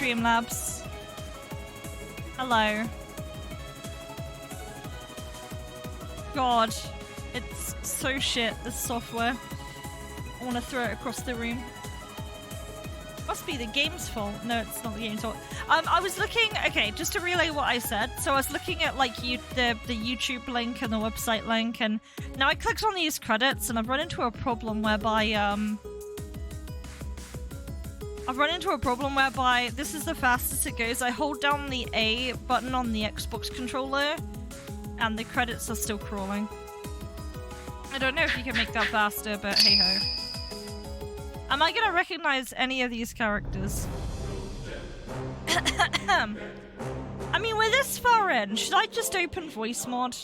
Streamlabs. Hello. God, it's so shit, this software. I want to throw it across the room. Must be the game's fault. No, it's not the game's fault. I was looking, okay, just to relay what I said. So I was looking at like the YouTube link and the website link, and now I clicked on these credits and I've run into a problem whereby this is the fastest it goes. I hold down the A button on the Xbox controller and the credits are still crawling. I don't know if you can make that faster, but hey ho. Am I gonna recognize any of these characters? I mean, we're this far in. Should I just open voice mod?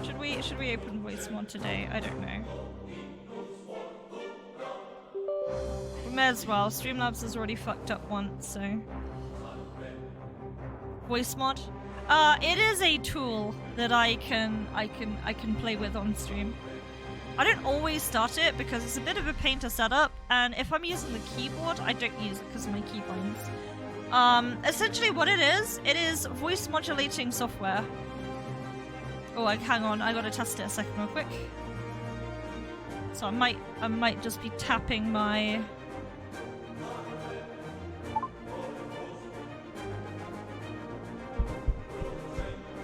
Should we open voice mod today? I don't know. We may as well. Streamlabs has already fucked up once, so voice mod. It is a tool that I can play with on stream. I don't always start it because it's a bit of a pain to set up, and if I'm using the keyboard, I don't use it because of my keybinds. Essentially what it is voice modulating software. Oh, hang on, I gotta test it a second real quick. So I might just be tapping my...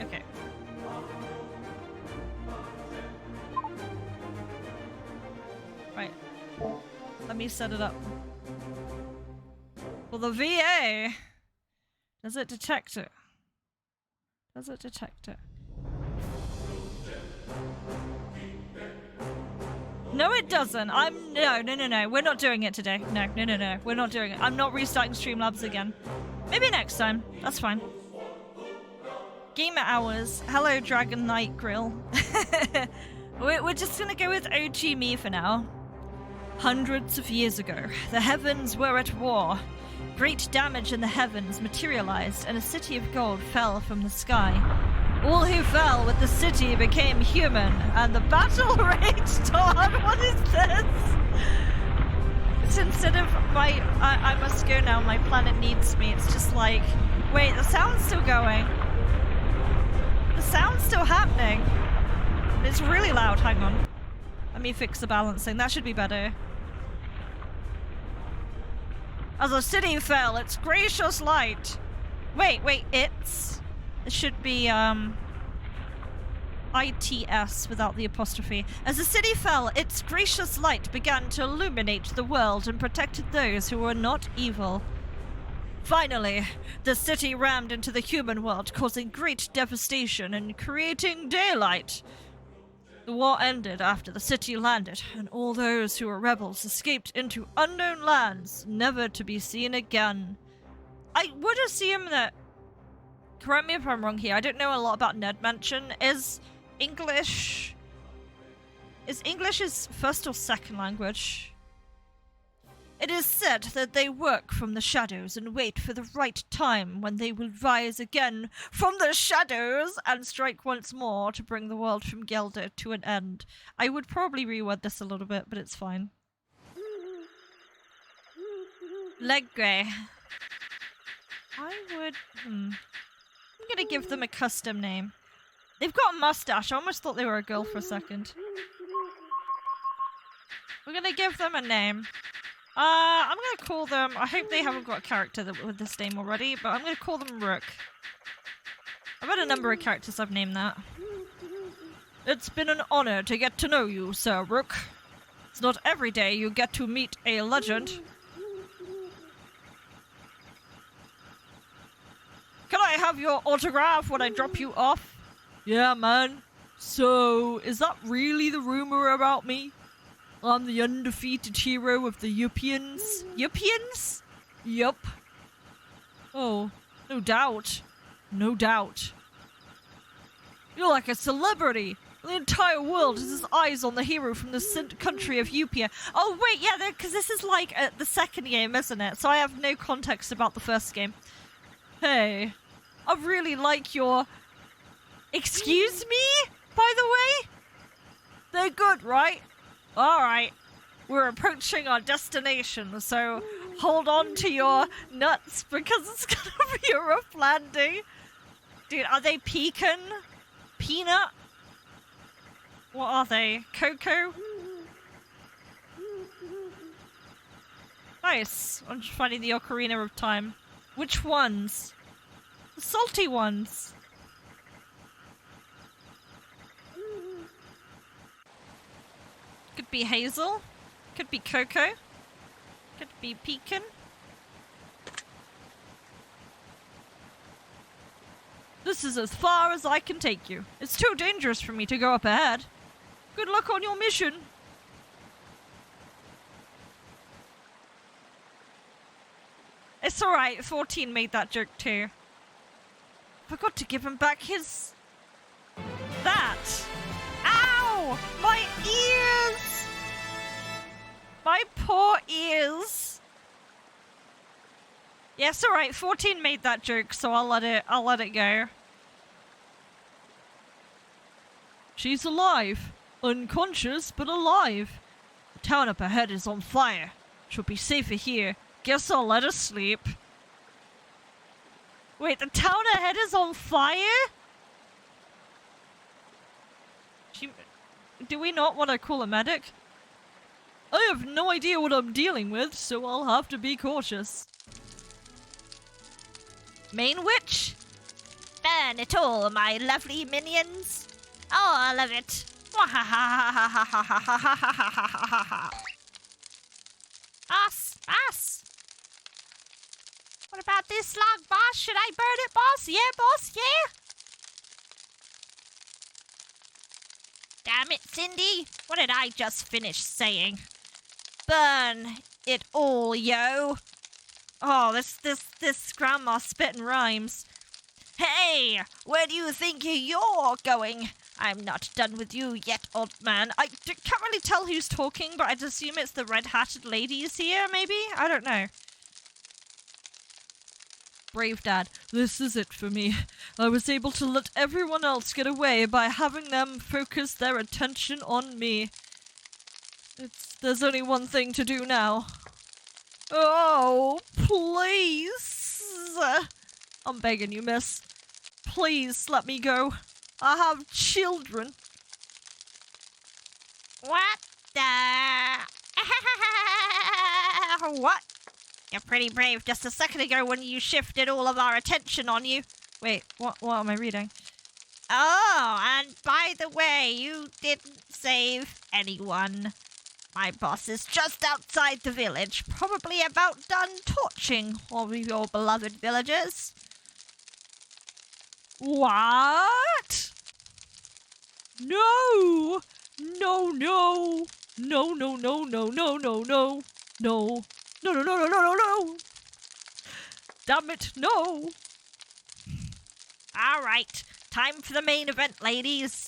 Okay. Right. Let me set it up. Well, the VA... Does it detect it? Does it detect it? No, it doesn't. No. We're not doing it today. No. We're not doing it. I'm not restarting Streamlabs again. Maybe next time. That's fine. Gamer hours. Hello, Dragon Knight Grill. We're just gonna go with OG me for now. Hundreds of years ago, the heavens were at war. Great damage in the heavens materialized, and a city of gold fell from the sky. All who fell with the city became human, and the battle raged on. What is this? It's instead of my I must go now, my planet needs me. It's just like, wait, the sound's still going. The sound's still happening. It's really loud. Hang on. Let me fix the balancing. That should be better. As the city fell, its gracious light. Wait, it's... It should be, ITS without the apostrophe. As the city fell, its gracious light began to illuminate the world and protected those who were not evil. Finally, the city rammed into the human world, causing great devastation and creating daylight. The war ended after the city landed, and all those who were rebels escaped into unknown lands, never to be seen again. I would assume that... Correct me if I'm wrong here, I don't know a lot about thenerdmansion. Is English his first or second language? It is said that they work from the shadows and wait for the right time when they will rise again from the shadows and strike once more to bring the world from Gelder to an end. I would probably reword this a little bit, but it's fine. Legre. I'm gonna give them a custom name. They've got a mustache. I almost thought they were a girl for a second. We're gonna give them a name. I'm gonna call them... I hope they haven't got a character with this name already, but I'm gonna call them Rook. I've had a number of characters I've named that. It's been an honor to get to know you, Sir Rook. It's not every day you get to meet a legend. Can I have your autograph when I drop you off? Yeah, man. So, is that really the rumor about me? I'm the undefeated hero of the Yupians. Yupians? Yup. Oh, no doubt. No doubt. You're like a celebrity. The entire world has its eyes on the hero from the country of Upia. Oh, wait, yeah, because this is like the second game, isn't it? So I have no context about the first game. Hey, I really like your... Excuse me, by the way? They're good, right? Alright. We're approaching our destination, so hold on to your nuts because it's gonna be a rough landing. Dude, are they pecan? Peanut? What are they? Cocoa? Nice. I'm just finding the Ocarina of Time. Which ones? The salty ones. Could be hazel. Could be cocoa. Could be pecan. This is as far as I can take you. It's too dangerous for me to go up ahead. Good luck on your mission. It's alright, 14 made that joke too. Forgot to give him back his... that. Ow! My ears! My poor ears. Yes, alright, 14 made that joke, so I'll let it go. She's alive. Unconscious, but alive. The town up ahead is on fire. She'll be safer here. Guess I'll let her sleep. Wait, the town ahead is on fire? Do we not want to call a medic? I have no idea what I'm dealing with, so I'll have to be cautious. Main witch? Burn it all, my lovely minions. All of it. Us. What about this log, boss? Should I burn it, boss? Yeah, boss, yeah. Damn it, Cindy. What did I just finish saying? Burn it all, yo. Oh, this grandma spitting rhymes. Hey, where do you think you're going? I'm not done with you yet, old man. I can't really tell who's talking, but I'd assume it's the red-hatted ladies here, maybe? I don't know. Brave Dad, this is it for me. I was able to let everyone else get away by having them focus their attention on me. There's only one thing to do now. Oh, please. I'm begging you, miss. Please let me go. I have children. What the... What? You're pretty brave just a second ago when you shifted all of our attention on you. Wait, what am I reading? Oh, and by the way, you didn't save anyone. My boss is just outside the village, probably about done torching all of your beloved villagers. What? No! No, no! No, no, no, no, no, no, no! No! No, no, no, no, no, no, no! Damn it, no! Alright, time for the main event, ladies.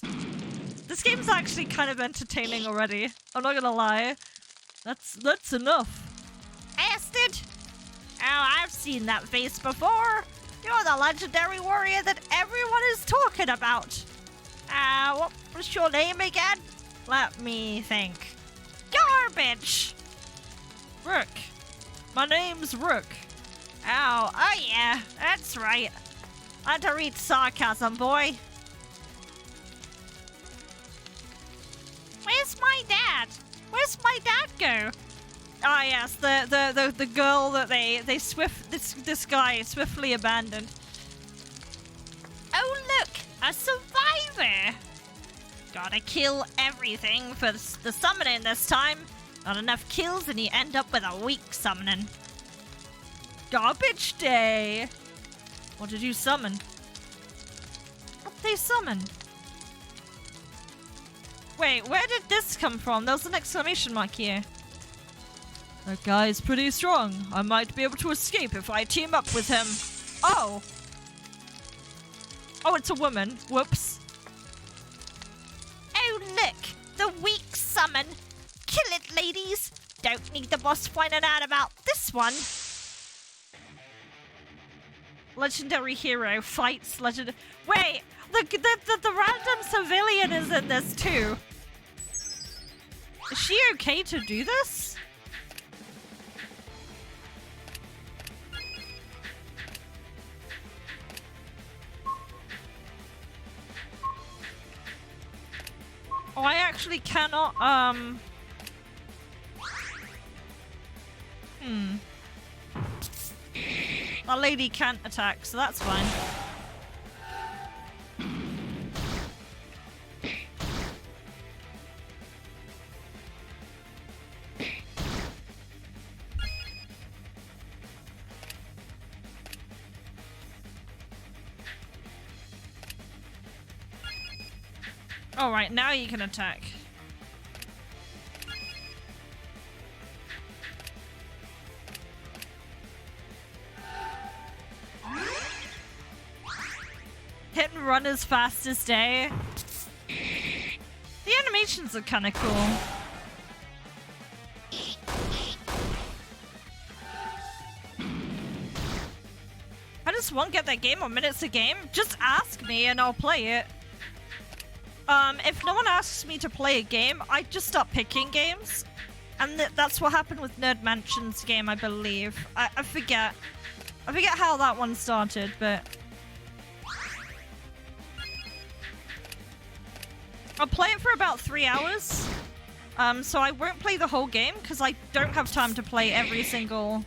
This game's actually kind of entertaining already. I'm not gonna lie. That's enough. Bastard! Oh, I've seen that face before. You're the legendary warrior that everyone is talking about. What was your name again? Let me think. Garbage! Rook. My name's Rook. Oh yeah, that's right. I had to read sarcasm, boy. Where's my dad? Where's my dad go? Ah yes, the girl that this guy swiftly abandoned. Oh look, a survivor! Gotta kill everything for the summoning this time. Not enough kills and you end up with a weak summoning. Garbage day! What did you summon? What did they summon? Wait, where did this come from? There was an exclamation mark here. That guy's pretty strong. I might be able to escape if I team up with him. Oh! Oh, it's a woman. Whoops. Oh look, the weak summon. Kill it, ladies. Don't need the boss finding out about this one. Legendary hero fights legend. Wait, the random civilian is in this too. Is she okay to do this? Oh, I actually cannot, That lady can't attack, so that's fine. Alright, now you can attack. Hit and run as fast as day. The animations are kind of cool. I just won't get that game on minutes a game. Just ask me and I'll play it. If no one asks me to play a game, I just start picking games. And that's what happened with Nerd Mansion's game, I believe. I forget. I forget how that one started, but... I'll play it for about 3 hours. So I won't play the whole game, because I don't have time to play every single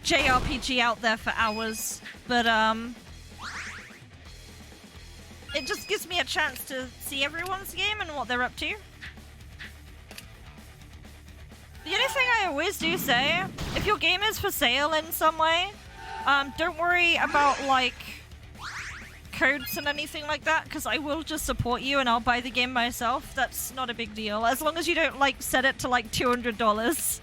JRPG out there for hours. But, it just gives me a chance to see everyone's game and what they're up to. The only thing I always do say, if your game is for sale in some way, don't worry about, like, codes and anything like that, because I will just support you and I'll buy the game myself. That's not a big deal, as long as you don't, like, set it to, like, $200.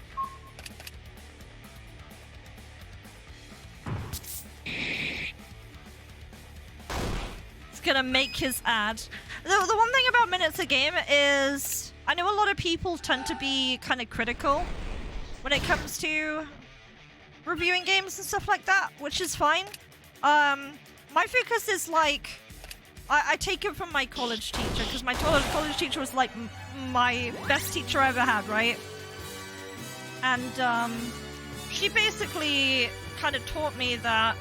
Gonna make his ad. The one thing about minutes a game is I know a lot of people tend to be kind of critical when it comes to reviewing games and stuff like that, which is fine. My focus is like I take it from my college teacher, because my college teacher was like my best teacher I ever had, right? And she basically kind of taught me that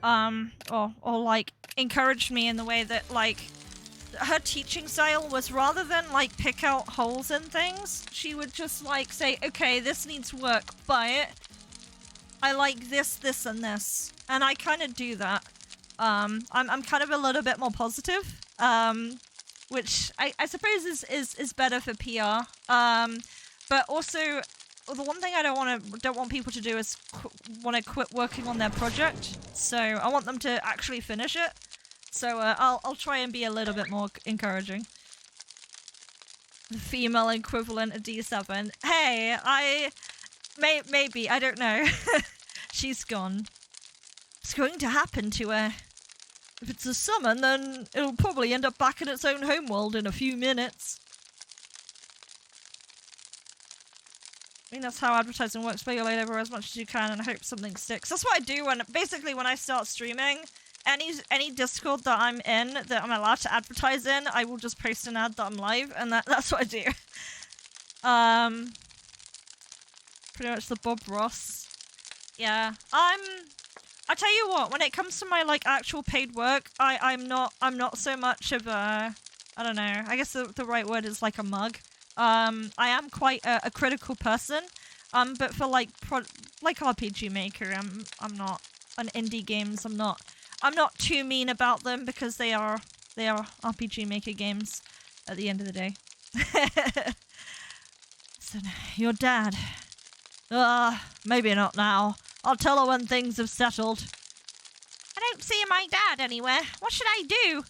or like encouraged me in the way that, like, her teaching style was, rather than like pick out holes in things, she would just like say, okay, this needs work, buy it. I like this, this, and this. And I kind of do that. I'm kind of a little bit more positive, which I suppose is better for PR. But also, the one thing I don't want people to do is want to quit working on their project. So I want them to actually finish it. So I'll try and be a little bit more encouraging. The female equivalent of D7. Hey, maybe, I don't know. She's gone. It's going to happen to her. If it's a summon, then it'll probably end up back in its own homeworld in a few minutes. I mean, that's how advertising works. Speculate over as much as you can and hope something sticks. That's what I do when I start streaming. Any Discord that I'm in, that I'm allowed to advertise in, I will just post an ad that I'm live, and that's what I do. Pretty much the Bob Ross. Yeah, I tell you what, when it comes to my, like, actual paid work, I'm not so much of a, I don't know, I guess the right word is like a mug. I am quite a critical person, but for like RPG Maker, I'm not, on indie games, I'm not too mean about them, because they are RPG Maker games at the end of the day. So, your dad. Maybe not now. I'll tell her when things have settled. I don't see my dad anywhere. What should I do?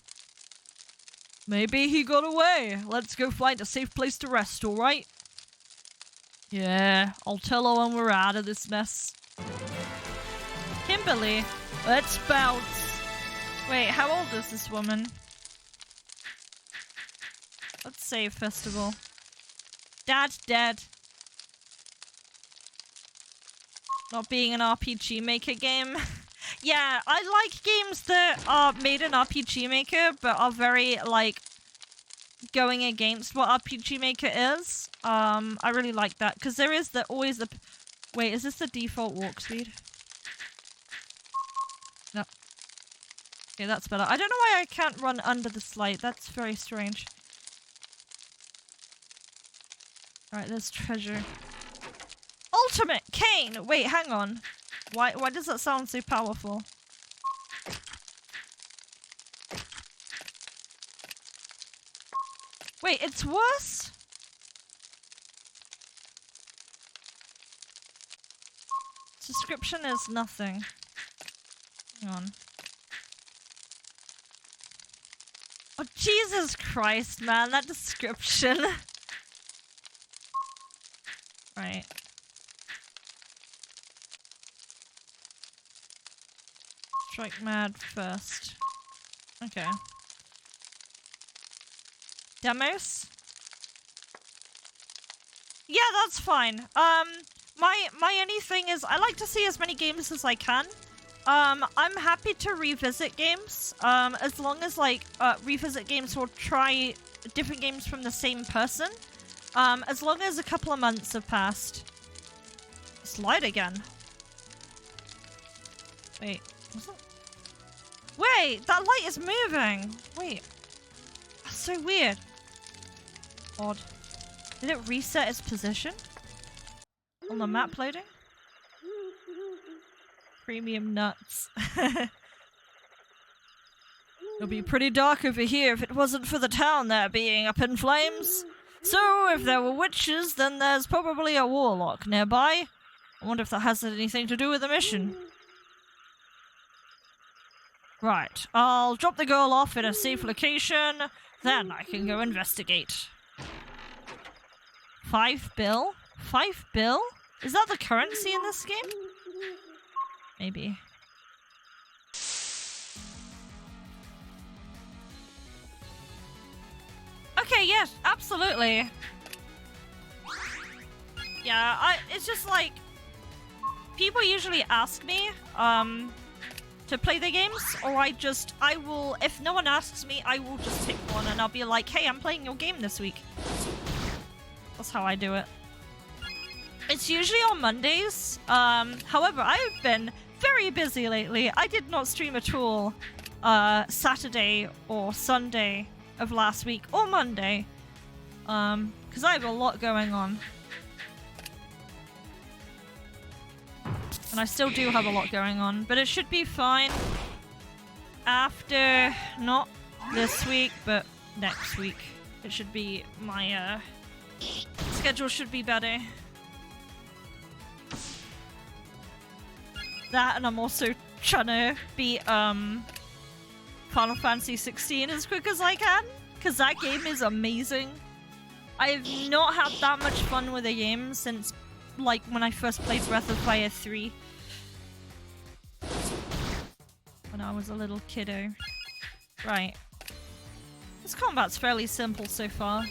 Maybe he got away. Let's go find a safe place to rest, alright? Yeah, I'll tell her when we're out of this mess. Kimberly, let's bounce. Wait, how old is this woman? Let's save festival. Dad's dead. Not being an RPG Maker game. Yeah, I like games that are made in RPG Maker, but are very, like, going against what RPG Maker is. I really like that, because there is always the... Wait, is this the default walk speed? No. Okay, that's better. I don't know why I can't run under the slide. That's very strange. Alright, there's treasure. Ultimate cane! Wait, hang on. Why does that sound so powerful? Wait, it's worse? Description is nothing. Hang on. Oh, Jesus Christ, man, that description. Right. Strike mad first. Okay. Demos? Yeah, that's fine. My only thing is I like to see as many games as I can. I'm happy to revisit games, as long as, like, revisit games or try different games from the same person. As long as a couple of months have passed. Slide again. Wait, wait, that light is moving! Wait. That's so weird. Odd. Did it reset its position? On the map loading? Premium nuts. It'll be pretty dark over here if it wasn't for the town there being up in flames. So, if there were witches, then there's probably a warlock nearby. I wonder if that has anything to do with the mission. Right, I'll drop the girl off in a safe location, then I can go investigate. 5 bill? 5 bill? Is that the currency in this game? Maybe. Okay, yes, absolutely. Yeah, it's just like, people usually ask me, to play the games, or I will, if no one asks me, I will just pick one and I'll be like, hey, I'm playing your game this week. That's how I do it. It's usually on Mondays. However, I've been very busy lately. I did not stream at all Saturday or Sunday of last week, or Monday. Because I have a lot going on. And I still do have a lot going on, but it should be fine after, not this week, but next week. It should be, my schedule should be better. That, and I'm also trying to beat Final Fantasy 16 as quick as I can, because that game is amazing. I have not had that much fun with a game since, like, when I first played Breath of Fire 3. When I was a little kiddo. Right. This combat's fairly simple so far.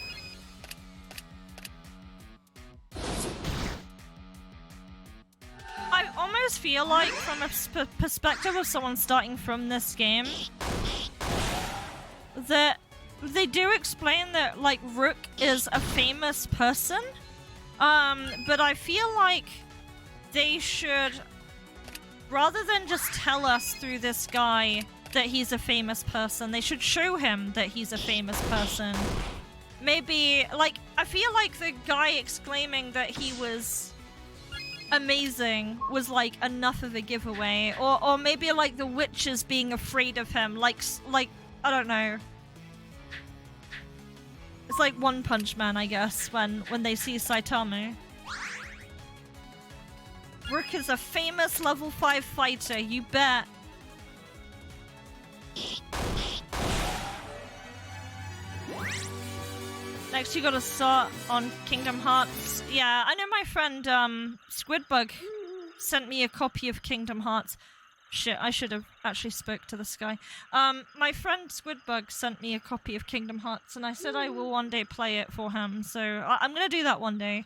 I almost feel like, from a perspective of someone starting from this game, that they do explain that, like, Rook is a famous person. But I feel like they should, rather than just tell us through this guy that he's a famous person, they should show him that he's a famous person. Maybe, like, I feel like the guy exclaiming that he was amazing was, like, enough of a giveaway. Or maybe, like, the witches being afraid of him, like, I don't know. It's like One Punch Man, I guess, when they see Saitama. Rook is a famous level 5 fighter, you bet. Next you gotta start on Kingdom Hearts. Yeah, I know my friend Squidbug sent me a copy of Kingdom Hearts. Shit, I should have actually spoke to this guy. My friend Squidbug sent me a copy of Kingdom Hearts, and I said I will one day play it for him, so I'm gonna do that one day.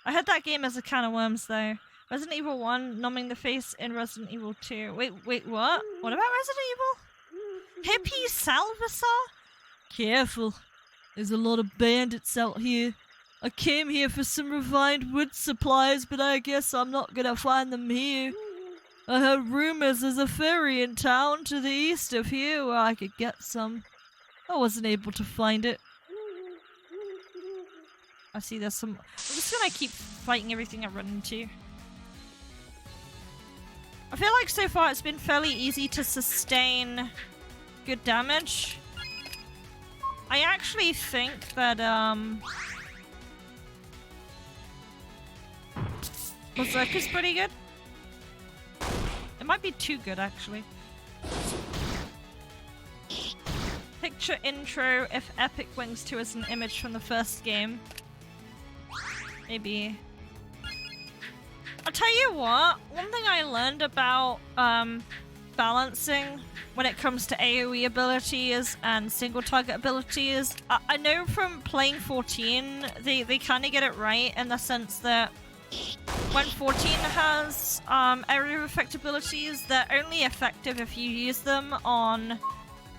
I had that game as a can of worms, though. Resident Evil 1, numbing the face in Resident Evil 2. Wait, what? What about Resident Evil? Hippie Salvasar? Careful. There's a lot of bandits out here. I came here for some refined wood supplies, but I guess I'm not gonna find them here. I heard rumors there's a ferry in town to the east of here where I could get some. I wasn't able to find it. I see there's some... I'm just gonna keep fighting everything I run into. I feel like so far it's been fairly easy to sustain good damage. I actually think that, Berserker's pretty good. It might be too good, actually. Picture intro if Epic Wings 2 is an image from the first game. Maybe. I'll tell you what, one thing I learned about balancing when it comes to AoE abilities and single target abilities, I know from playing 14, they kind of get it right in the sense that when 14 has area of effect abilities, they're only effective if you use them on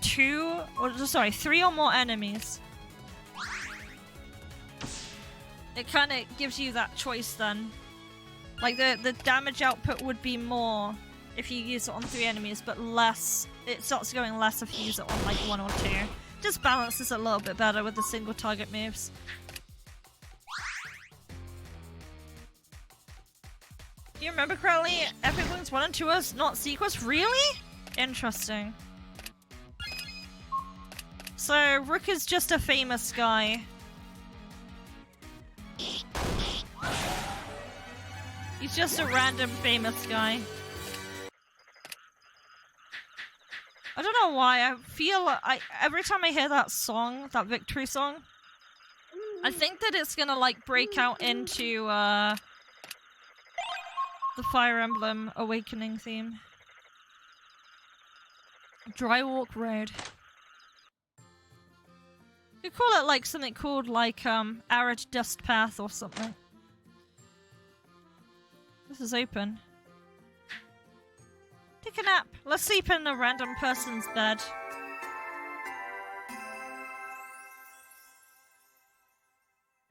3 or more enemies. It kind of gives you that choice then. Like the damage output would be more if you use it on 3 enemies, but less. It starts going less if you use it on like 1 or 2. Just balances a little bit better with the single target moves. Do you remember correctly? Epic Wings 1 and 2 are not sequels? Really? Interesting. So, Rook is just a famous guy. He's just a random famous guy. I don't know why, I feel every time I hear that song, that victory song, I think that it's gonna like break out into the Fire Emblem Awakening theme. Drywalk Road. You call it like something called like Arid Dust Path or something. This is open. Take a nap. Let's sleep in a random person's bed.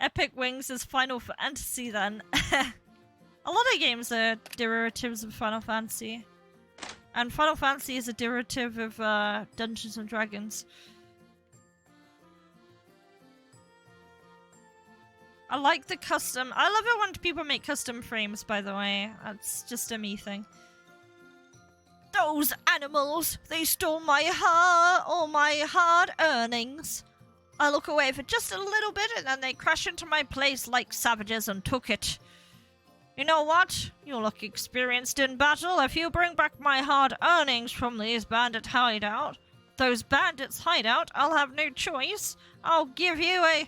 Epic Wings is Final Fantasy then. A lot of games are derivatives of Final Fantasy. And Final Fantasy is a derivative of Dungeons and Dragons. I like the custom. I love it when people make custom frames, by the way. That's just a me thing. Those animals, they stole my heart, all my hard earnings. I look away for just a little bit and then they crash into my place like savages and took it. You know what? You look experienced in battle. If you bring back my hard earnings from these bandit hideout, those bandits hideout, I'll have no choice. I'll give you a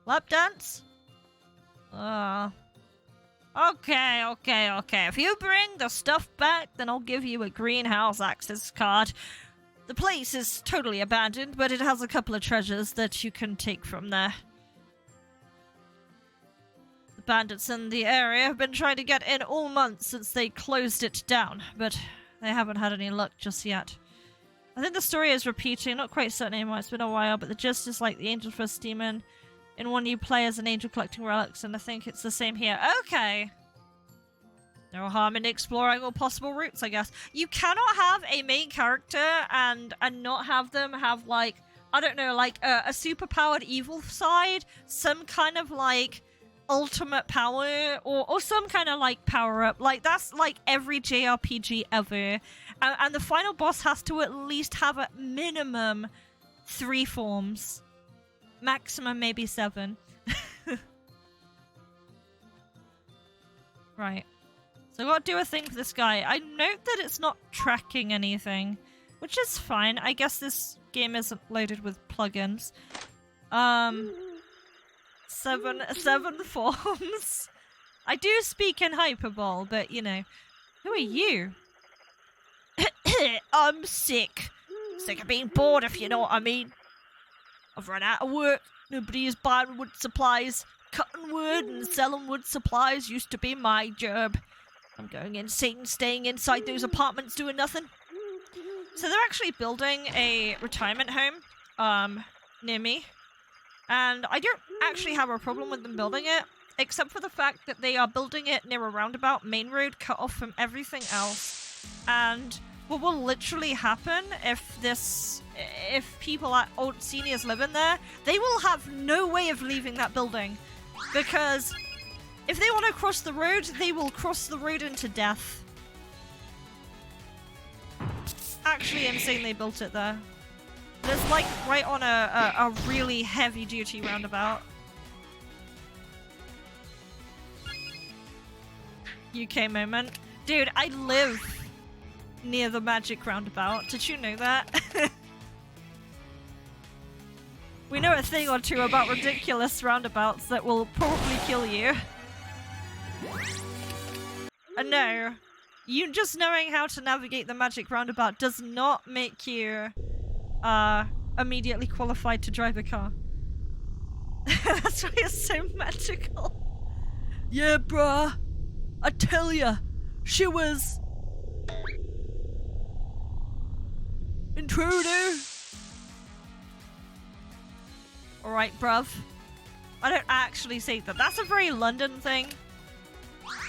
lap dance. Okay. If you bring the stuff back, then I'll give you a greenhouse access card. The place is totally abandoned, but it has a couple of treasures that you can take from there. The bandits in the area have been trying to get in all month since they closed it down, but they haven't had any luck just yet. I think the story is repeating, not quite certain anymore, it's been a while, but the gist is like the Angel's First Demon. In one you play as an angel collecting relics, and I think it's the same here. Okay. No harm in exploring all possible routes, I guess. You cannot have a main character and not have them have, like, I don't know, like a superpowered evil side, some kind of, like, ultimate power, or some kind of, like, power-up. Like, that's, like, every JRPG ever. And the final boss has to at least have a minimum 3 forms. Maximum maybe 7. Right. So I gotta do a thing for this guy. I note that it's not tracking anything, which is fine. I guess this game isn't loaded with plugins. 7 forms. I do speak in hyperbole, but you know. Who are you? I'm sick. Sick of being bored, if you know what I mean. I've run out of work. Nobody is buying wood supplies. Cutting wood and selling wood supplies used to be my job. I'm going insane staying inside those apartments doing nothing. So they're actually building a retirement home near me. And I don't actually have a problem with them building it, except for the fact that they are building it near a roundabout main road cut off from everything else. And what will literally happen if people at old seniors live in there, they will have no way of leaving that building. Because if they want to cross the road, they will cross the road into death. Actually insane they built it there. It's like right on a really heavy duty roundabout. UK moment. Dude, I live near the magic roundabout. Did you know that? We know a thing or two about ridiculous roundabouts that will probably kill you. And no, you just knowing how to navigate the magic roundabout does not make you immediately qualified to drive a car. That's why it's so magical. Yeah, bruh. I tell ya, she was... Intruder! Alright, bruv. I don't actually say that. That's a very London thing.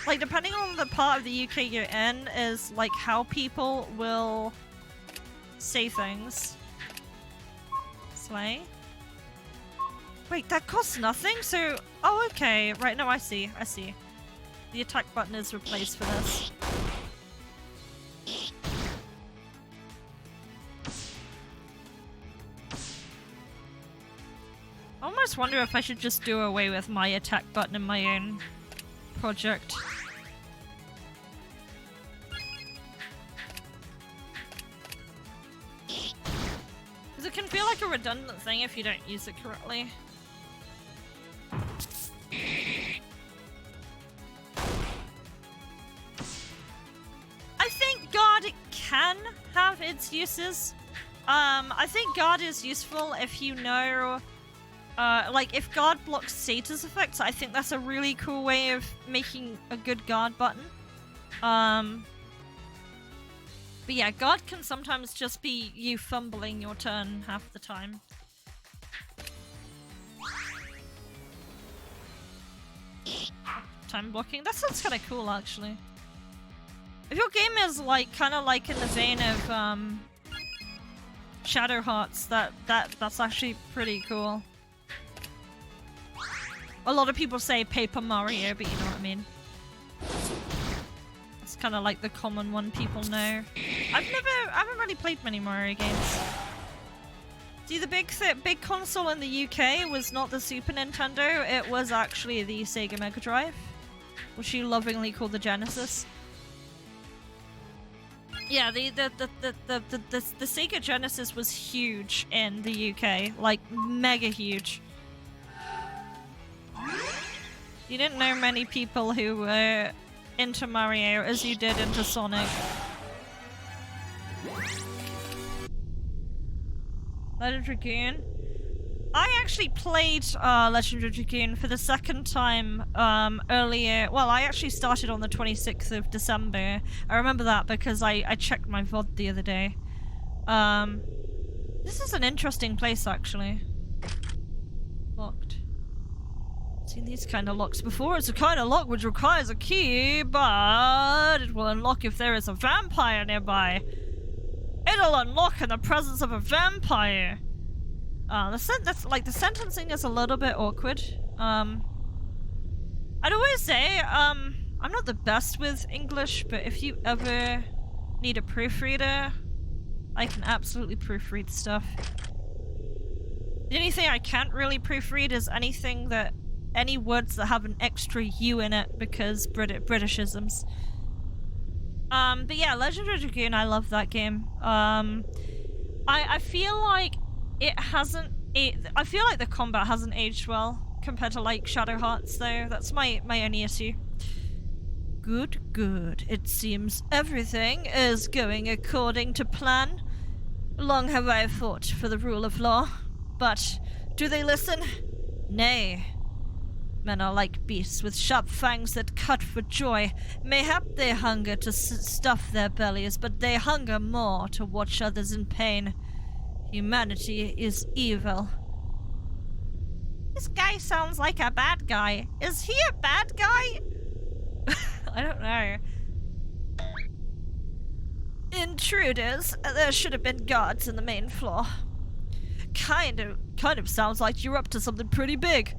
Like, depending on the part of the UK you're in, is like how people will say things. Slay. Wait, that costs nothing? So, oh, okay. Right, no, I see. I see. The attack button is replaced for this. I almost wonder if I should just do away with my attack button in my own project. Because it can feel like a redundant thing if you don't use it correctly. I think guard can have its uses. I think guard is useful if you know, like if guard blocks status effects. I think that's a really cool way of making a good guard button. But yeah, guard can sometimes just be you fumbling your turn half the time. Time blocking. That sounds kind of cool, actually. If your game is like kind of like in the vein of Shadow Hearts, that's actually pretty cool. A lot of people say Paper Mario, but you know what I mean. It's kind of like the common one people know. I haven't really played many Mario games. See, the big console in the UK was not the Super Nintendo, it was actually the Sega Mega Drive, which you lovingly call the Genesis. Yeah, the Sega Genesis was huge in the UK, like mega huge. You didn't know many people who were into Mario as you did into Sonic. Legendary Dragoon. I actually played Legendary Dragoon for the second time earlier. Well, I actually started on the 26th of December. I remember that because I checked my VOD the other day. This is an interesting place, actually. Locked. Seen these kind of locks before. It's a kind of lock which requires a key, but it will unlock if there is a vampire nearby. It'll unlock in the presence of a vampire. That's like the sentencing is a little bit awkward. I'd always say, I'm not the best with English, but if you ever need a proofreader, I can absolutely proofread stuff. The only thing I can't really proofread is any words that have an extra U in it because Britishisms. But yeah, Legendary Dragoon, I love that game. I feel like it hasn't. I feel like the combat hasn't aged well compared to like Shadow Hearts, though. That's my only issue. Good, good. It seems everything is going according to plan. Long have I fought for the rule of law, but do they listen? Nay. Men are like beasts with sharp fangs that cut for joy. Mayhap they hunger to stuff their bellies, but they hunger more to watch others in pain. Humanity is evil. This guy sounds like a bad guy. Is he a bad guy? I don't know. Intruders. There should have been guards in the main floor. Kind of sounds like you're up to something pretty big.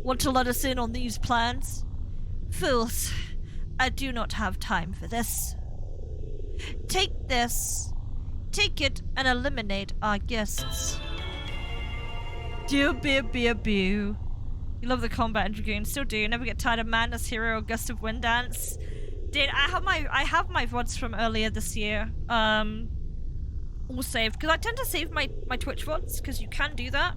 Want to let us in on these plans? Fools, I do not have time for this. Take this. Take it and eliminate our guests. Dear boo. You love the combat in Dragoon, still do. Never get tired of Madness Hero or Gust of Wind Dance. Dude, I have my VODs from earlier this year. All saved. Because I tend to save my Twitch VODs, because you can do that.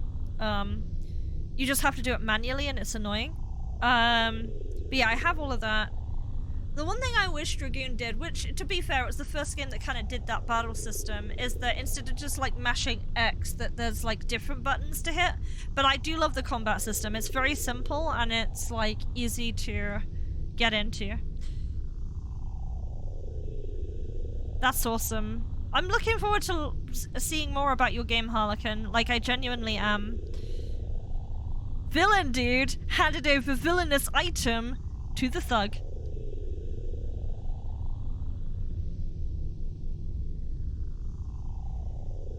You just have to do it manually and it's annoying. But yeah, I have all of that. The one thing I wish Dragoon did, which, to be fair, it was the first game that kind of did that battle system, is that instead of just, like, mashing X, that there's, like, different buttons to hit. But I do love the combat system. It's very simple, and it's, like, easy to get into. That's awesome. I'm looking forward to seeing more about your game, Harlequin. Like, I genuinely am. Villain dude handed over villainous item to the thug.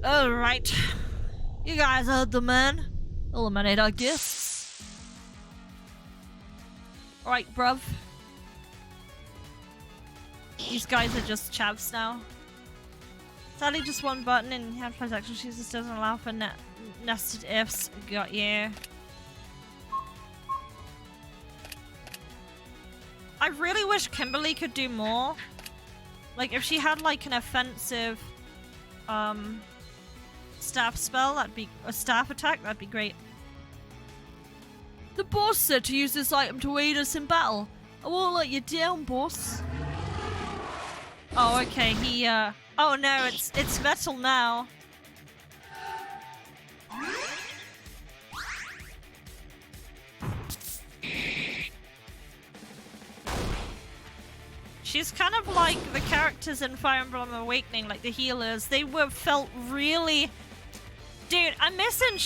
Alright. You guys heard the man. Eliminate our guests. Alright, bruv. These guys are just chavs now. Sadly, just one button in hand transaction chooses doesn't allow for nested ifs. Got you. I really wish Kimberly could do more. Like, if she had, like, an offensive, staff spell, that'd be a staff attack, that'd be great. The boss said to use this item to aid us in battle. I won't let you down, boss. Oh, okay, he, oh no, it's metal now. She's kind of like the characters in Fire Emblem Awakening, like the healers. They felt really... Dude, I'm missing...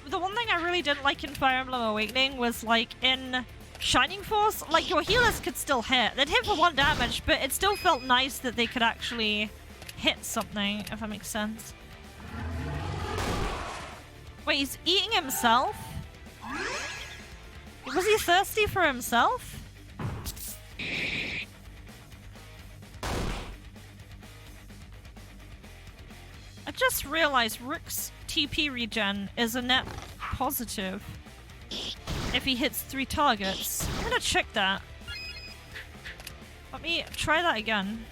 the one thing I really didn't like in Fire Emblem Awakening was, like, in Shining Force, like, your healers could still hit. They'd hit for 1 damage, but it still felt nice that they could actually hit something, if that makes sense. Wait, he's eating himself? Was he thirsty for himself? I just realized Rook's TP regen is a net positive if he hits 3 targets. I'm gonna check that. Let me try that again.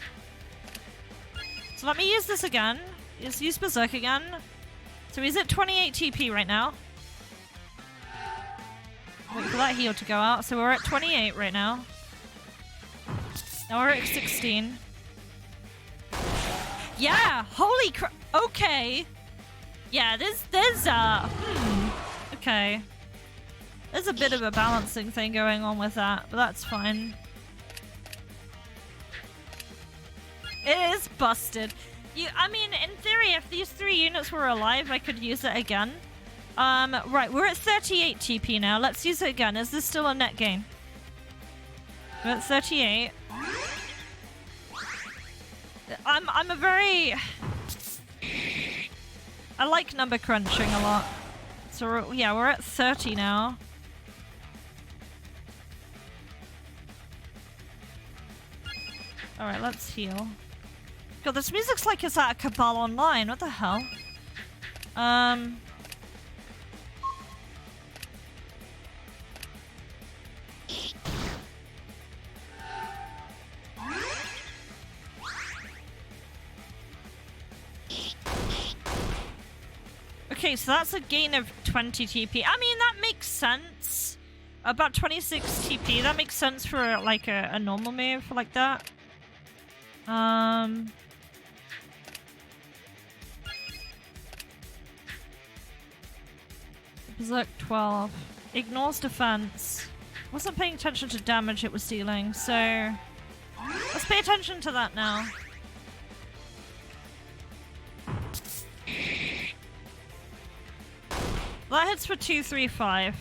So let me use this again. Just use Berserk again. So he's at 28 TP right now. Wait for that heal to go out. So we're at 28 right now. Now we're at 16. Yeah! Holy crap! Okay. Yeah, there's okay. There's a bit of a balancing thing going on with that, but that's fine. It is busted. I mean, in theory, if these 3 units were alive, I could use it again. Right, we're at 38 TP now. Let's use it again. Is this still a net gain? We're at 38. I'm a very... I like number crunching a lot. So yeah, we're at 30 now. Alright, let's heal. God, this music's like it's at a Cabal Online. What the hell? Okay, so that's a gain of 20 TP. I mean, that makes sense. About 26 TP. That makes sense for like a normal move like that. Berserk 12. Ignores defense. Wasn't paying attention to damage it was dealing, so let's pay attention to that now. That hits for 235.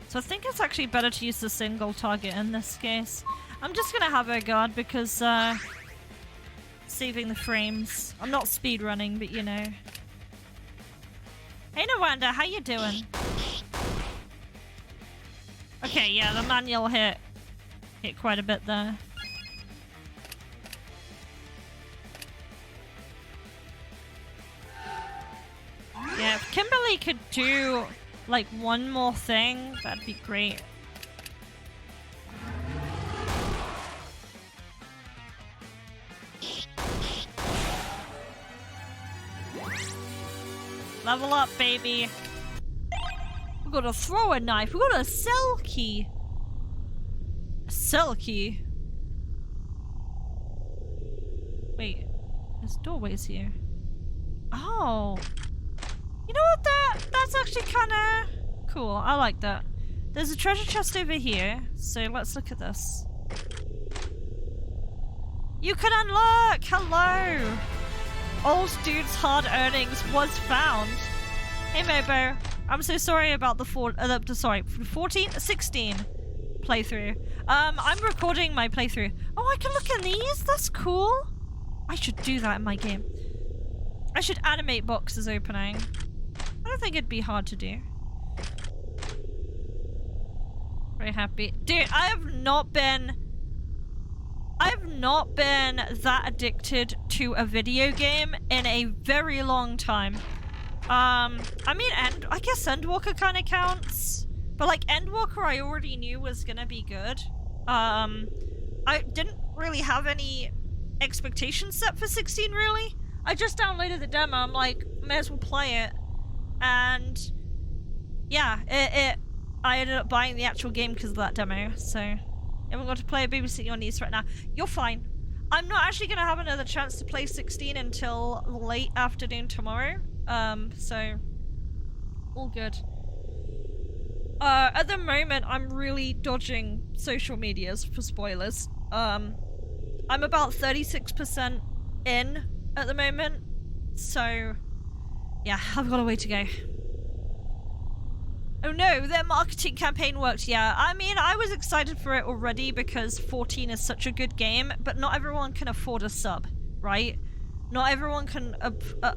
So I think it's actually better to use the single target in this case. I'm just gonna have her guard because saving the frames. I'm not speedrunning, but you know. Hey, Nawanda, how you doing? Okay, yeah, the manual hit quite a bit there. Yeah, if Kimberly could do, like, one more thing, that'd be great. Level up, baby. We got a thrower knife. We got a cell key. A cell key? Wait, there's doorways here. Oh. You know what, that's actually kinda cool. I like that. There's a treasure chest over here, so let's look at this. You can unlock! Hello! Old dude's hard earnings was found. Hey Mobo, I'm so sorry about the 16 playthrough. I'm recording my playthrough. Oh, I can look at these? That's cool. I should do that in my game. I should animate boxes opening. I don't think it'd be hard to do. Very happy. Dude, I have not been that addicted to a video game in a very long time. I mean, I guess Endwalker kind of counts. But like, Endwalker I already knew was gonna be good. I didn't really have any expectations set for 16, really. I just downloaded the demo. I'm like, may as well play it. And yeah, I ended up buying the actual game because of that demo, so I haven't got to play it. Babysitting your niece right now. You're fine. I'm not actually gonna have another chance to play 16 until late afternoon tomorrow. So all good. At the moment, I'm really dodging social medias for spoilers. I'm about 36% in at the moment, so yeah, I've got a way to go. Oh no, their marketing campaign worked. Yeah, I mean, I was excited for it already because 14 is such a good game, but not everyone can afford a sub, right? Not everyone can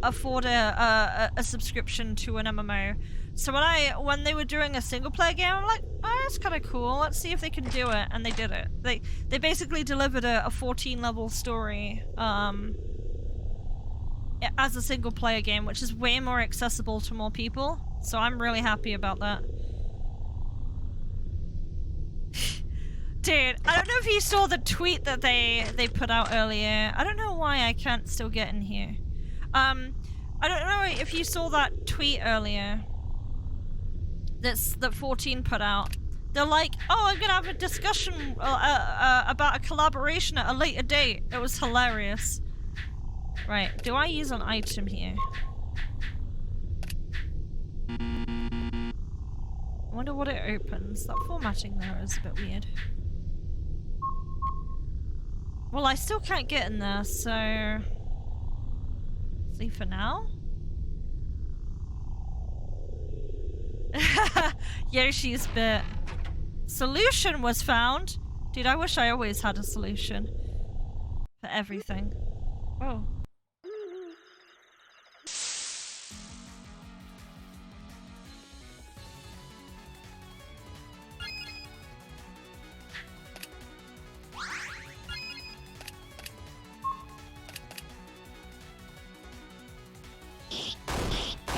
afford a subscription to an MMO. So when they were doing a single player game, I'm like, oh, that's kind of cool. Let's see if they can do it, and they did it. They basically delivered a 14 level story as a single player game, which is way more accessible to more people. So I'm really happy about that. Dude, I don't know if you saw the tweet that they put out earlier. I don't know why I can't still get in here. I don't know if you saw that tweet earlier that 14 put out. They're like, oh, I'm gonna have a discussion about a collaboration at a later date. It was hilarious. Right, do I use an item here? I wonder what it opens. That formatting there is a bit weird. Well, I still can't get in there, so... see for now? Yoshi's bit. Solution was found! Dude, I wish I always had a solution. For everything. Oh.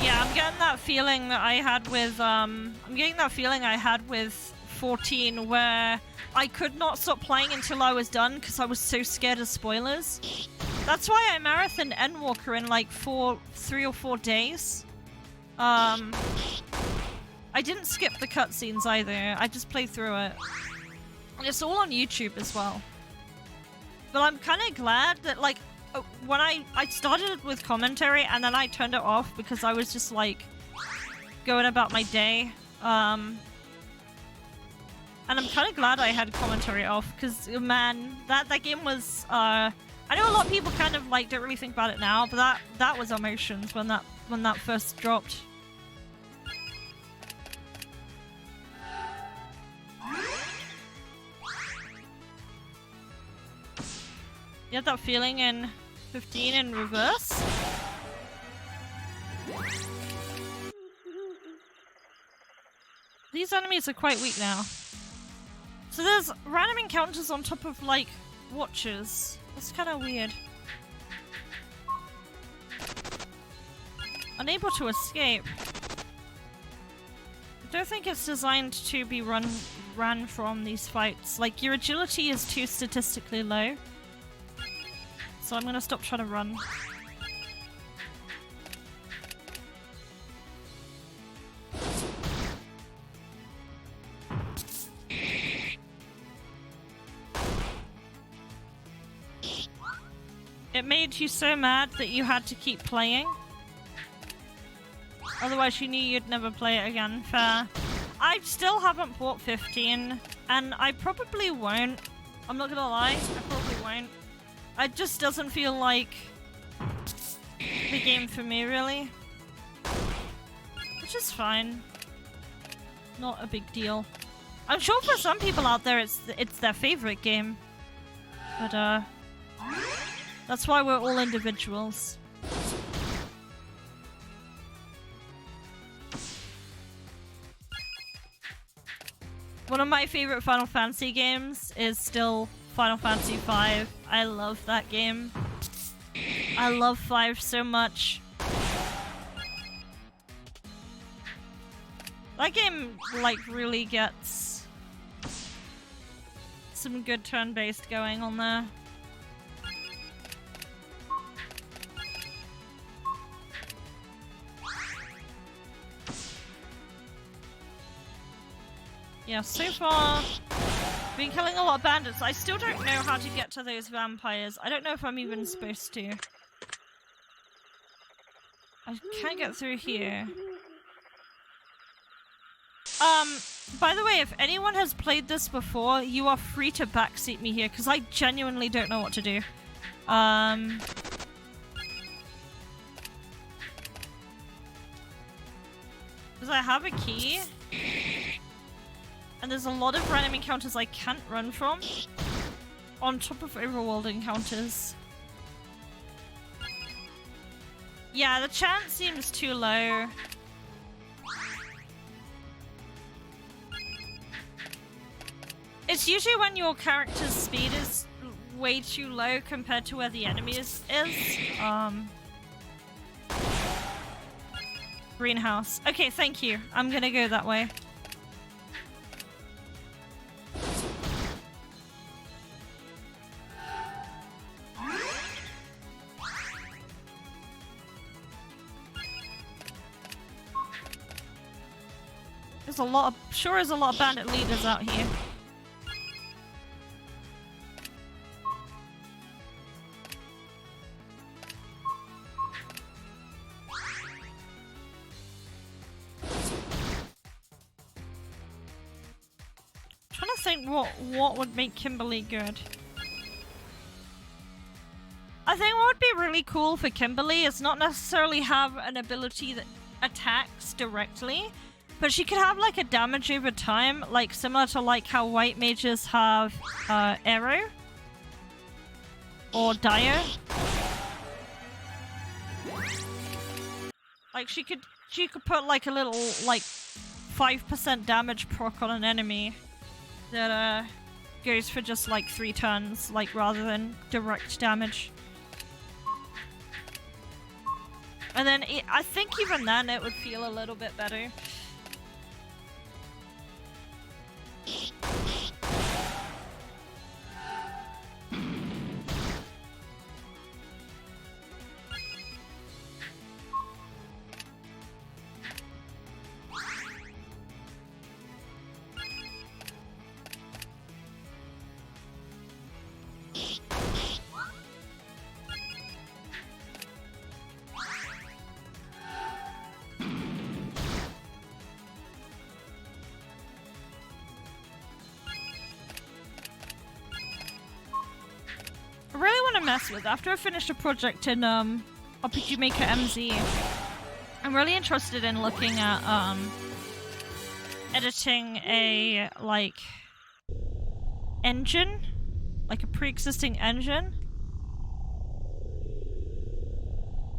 Yeah, I'm getting that feeling that I had with, I'm getting that feeling I had with 14 where I could not stop playing until I was done because I was so scared of spoilers. That's why I marathoned Endwalker in like 3 or 4 days. I didn't skip the cutscenes either, I just played through it. And it's all on YouTube as well. But I'm kind of glad that, like, when I started with commentary and then I turned it off because I was just like going about my day. And I'm kind of glad I had commentary off because, man, that game was, I know a lot of people kind of like don't really think about it now, but that was emotions when that first dropped. You had that feeling in 15 in reverse? These enemies are quite weak now. So there's random encounters on top of, like, watches. That's kind of weird. Unable to escape. I don't think it's designed to be ran from these fights. Like, your agility is too statistically low. So I'm gonna stop trying to run. It made you so mad that you had to keep playing. Otherwise you knew you'd never play it again. Fair. I still haven't bought 15, and I probably won't. I'm not gonna lie, I probably won't. It just doesn't feel like the game for me, really. Which is fine. Not a big deal. I'm sure for some people out there it's their favorite game. But that's why we're all individuals. One of my favorite Final Fantasy games is still Final Fantasy V. I love that game. I love 5 so much. That game, like, really gets some good turn-based going on there. Yeah, so far, been killing a lot of bandits. I still don't know how to get to those vampires. I don't know if I'm even supposed to. I can't get through here. By the way, if anyone has played this before, you are free to backseat me here, because I genuinely don't know what to do. Because I have a key. And there's a lot of random encounters I can't run from, on top of overworld encounters. Yeah, the chance seems too low. It's usually when your character's speed is way too low compared to where the enemy is. Greenhouse. Okay, thank you. I'm gonna go that way. There's a lot of, sure is a lot of bandit leaders out here. Trying to think what would make Kimberly good. I think what would be really cool for Kimberly is not necessarily have an ability that attacks directly, but she could have like a damage over time, like similar to like how white mages have arrow or dire. Like she could put like a little like 5% damage proc on an enemy that goes for just like 3 turns, like rather than direct damage. And then I think even then it would feel a little bit better. Mess with. After I finished a project in RPG Maker MZ, I'm really interested in looking at editing a like engine, like a pre-existing engine.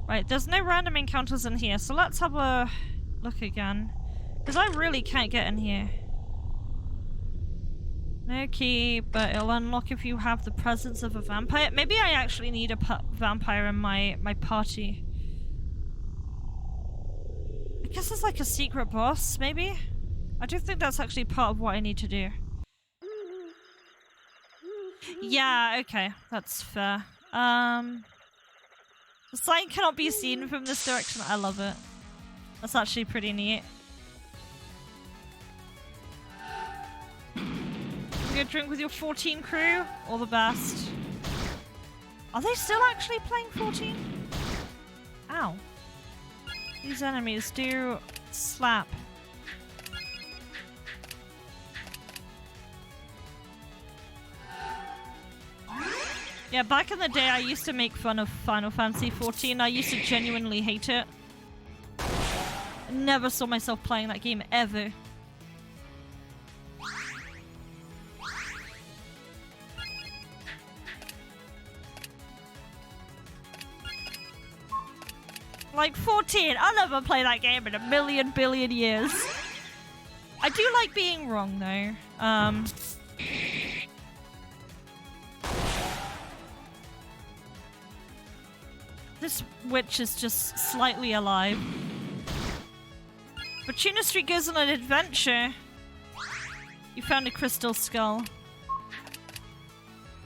Right, there's no random encounters in here, so let's have a look again. Because I really can't get in here. No key, but it'll unlock if you have the presence of a vampire. Maybe I actually need a vampire in my party. I guess it's like a secret boss, maybe? I don't think that's actually part of what I need to do. Yeah, okay. That's fair. The sign cannot be seen from this direction. I love it. That's actually pretty neat. Go drink with your 14 crew? All the best. Are they still actually playing 14? Ow. These enemies do slap. Yeah, back in the day I used to make fun of Final Fantasy 14. I used to genuinely hate it. I never saw myself playing that game ever. Like 14, I'll never play that game in a million billion years. I do like being wrong though. This witch is just slightly alive. But Tuna Street goes on an adventure. You found a crystal skull.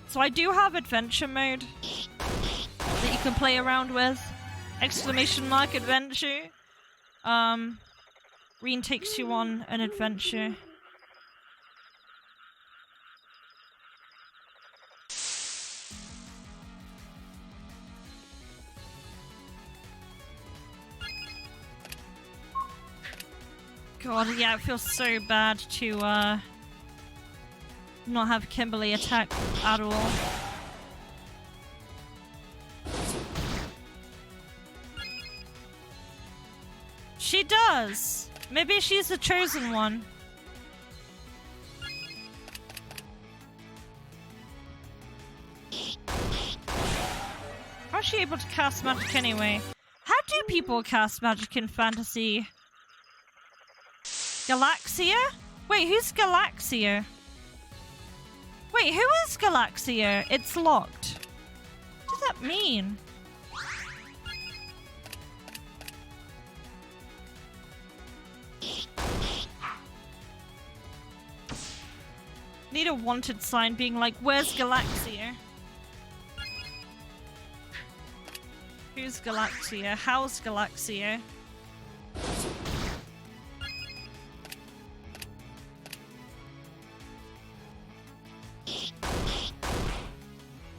So I do have adventure mode that you can play around with. Exclamation mark adventure. Reen takes you on an adventure. God, yeah, it feels so bad to not have Kimberly attack at all. She does! Maybe she's the chosen one. How's she able to cast magic anyway? How do people cast magic in fantasy? Galaxia? Wait, who's Galaxia? Wait, who is Galaxia? It's locked. What does that mean? Need a wanted sign being like, where's Galaxia? Who's Galaxia? How's Galaxia?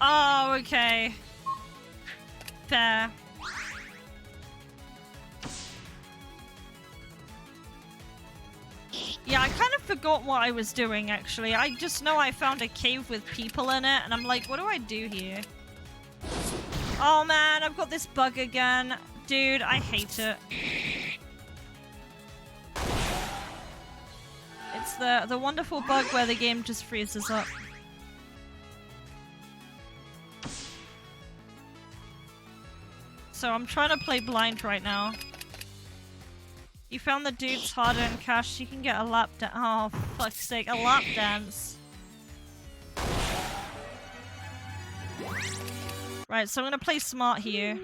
Oh, okay. Fair. Yeah, I kind of forgot what I was doing, actually. I just know I found a cave with people in it, and I'm like, what do I do here? Oh man, I've got this bug again. Dude, I hate it. It's the wonderful bug where the game just freezes up. So I'm trying to play blind right now. You found the dude's hard-earned cash. You can get a lap dance. Oh, fuck's sake, a lap dance. Right, so I'm gonna play smart here.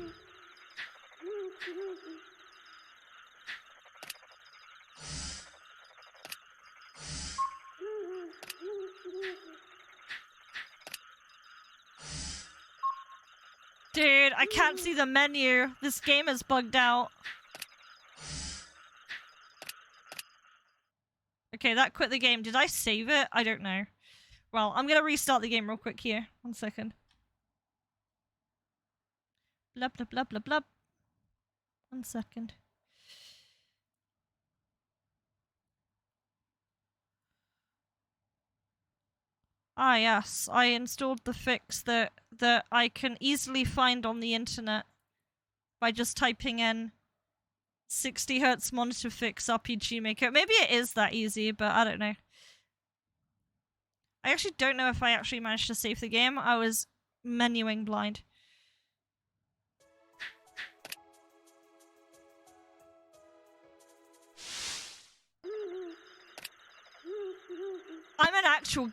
Dude, I can't see the menu. This game is bugged out. Okay, that quit the game. Did I save it? I don't know. Well, I'm gonna restart the game real quick here. 1 second. Blub, blub, blub, blub, blub. 1 second. Ah, yes. I installed the fix that I can easily find on the internet by just typing in 60 Hz monitor fix RPG Maker. Maybe it is that easy, but I don't know. I actually don't know if I actually managed to save the game. I was menuing blind. actual...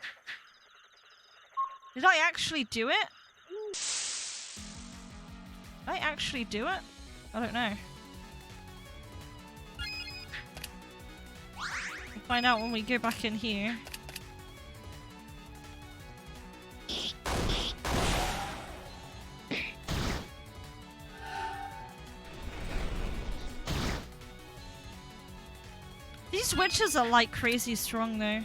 Did I actually do it? Did I actually do it? I don't know. We'll find out when we go back in here. These witches are like crazy strong though.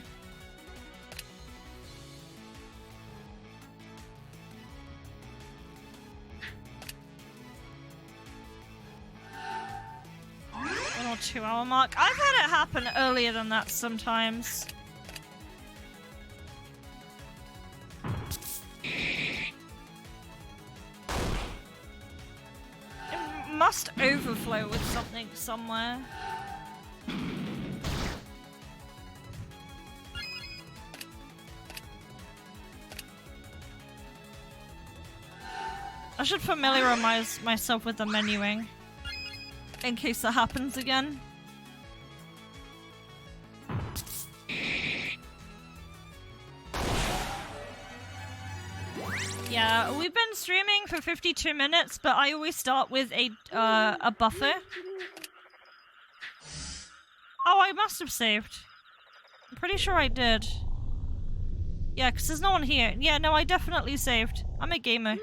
One or 2 hour mark. I've had it happen earlier than that sometimes. It must overflow with something somewhere. I should familiarize myself with the menuing in case that happens again. Yeah, we've been streaming for 52 minutes, but I always start with a buffer. Oh, I must have saved. I'm pretty sure I did. Yeah, because there's no one here. Yeah, no, I definitely saved. I'm a gamer.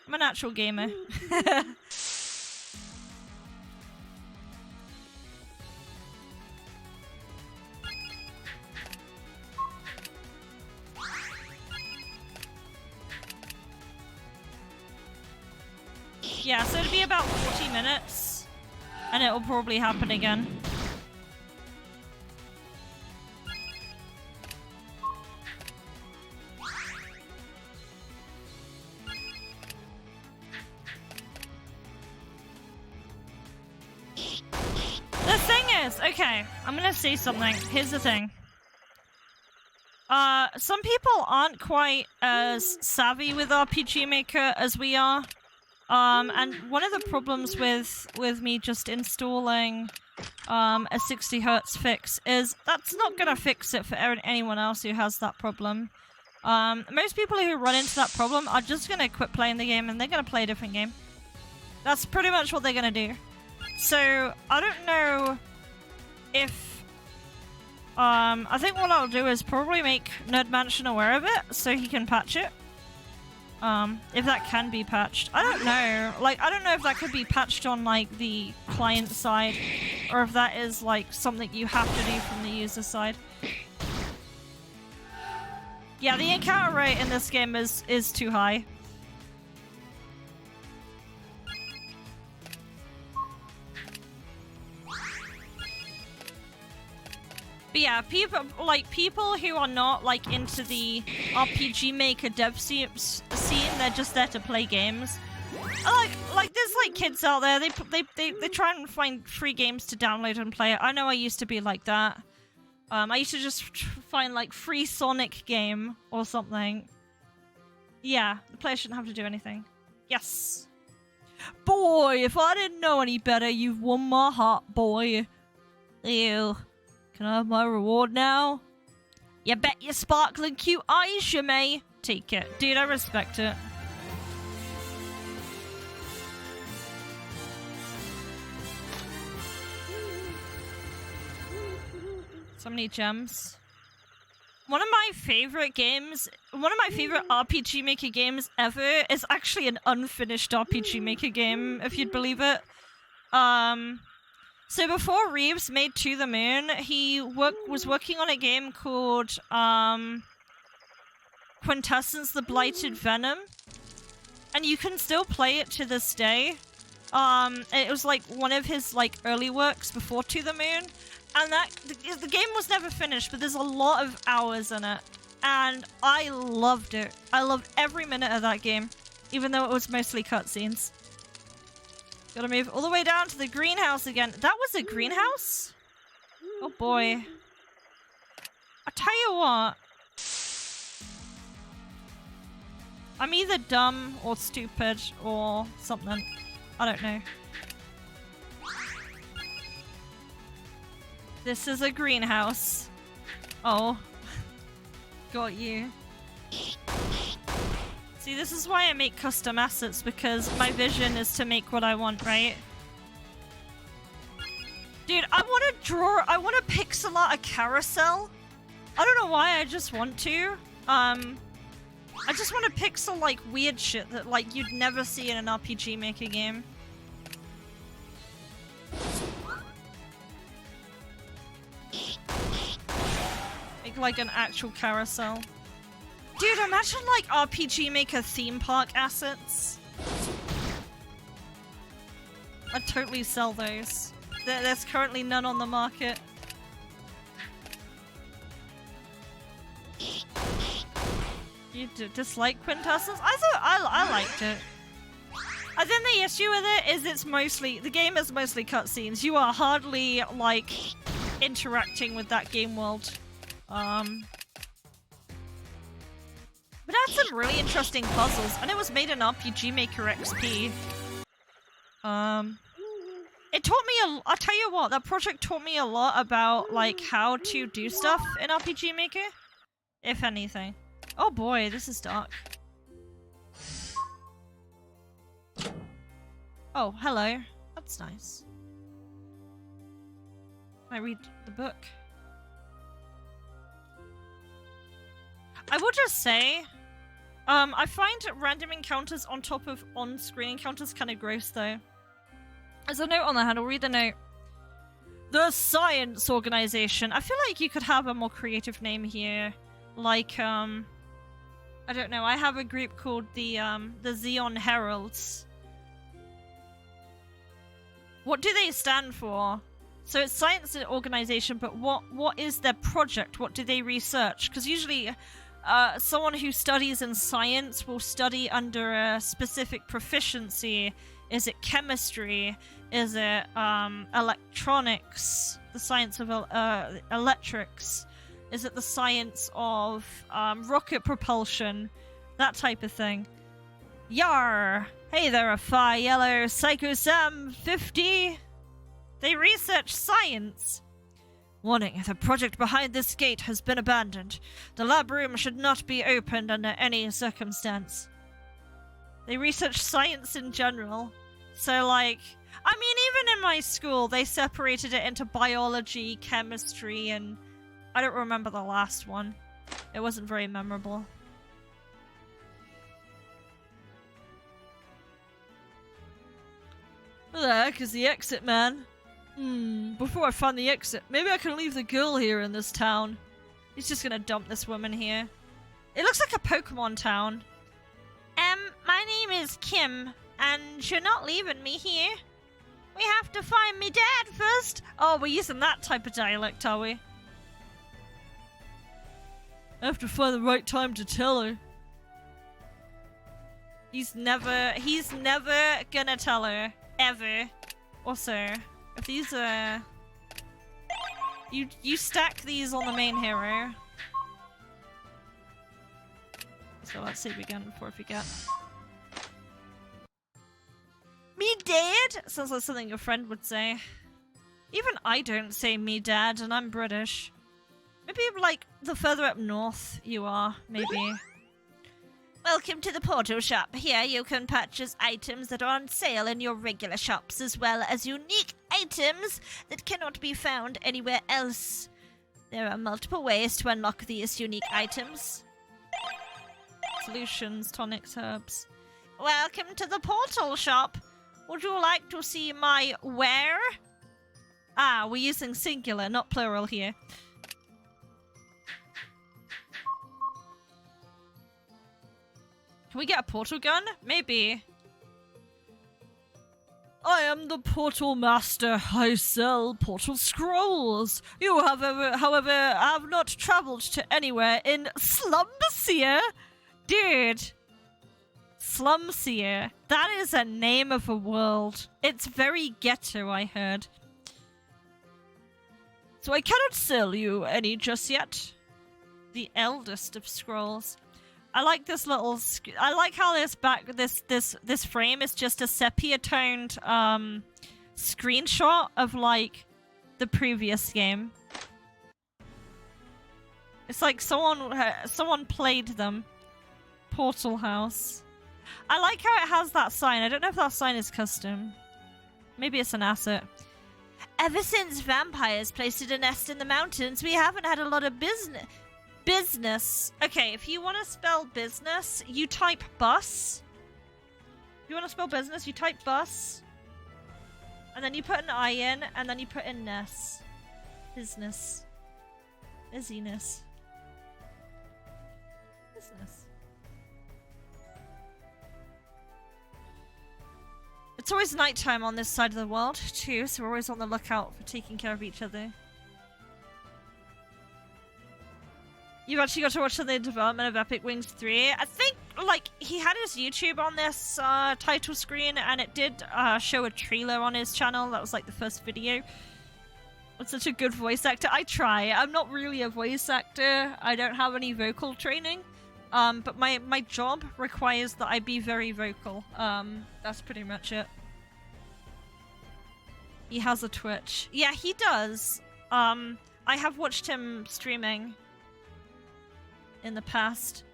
I'm an actual gamer. Yeah, so it'll be about 40 minutes. And it'll probably happen again. The thing is, okay, I'm gonna say something. Here's the thing. Some people aren't quite as savvy with RPG Maker as we are. And one of the problems with me just installing a 60 Hz fix is that's not gonna fix it for anyone else who has that problem. Most people who run into that problem are just gonna quit playing the game and they're gonna play a different game. That's pretty much what they're gonna do. So, I don't know if... I think what I'll do is probably make thenerdmansion aware of it so he can patch it. If that can be patched. I don't know. Like, I don't know if that could be patched on, like, the client side or if that is, like, something you have to do from the user side. Yeah, the encounter rate in this game is too high. But yeah, people who are not like into the RPG Maker dev scene, they're just there to play games. Like there's like kids out there, they try and find free games to download and play. I know I used to be like that. I used to just find like free Sonic game or something. Yeah, the player shouldn't have to do anything. Yes. Boy, if I didn't know any better, you've won my heart, boy. Ew. Can I have my reward now? You bet your sparkling cute eyes you may. Take it. Dude, I respect it. So many gems. One of my favorite games, one of my favorite RPG Maker games ever is actually an unfinished RPG Maker game, if you'd believe it. So before Reeves made To the Moon, he was working on a game called Quintessence the Blighted Venom. And you can still play it to this day. It was like one of his like early works before To the Moon. And the game was never finished, but there's a lot of hours in it. And I loved it. I loved every minute of that game, even though it was mostly cutscenes. Gotta move all the way down to the greenhouse again. That was a greenhouse? Oh boy. I'll tell you what. I'm either dumb or stupid or something. I don't know. This is a greenhouse. Oh. Got you. See, this is why I make custom assets, because my vision is to make what I want, right? Dude, I want to pixel art a carousel. I don't know why, I just want to. I just want to pixel, like, weird shit that, like, you'd never see in an RPG Maker game. Make, like, an actual carousel. Dude, imagine, like, RPG Maker theme park assets. I'd totally sell those. There's currently none on the market. You dislike quintessence? I liked it. I think the issue with it is the game is mostly cutscenes. You are hardly, like, interacting with that game world. But it had some really interesting puzzles, and it was made in RPG Maker XP. It taught me I'll tell you what, that project taught me a lot about, like, how to do stuff in RPG Maker. If anything. Oh boy, this is dark. Oh, hello. That's nice. Can I read the book? I will just say, I find random encounters on top of on-screen encounters kind of gross, though. There's a note on the handle. Read the note. The Science Organization. I feel like you could have a more creative name here. Like, I don't know. I have a group called the Xeon Heralds. What do they stand for? So it's Science Organization, but what is their project? What do they research? Because usually, someone who studies in science will study under a specific proficiency. Is it chemistry? Is it electronics? The science of electrics? Is it the science of rocket propulsion? That type of thing. Yar! Hey there, a Phi Yellow Psycho Sam 50! They research science! Warning, the project behind this gate has been abandoned. The lab room should not be opened under any circumstance. They research science in general. So, like, I mean, even in my school, they separated it into biology, chemistry, and I don't remember the last one. It wasn't very memorable. Where the heck is the exit, man? Before I find the exit, maybe I can leave the girl here in this town. He's just gonna dump this woman here. It looks like a Pokemon town. My name is Kim, and you're not leaving me here. We have to find me dad first. Oh, we're using that type of dialect, are we? I have to find the right time to tell her. He's never gonna tell her. Ever. Also, if these are... You stack these on the main hero. So let's save again before I forget. Me dad? Sounds like something your friend would say. Even I don't say me dad, and I'm British. Maybe, like, the further up north you are, maybe. Welcome to the Portal Shop. Here you can purchase items that are on sale in your regular shops, as well as unique items that cannot be found anywhere else. There are multiple ways to unlock these unique items. Solutions, tonics, herbs. Welcome to the Portal Shop. Would you like to see my ware? Ah, we're using singular, not plural here. Can we get a portal gun? Maybe. I am the portal master. I sell portal scrolls. You have, however, have not traveled to anywhere in Slumseer. Dude. Slumseer. That is a name of a world. It's very ghetto, I heard. So I cannot sell you any just yet. The eldest of scrolls. I like this little. I like how this frame is just a sepia-toned screenshot of like the previous game. It's like someone played them. Portal house. I like how it has that sign. I don't know if that sign is custom. Maybe it's an asset. Ever since vampires placed a nest in the mountains, we haven't had a lot of business. Okay, if you want to spell business, you type bus. If you want to spell business, you type bus. And then you put an I in, and then you put in ness. Business. Busyness. Business. It's always nighttime on this side of the world, too, so we're always on the lookout for taking care of each other. You've actually got to watch the development of Epic Wings 3. I think, like, he had his YouTube on this title screen, and it did show a trailer on his channel. That was, like, the first video. It's such a good voice actor. I try. I'm not really a voice actor. I don't have any vocal training. But my job requires that I be very vocal. That's pretty much it. He has a Twitch. Yeah, he does. I have watched him streaming in the past.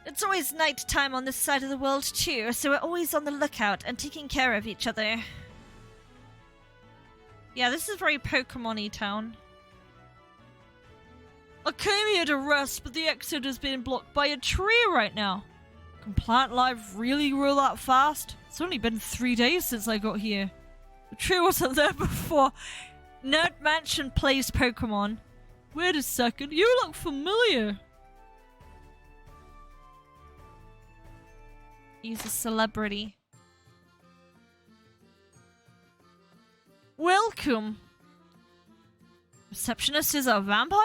It's always night time on this side of the world too, so we're always on the lookout and taking care of each other. Yeah, this is very Pokemon-y town. I came here to rest, but the exit is being blocked by a tree right now. Can plant life really grow that fast? It's only been 3 days since I got here. The tree wasn't there before. Nerd Mansion plays Pokemon. Wait a second, you look familiar. He's a celebrity. Welcome. Receptionist is a vampire?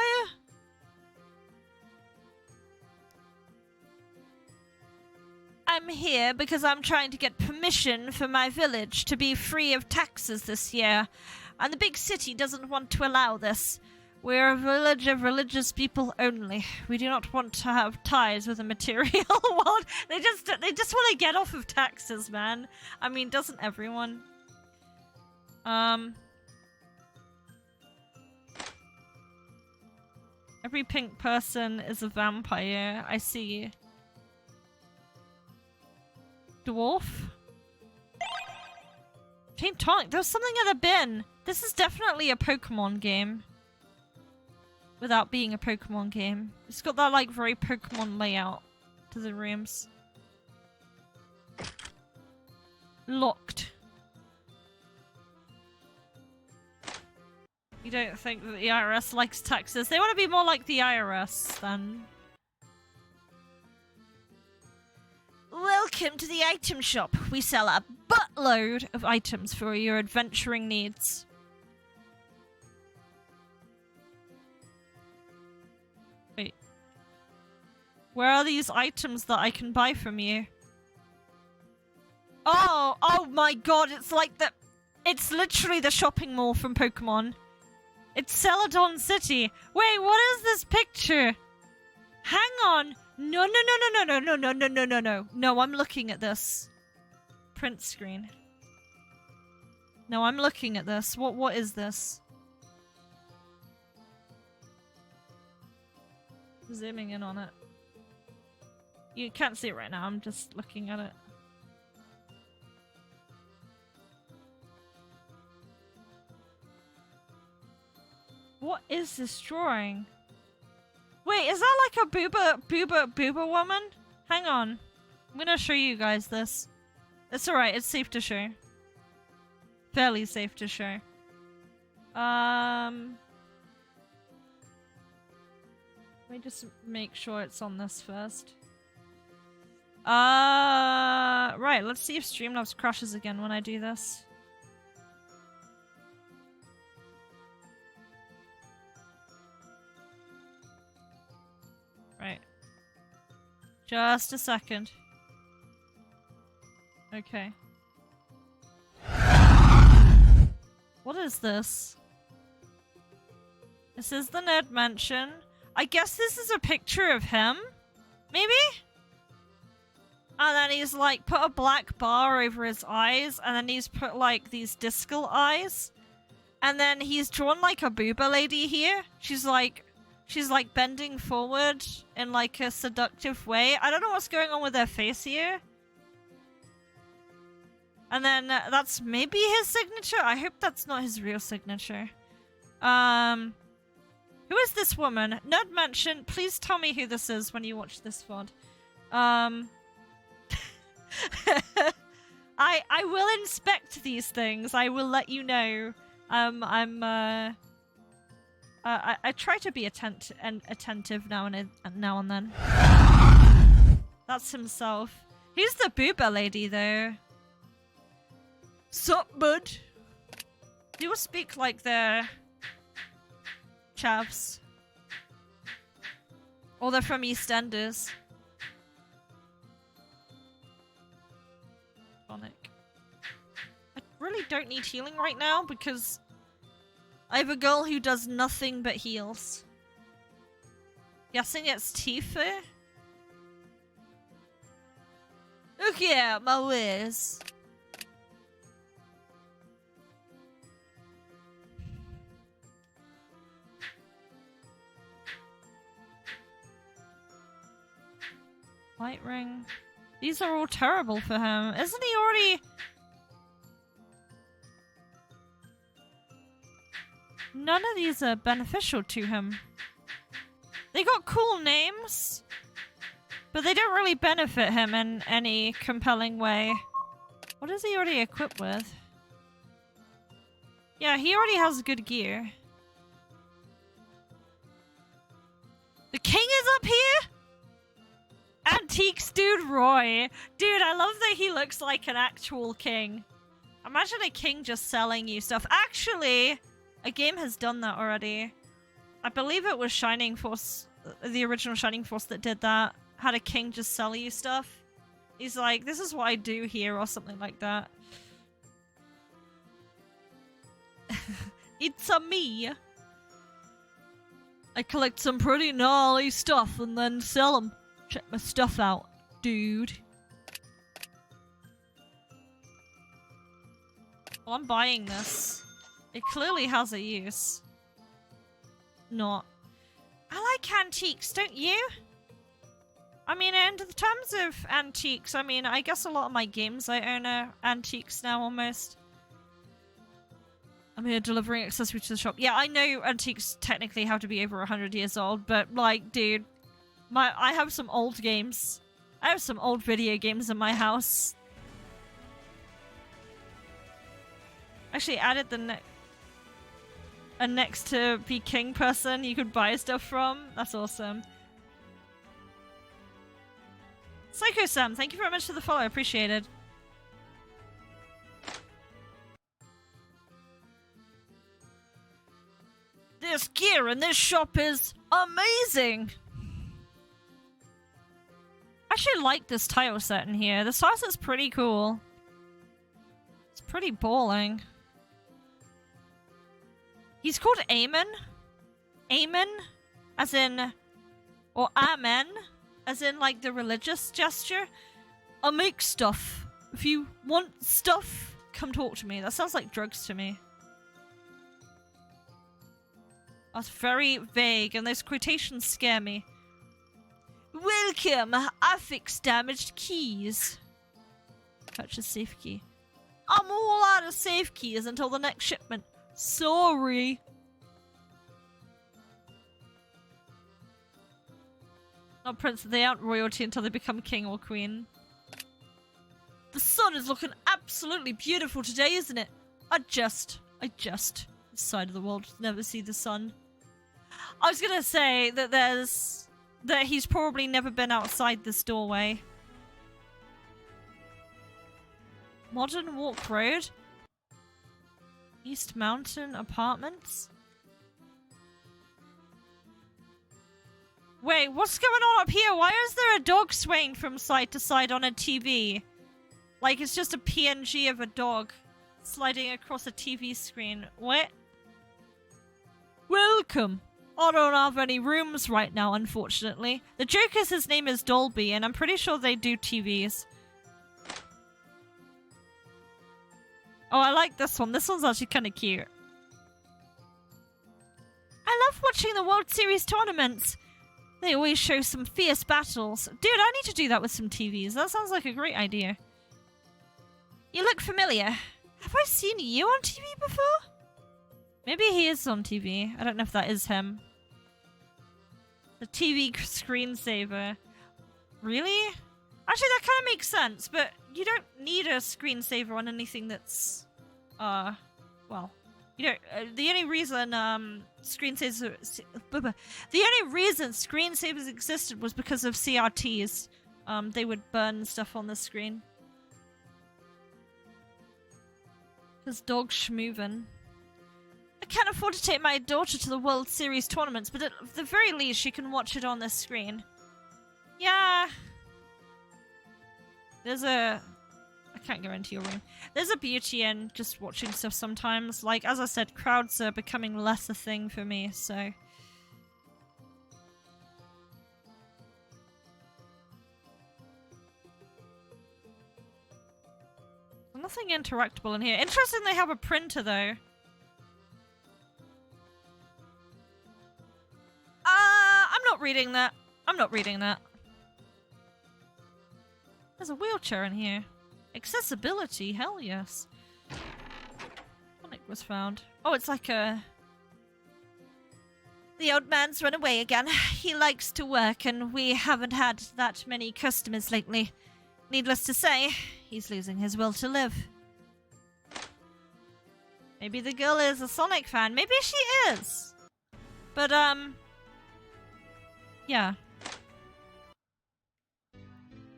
I'm here because I'm trying to get permission for my village to be free of taxes this year, and the big city doesn't want to allow this. We're a village of religious people only. We do not want to have ties with the material world. They just want to get off of taxes, man. I mean, doesn't everyone? Every pink person is a vampire. I see. Dwarf? Team Tonic, there's something in a bin. This is definitely a Pokemon game. Without being a Pokemon game. It's got that, like, very Pokemon layout to the rooms. Locked. You don't think that the IRS likes taxes? They want to be more like the IRS, then. Welcome to the item shop. We sell a buttload of items for your adventuring needs. Wait. Where are these items that I can buy from you? Oh my god, it's like the... It's literally the shopping mall from Pokemon. It's Celadon City. Wait, what is this picture? Hang on. No. No, I'm looking at this. Print screen. No, I'm looking at this. What is this? Zooming in on it. You can't see it right now, I'm just looking at it. What is this drawing? Wait, is that like a booba woman? Hang on. I'm gonna show you guys this. It's alright, it's safe to show. Fairly safe to show. Let me just make sure it's on this first. Right, let's see if Streamlabs crashes again when I do this. Right. Just a second. Okay. What is this? This is the Nerd Mansion. I guess this is a picture of him? Maybe? And then he's like put a black bar over his eyes, and then he's put like these discal eyes. And then he's drawn like a booba lady here. She's like She's like bending forward in like a seductive way. I don't know what's going on with her face here. And then that's maybe his signature. I hope that's not his real signature. Who is this woman? Nerd Mansion, please tell me who this is when you watch this VOD. I will inspect these things. I will let you know. I try to be attentive now and then. That's himself. He's the booba lady though. Sup, bud? You will speak like they're chavs. Or they're from EastEnders. Tonic. I really don't need healing right now because I have a girl who does nothing but heals. Guessing it's Tifa? Look at my whiz. Light ring. These are all terrible for him. Isn't he already... None of these are beneficial to him. They got cool names, but they don't really benefit him in any compelling way. What is he already equipped with? Yeah, he already has good gear. The king is up here? Antiques dude Roy. Dude, I love that he looks like an actual king. Imagine a king just selling you stuff. Actually, a game has done that already. I believe it was Shining Force, the original Shining Force that did that. Had a king just sell you stuff. He's like, this is what I do here, or something like that. It's a me. I collect some pretty gnarly stuff and then sell them. Check my stuff out, dude. Well, I'm buying this. It clearly has a use. Not. I like antiques, don't you? I mean, in terms of antiques, I mean, I guess a lot of my games I own are antiques now, almost. I'm here delivering accessories to the shop. Yeah, I know antiques technically have to be over 100 years old, but, like, dude, I have some old games. I have some old video games in my house. Actually added a next to be king person you could buy stuff from. That's awesome. Psycho Sam, thank you very much for the follow. I appreciate it. This gear in this shop is amazing! I actually like this tile set in here. The tile set's pretty cool. It's pretty balling. He's called Amen. Amen, as in... Or Amen, as in like the religious gesture. I'll make stuff. If you want stuff, come talk to me. That sounds like drugs to me. That's very vague, and those quotations scare me. Welcome! I fixed damaged keys. Purchase safe key. I'm all out of safe keys until the next shipment. Sorry. No, Prince, they aren't royalty until they become king or queen. The sun is looking absolutely beautiful today, isn't it? I just, this side of the world, never see the sun. I was gonna say that that he's probably never been outside this doorway. Modern Walk Road? East Mountain Apartments? Wait, what's going on up here? Why is there a dog swaying from side to side on a TV? Like it's just a PNG of a dog sliding across a TV screen. What? Welcome! I don't have any rooms right now, unfortunately. The joke is his name is Dolby, and I'm pretty sure they do TVs. Oh, I like this one. This one's actually kind of cute. I love watching the World Series tournaments. They always show some fierce battles. Dude, I need to do that with some TVs. That sounds like a great idea. You look familiar. Have I seen you on TV before? Maybe he is on TV. I don't know if that is him. The TV screensaver. Really? Actually, that kind of makes sense, but you don't need a screensaver on anything that's, well, you know, the only reason screensavers existed was because of CRTs. They would burn stuff on the screen. Because dog schmoovin'. I can't afford to take my daughter to the World Series tournaments, but at the very least she can watch it on the screen. Yeah. There's a... I can't go into your room. There's a beauty in just watching stuff sometimes. Like, as I said, crowds are becoming less a thing for me, so... Nothing interactable in here. Interesting they have a printer, though. I'm not reading that. I'm not reading that. There's a wheelchair in here. Accessibility, hell yes. Tonic was found. Oh, it's like a... The old man's run away again. He likes to work, and we haven't had that many customers lately. Needless to say, he's losing his will to live. Maybe the girl is a Sonic fan. Maybe she is. But, yeah.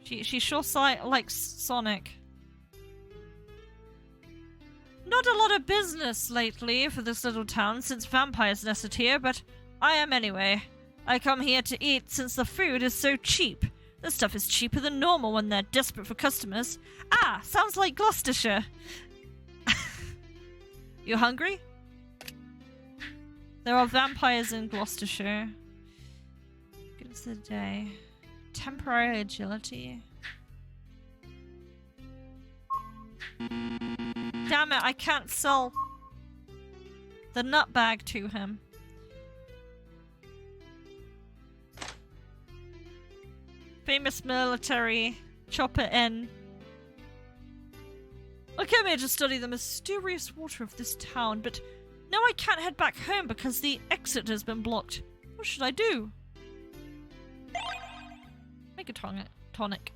She sure likes Sonic. Not a lot of business lately for this little town since vampires nested here, but I am anyway. I come here to eat since the food is so cheap. This stuff is cheaper than normal when they're desperate for customers. Ah, sounds like Gloucestershire. You hungry? There are vampires in Gloucestershire. Good as the day. Temporary agility. Damn it, I can't sell the nut bag to him. Famous military. Chopper in. I came here to study the mysterious water of this town, but now I can't head back home because the exit has been blocked. What should I do? Make a tonic.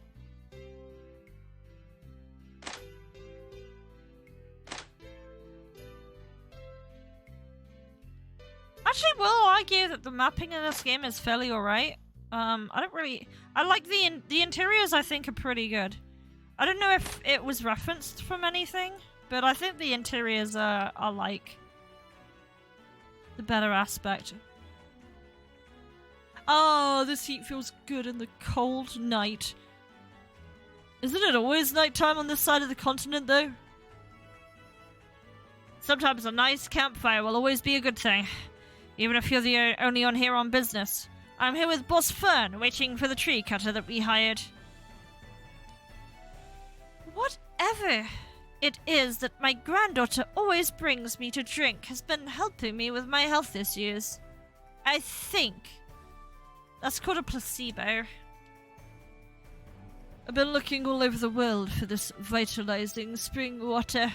Actually, will argue that the mapping in this game is fairly alright. I like the interiors. I think are pretty good. I don't know if it was referenced from anything, but I think the interiors are like the better aspect. Oh, this heat feels good in the cold night. Isn't it always nighttime on this side of the continent, though? Sometimes a nice campfire will always be a good thing, even if you're the only one here on business. I'm here with Boss Fern, waiting for the tree cutter that we hired. Whatever it is that my granddaughter always brings me to drink has been helping me with my health issues. I think that's called a placebo. I've been looking all over the world for this vitalizing spring water.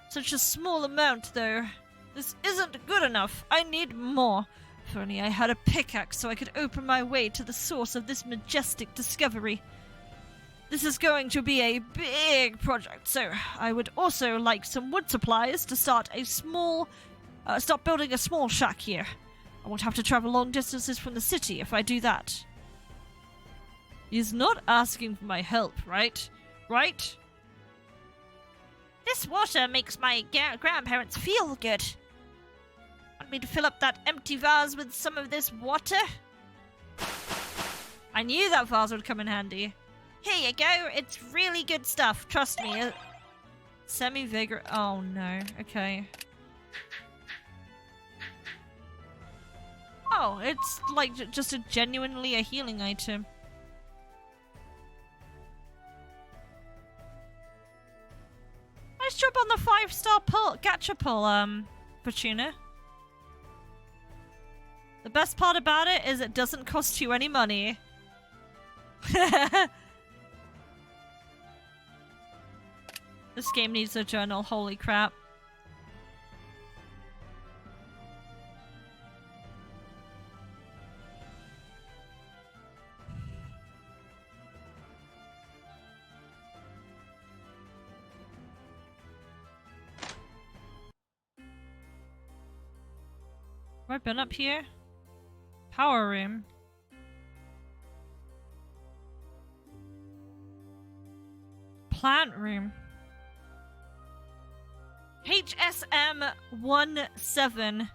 Such a small amount, though. This isn't good enough. I need more. If only I had a pickaxe so I could open my way to the source of this majestic discovery. This is going to be a big project, so I would also like some wood supplies to start building a small shack here. I won't have to travel long distances from the city if I do that. He's not asking for my help, right? Right? This water makes my grandparents feel good. Want me to fill up that empty vase with some of this water? I knew that vase would come in handy. Here you go. It's really good stuff. Trust me. Semi-vigor... Oh, no. Okay. Oh, it's like just a genuinely a healing item. Nice job on the 5-star gacha pull, Fortuna. The best part about it is it doesn't cost you any money. This game needs a journal, holy crap. Have I been up here? Power room. Plant room. HSM-17.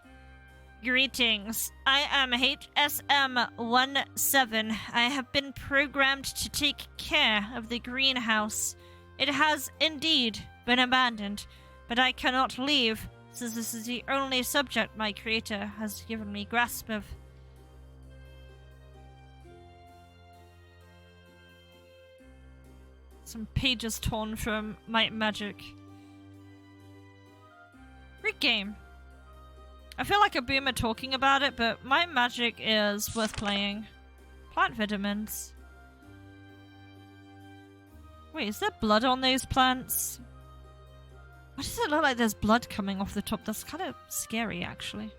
Greetings. I am HSM-17. I have been programmed to take care of the greenhouse. It has indeed been abandoned, but I cannot leave, since this is the only subject my creator has given me grasp of. Some pages torn from Might and Magic. Great game. I feel like a boomer talking about it, but Might and Magic is worth playing. Plant vitamins. Wait, is there blood on those plants? Why does it look like there's blood coming off the top? That's kind of scary, actually.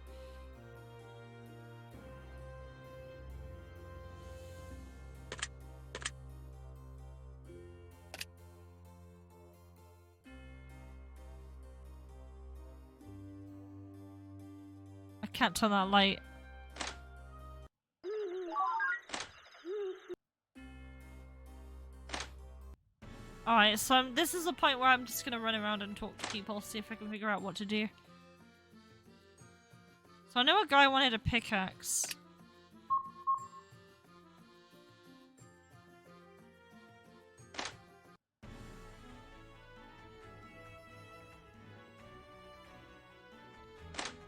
I can't turn that light. Alright, so this is the point where I'm just gonna run around and talk to people, see if I can figure out what to do. So I know a guy wanted a pickaxe.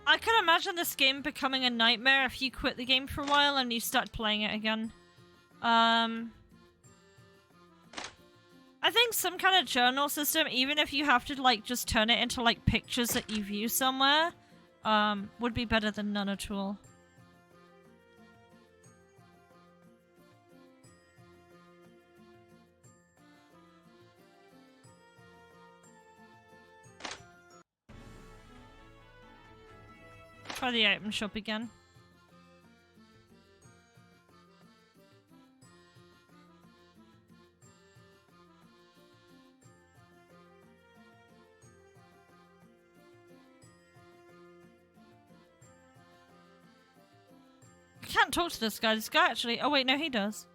I can imagine this game becoming a nightmare if you quit the game for a while and you start playing it again. I think some kind of journal system, even if you have to like just turn it into like pictures that you view somewhere, would be better than none at all. Try the item shop again. I can't talk to this guy. This guy actually... Oh wait, no, he does.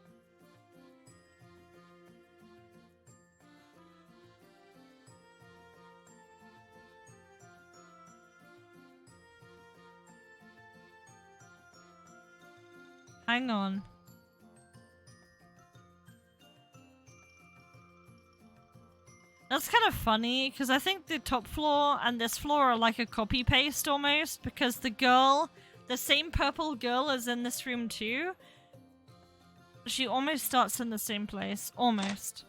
Hang on. That's kind of funny, because I think the top floor and this floor are like a copy-paste almost, because the girl, the same purple girl is in this room too. She almost starts in the same place. Almost.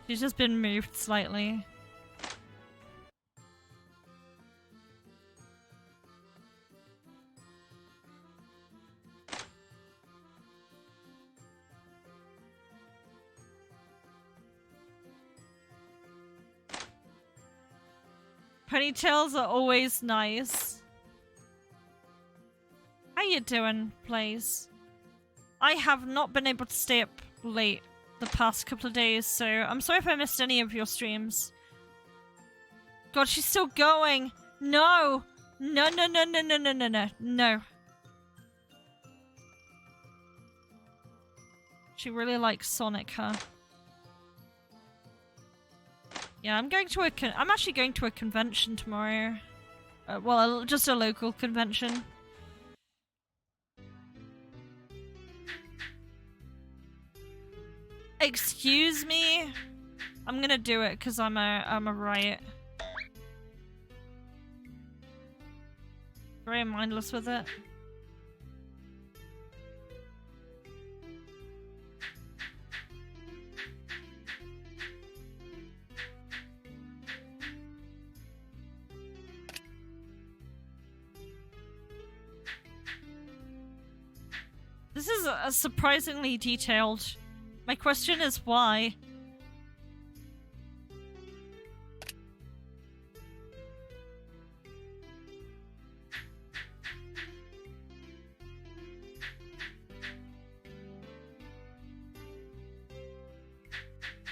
She's just been moved slightly. Ponytails are always nice. How you doing, please? I have not been able to stay up late the past couple of days, so I'm sorry if I missed any of your streams. God, she's still going! No! No, no, no, no, no, no, no, no, no. She really likes Sonic, huh? Yeah, I'm actually going to a convention tomorrow. Well, just a local convention. Excuse me? I'm gonna do it because I'm a riot. Very mindless with it. This is surprisingly detailed. My question is why?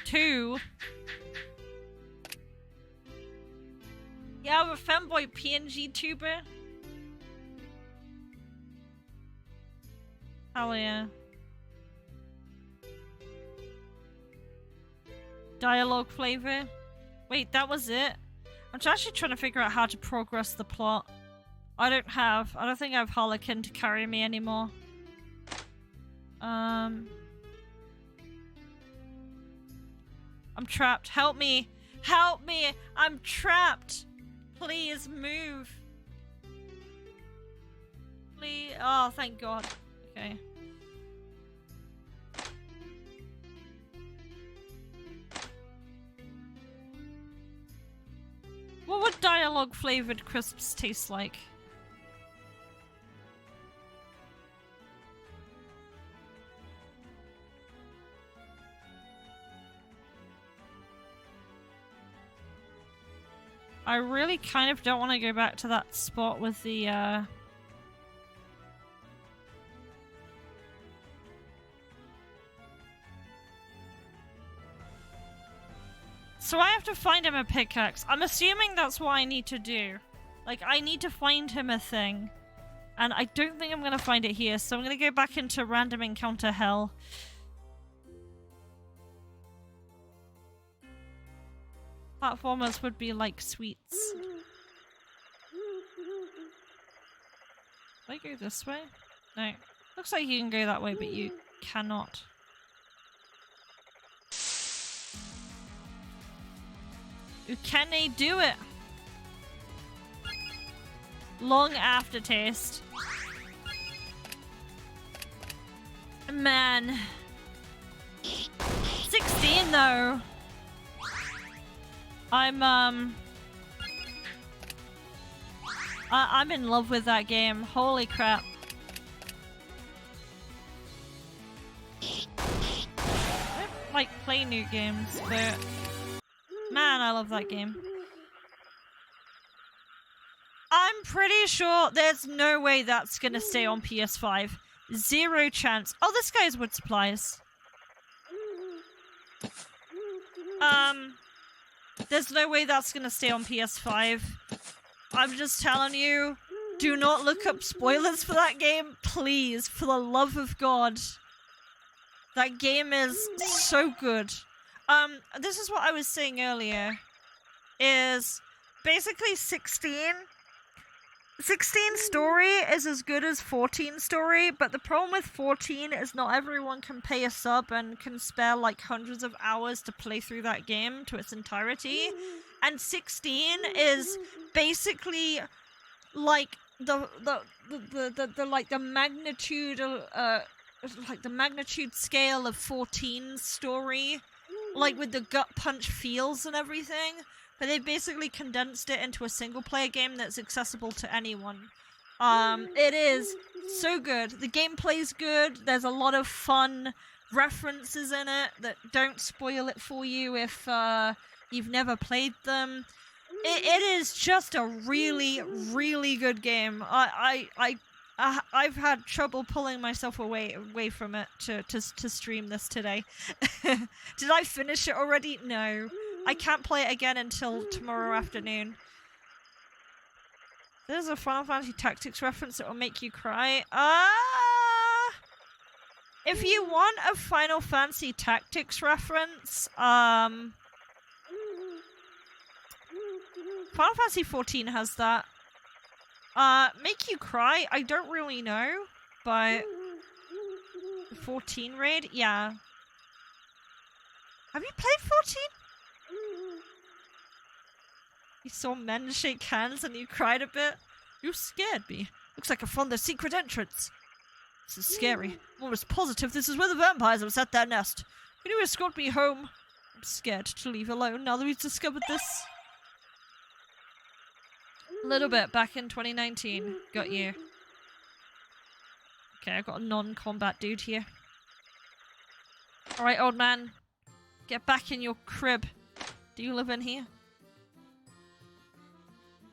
Two. Yeah, I'm a fanboy PNG tuber. Hell yeah. Dialogue flavor. Wait, that was it? I'm actually trying to figure out how to progress the plot. I don't think I have Harlequin to carry me anymore. I'm trapped. Help me! Help me! I'm trapped! Please move. Please. Oh, thank God. Okay. What would dialogue flavored crisps taste like? I really kind of don't want to go back to that spot with the, So I have to find him a pickaxe. I'm assuming that's what I need to do. Like, I need to find him a thing. And I don't think I'm gonna find it here, so I'm gonna go back into random encounter hell. Platformers would be like sweets. Can I go this way? No. Looks like you can go that way, but you cannot. Can they do it? Long aftertaste. Man. 16 though. I'm in love with that game. Holy crap. I don't like play new games, but man, I love that game. I'm pretty sure there's no way that's gonna stay on PS5. Zero chance. Oh, this guy's wood supplies. There's no way that's gonna stay on PS5. I'm just telling you, do not look up spoilers for that game, please, for the love of God. That game is so good. This is what I was saying earlier, is basically 16 story is as good as 14 story, but the problem with 14 is not everyone can pay a sub and can spare like hundreds of hours to play through that game to its entirety. And 16 is basically like the magnitude like the magnitude scale of 14's story, like with the gut punch feels and everything. But they basically condensed it into a single-player game that's accessible to anyone. It is so good. The gameplay's good. There's a lot of fun references in it that don't spoil it for you if you've never played them. It is just a really, really good game. I've had trouble pulling myself away from it to stream this today. Did I finish it already? No. I can't play it again until tomorrow afternoon. There's a Final Fantasy Tactics reference that will make you cry. If you want a Final Fantasy Tactics reference, Final Fantasy 14 has that. Make you cry? I don't really know, but 14 raid? Yeah. Have you played 14? You saw men shake hands and you cried a bit. You scared me. Looks like I found their secret entrance. This is scary. I'm almost positive this is where the vampires have set their nest. Can you escort me home? I'm scared to leave alone now that we've discovered this. A little bit back in 2019. Got you. Okay, I got a non-combat dude here. Alright, old man. Get back in your crib. Do you live in here?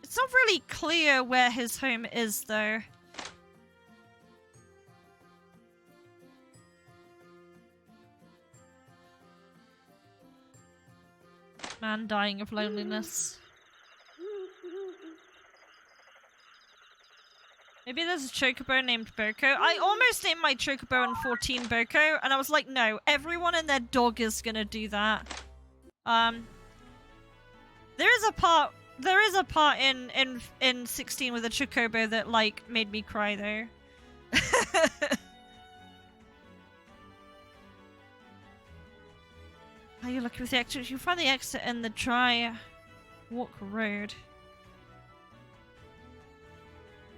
It's not really clear where his home is, though. Man dying of loneliness. Maybe there's a chocobo named Boko. I almost named my chocobo in 14 Boko, and I was like, no, everyone and their dog is gonna do that. There is a part in 16 with a chocobo that, like, made me cry, though. Are you looking for the exit? You find the exit in the dry walk road.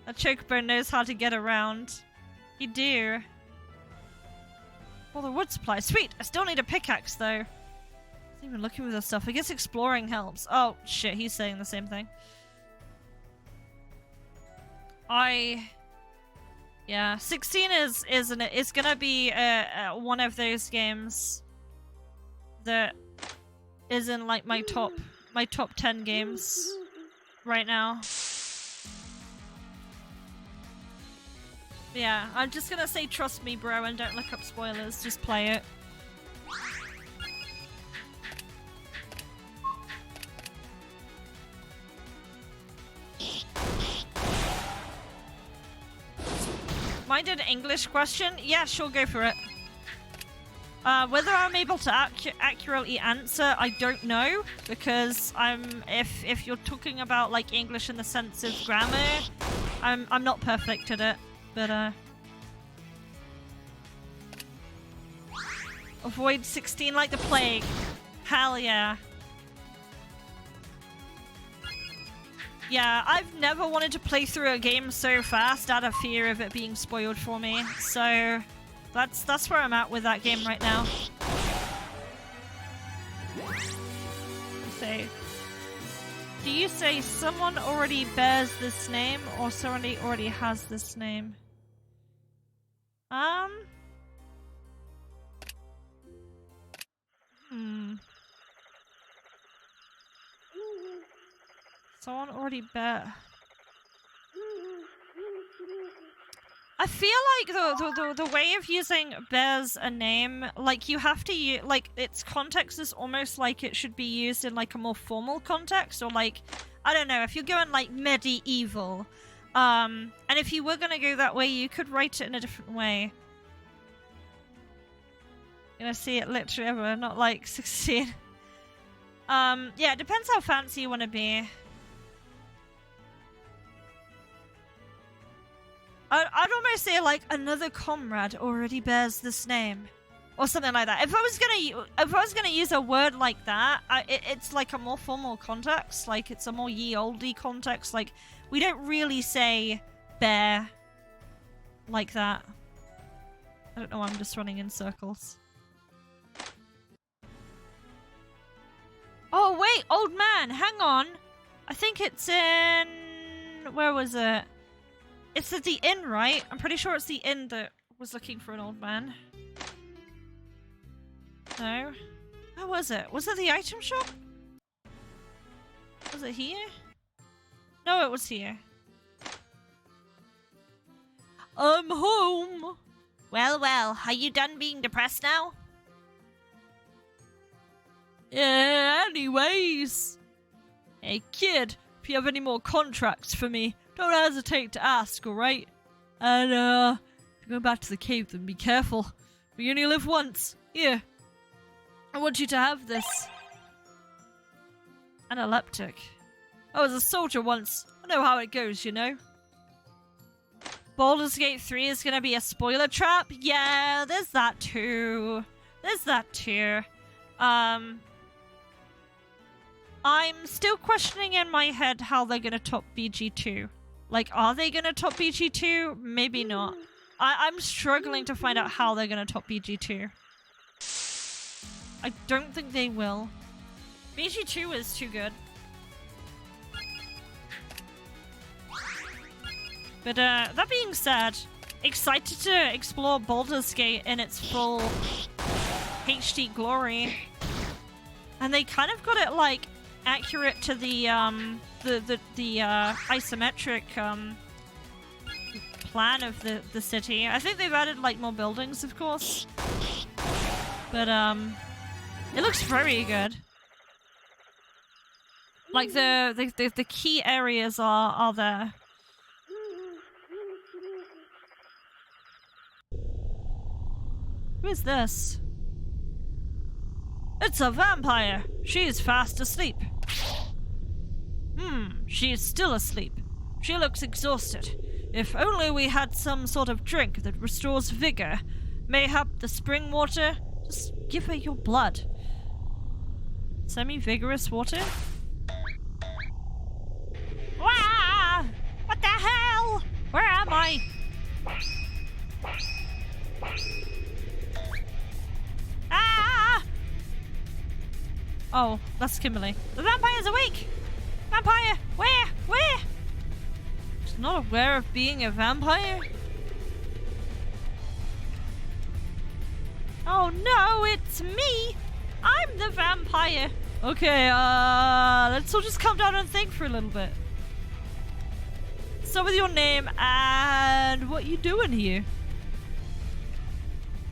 That chocobo knows how to get around. You do. Well, the wood supply. Sweet! I still need a pickaxe, though. I'm even looking for this stuff. I guess exploring helps. Oh, shit. He's saying the same thing. Yeah. 16 isn't it? It's gonna be one of those games that is in, like, my top 10 games right now. Yeah, I'm just gonna say trust me, bro, and don't look up spoilers. Just play it. Mind an English question? Yeah, sure, go for it. Whether I'm able to accurately answer, I don't know, because if you're talking about, like, English in the sense of grammar, I'm not perfect at it. But, avoid 16 like the plague. Hell yeah. Yeah, I've never wanted to play through a game so fast out of fear of it being spoiled for me. So, that's where I'm at with that game right now. So, do you say someone already bears this name or somebody already has this name? Someone already bear. I feel like the way of using bears a name, like, you have to use, like, its context is almost like it should be used in, like, a more formal context, or, like, I don't know, if you're going, like, medieval, and if you were gonna go that way, you could write it in a different way. You're gonna see it literally ever, not like 16. Yeah, it depends how fancy you want to be. I'd almost say, like, another comrade already bears this name, or something like that. If I was gonna use a word like that, it's like a more formal context. Like, it's a more ye olde context. Like, we don't really say bear like that. I don't know. I'm just running in circles. Oh wait, old man, hang on. I think it's in. Where was it? It's at the inn, right? I'm pretty sure it's the inn that was looking for an old man. No. Where was it? Was it the item shop? Was it here? No, it was here. I'm home. Well, are you done being depressed now? Yeah, anyways. Hey, kid, if you have any more contracts for me, don't hesitate to ask, alright? And, if you're going back to the cave, then be careful. We only live once. Here. I want you to have this. An epileptic. I was a soldier once. I know how it goes, you know. Baldur's Gate 3 is gonna be a spoiler trap? Yeah, there's that too. I'm still questioning in my head how they're gonna top BG2. Like, are they gonna top BG2? Maybe not. I'm struggling to find out how they're gonna top BG2. I don't think they will. BG2 is too good. But, that being said, excited to explore Baldur's Gate in its full HD glory. And they kind of got it like accurate to the isometric plan of the city. I think they've added like more buildings, of course. But it looks very good. Like the key areas are there. Who is this? It's a vampire. She's fast asleep. She is still asleep. She looks exhausted. If only we had some sort of drink that restores vigor. Mayhap the spring water? Just give her your blood. Semi-vigorous water? Wah! What the hell? Where am I? Ah! Oh, that's Kimberly. The vampire's awake! Vampire! Where? Where? She's not aware of being a vampire? Oh no, it's me! I'm the vampire! Okay, let's all just calm down and think for a little bit. Start with your name and what you doing here?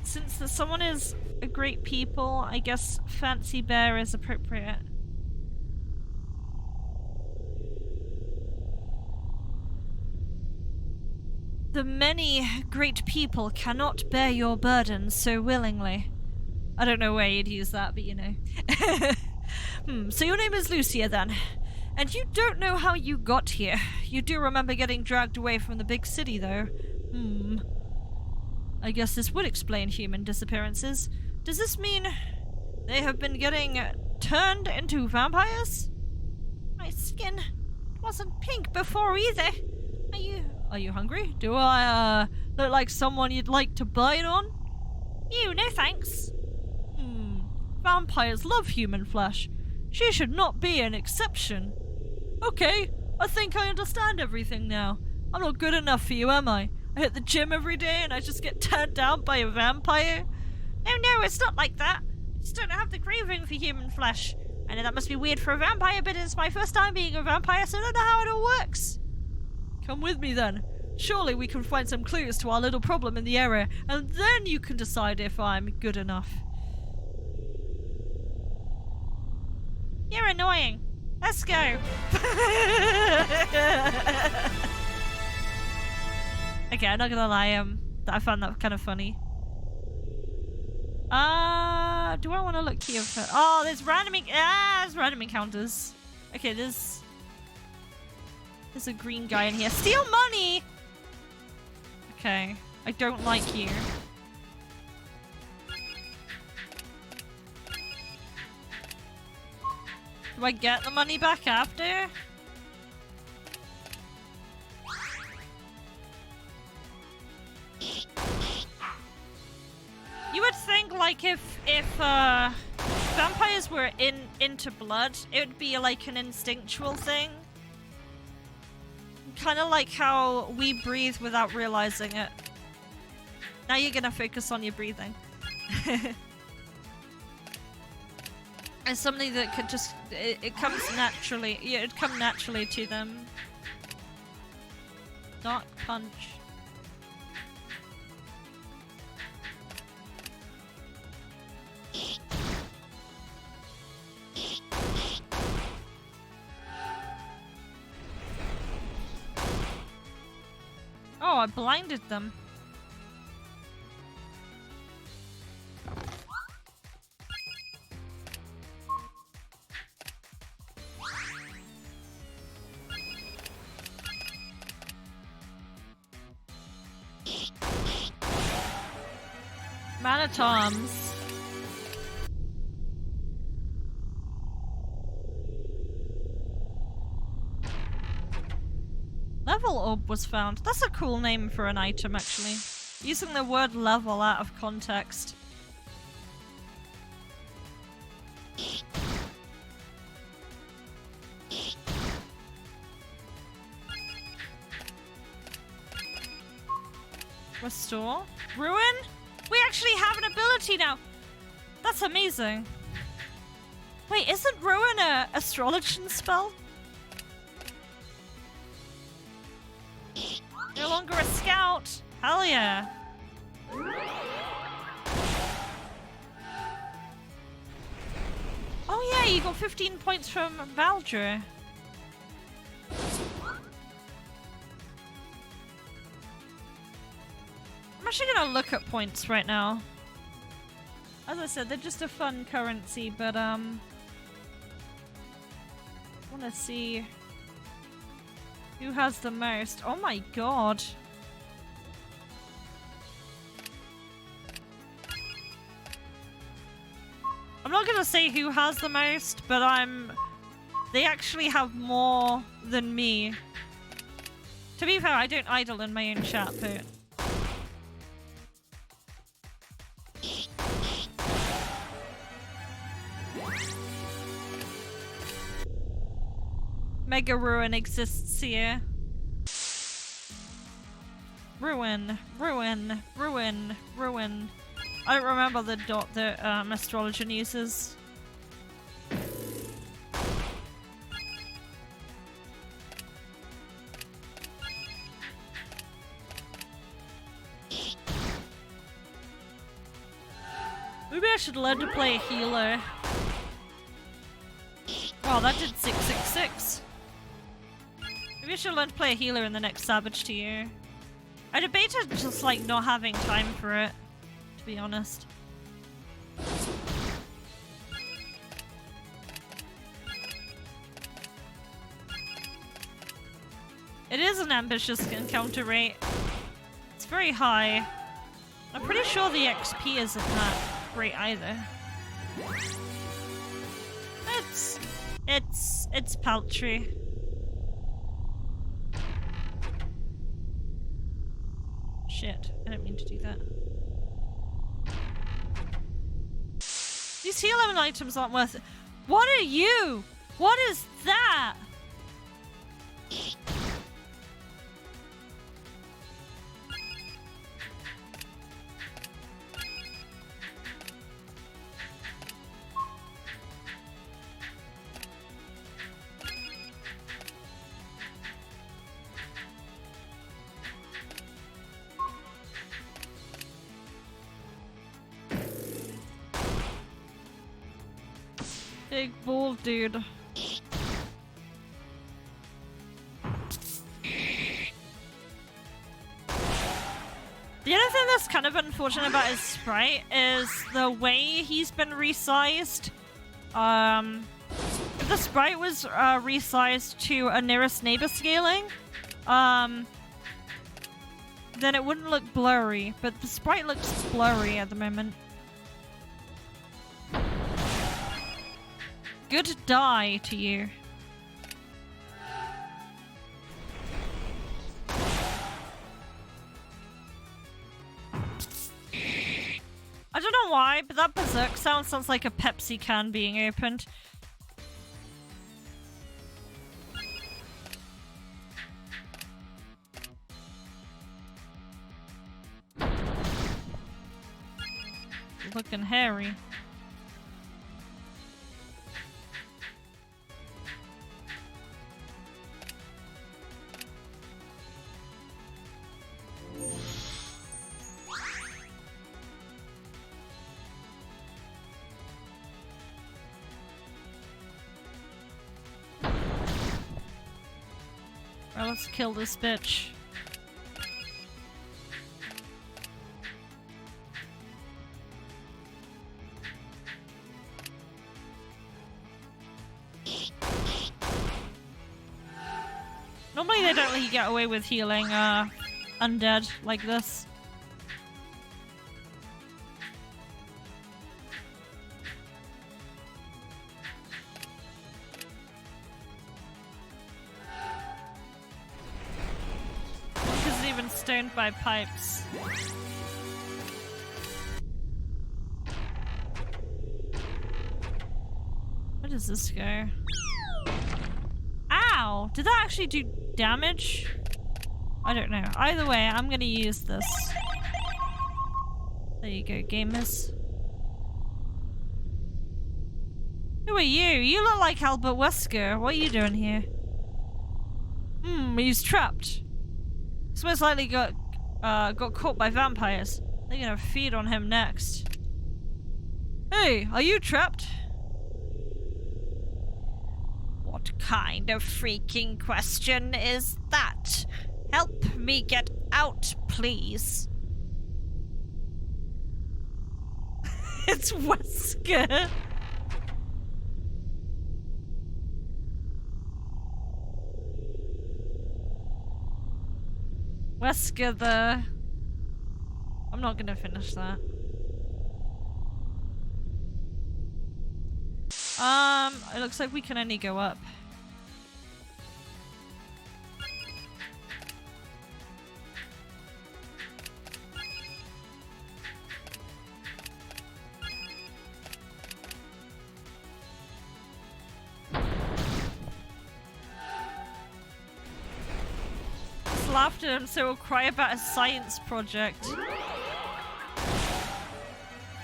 Since someone is a great people, I guess Fancy Bear is appropriate. The many great people cannot bear your burden so willingly. I don't know where you'd use that, but you know. So your name is Lucia then. And you don't know how you got here. You do remember getting dragged away from the big city though. I guess this would explain human disappearances. Does this mean they have been getting turned into vampires? My skin wasn't pink before either. Are you hungry? Do I look like someone you'd like to bite on? No thanks. Vampires love human flesh. She should not be an exception. Okay, I think I understand everything now. I'm not good enough for you, am I? I hit the gym every day and I just get turned down by a vampire? No, it's not like that. I just don't have the craving for human flesh. I know that must be weird for a vampire, but it's my first time being a vampire, so I don't know how it all works. Come with me then. Surely we can find some clues to our little problem in the area, and then you can decide if I'm good enough. You're annoying. Let's go. Okay, I'm not gonna lie, I found that kind of funny. Do I want to look here for... Oh, there's random encounters. Okay, there's a green guy in here. Steal money! Okay, I don't like you. Do I get the money back after? You would think, like, if vampires were into blood, it would be like an instinctual thing. Kind of like how we breathe without realizing it. Now you're gonna focus on your breathing. It's something that could just... It comes naturally. Yeah, it'd come naturally to them. Dark punch. Oh, I blinded them. Manatoms. Level orb was found. That's a cool name for an item, actually. Using the word level out of context. Restore. Ruin? We actually have an ability now. That's amazing. Wait, isn't Ruin a astrologian spell? No longer a scout. Hell yeah. Oh yeah, you got 15 points from Valdre. I'm actually gonna look at points right now. As I said, they're just a fun currency, but I wanna see who has the most. Oh my god. I'm not gonna say who has the most, but they actually have more than me. To be fair, I don't idle in my own chat, but Mega Ruin exists here. Ruin, ruin, ruin, ruin. I don't remember the dot that astrologer uses. Maybe I should learn to play a healer. Wow, that did 666. Maybe I should learn to play a healer in the next Savage tier. I debated just like not having time for it, to be honest. It is an ambitious encounter rate. It's very high. I'm pretty sure the XP isn't that great either. It's paltry. Shit, I didn't mean to do that. These heal items aren't worth it. What are you? What is that? Big bull, dude. The other thing that's kind of unfortunate about his sprite is the way he's been resized. If the sprite was resized to a nearest neighbor scaling, then it wouldn't look blurry, but the sprite looks blurry at the moment. Good die to you. I don't know why, but that berserk sound sounds like a Pepsi can being opened. Looking hairy. Well, let's kill this bitch. Normally they don't let you get away with healing undead like this. Isn't even stoned by pipes. Where does this go? Ow! Did that actually do damage? I don't know. Either way, I'm gonna use this. There you go, gamers. Who are you? You look like Albert Wesker. What are you doing here? He's trapped. He's most likely got caught by vampires. They're gonna feed on him next. Hey, are you trapped? What kind of freaking question is that? Help me get out, please. It's Wesker. Wesker the... I'm not gonna finish that. It looks like we can only go up. Just laughed at him, so we'll cry about a science project.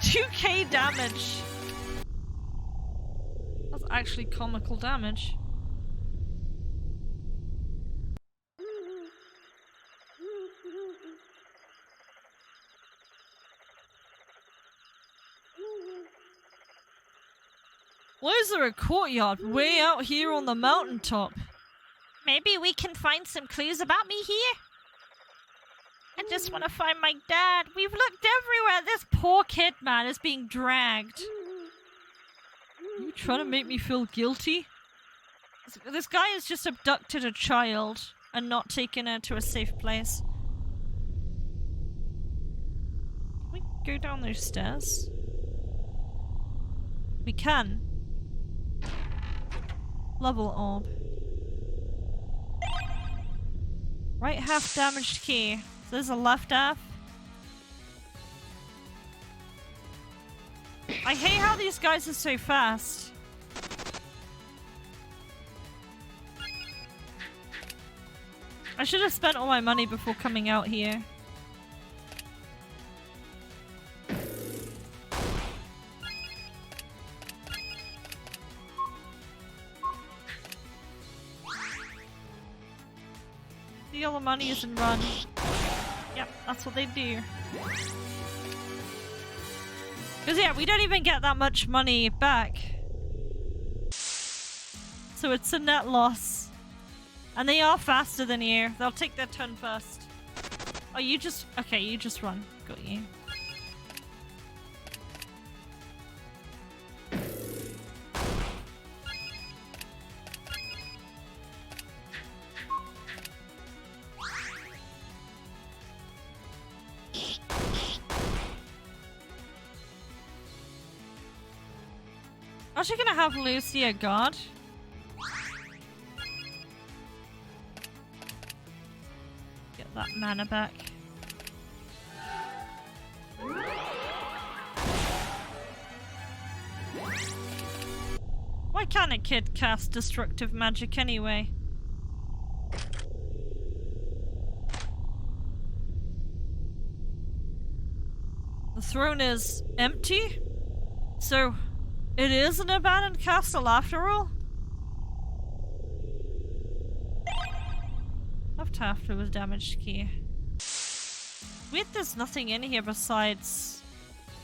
2k damage! That's actually comical damage. Why is there a courtyard way out here on the mountaintop? Maybe we can find some clues about me here? I just want to find my dad. We've looked everywhere. This poor kid, man, is being dragged. Are you trying to make me feel guilty? This guy has just abducted a child and not taken her to a safe place. Can we go down those stairs? We can. Level orb. Right half damaged key. So there's a left half. I hate how these guys are so fast. I should have spent all my money before coming out here. Steal all the monies and run. Yep, that's what they do. Because yeah, we don't even get that much money back. So it's a net loss. And they are faster than you. They'll take their turn first. Oh, you just... Okay, you just run. Got you. I'm actually gonna have Lucia guard. Get that mana back. Why can't a kid cast destructive magic anyway? The throne is empty? So... it is an abandoned castle after all? Left half was damaged key. Weird there's nothing in here besides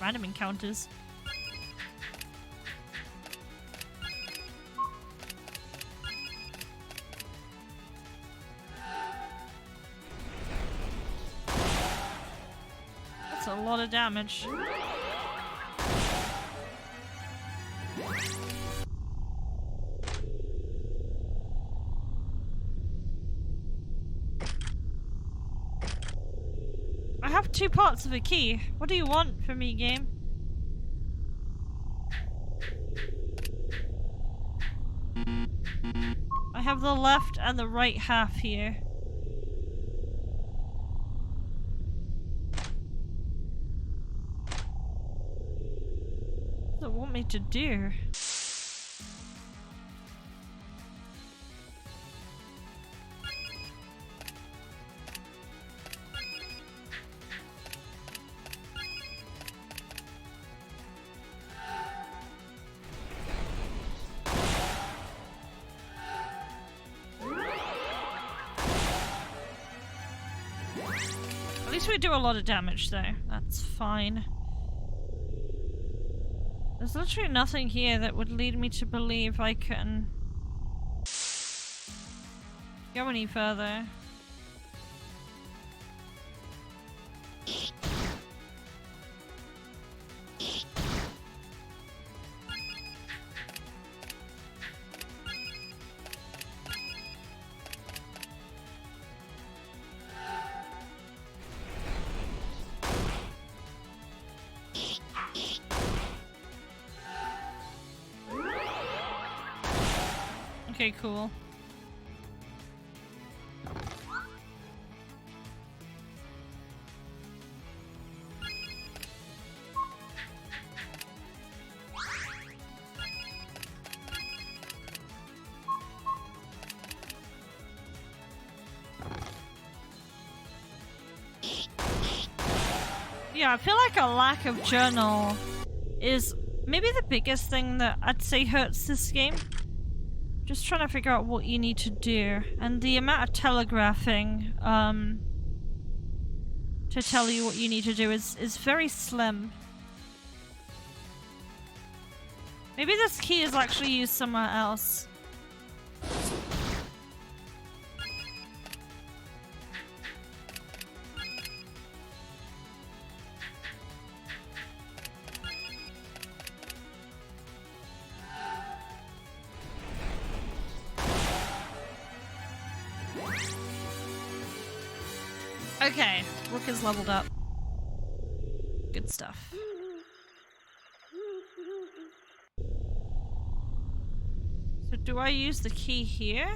random encounters. That's a lot of damage. I have 2 parts of a key. What do you want from me, game? I have the left and the right half here. What does it want me to do? At least we do a lot of damage though. That's fine. There's literally nothing here that would lead me to believe I can go any further. Okay, cool. Yeah, I feel like a lack of journal is maybe the biggest thing that I'd say hurts this game. Just trying to figure out what you need to do. And the amount of telegraphing to tell you what you need to do is very slim. Maybe this key is actually used somewhere else. Okay, Rook is leveled up. Good stuff. So do I use the key here?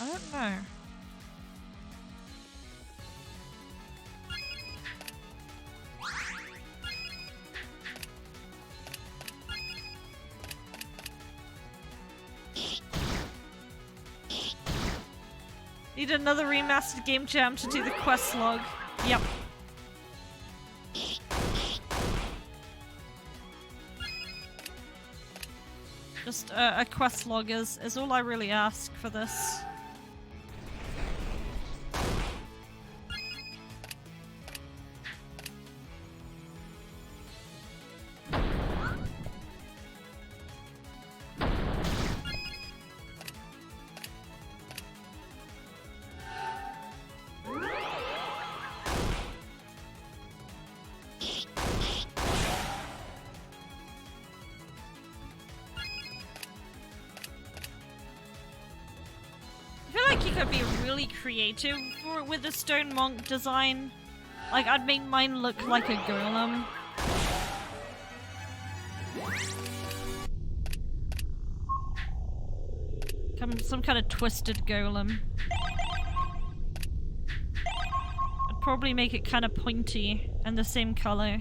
I don't know. Need another remastered game jam to do the quest log. Yep. Just a quest log is all I really ask for this. Creative with the stone monk design. Like, I'd make mine look like a golem. Some kind of twisted golem. I'd probably make it kind of pointy and the same color.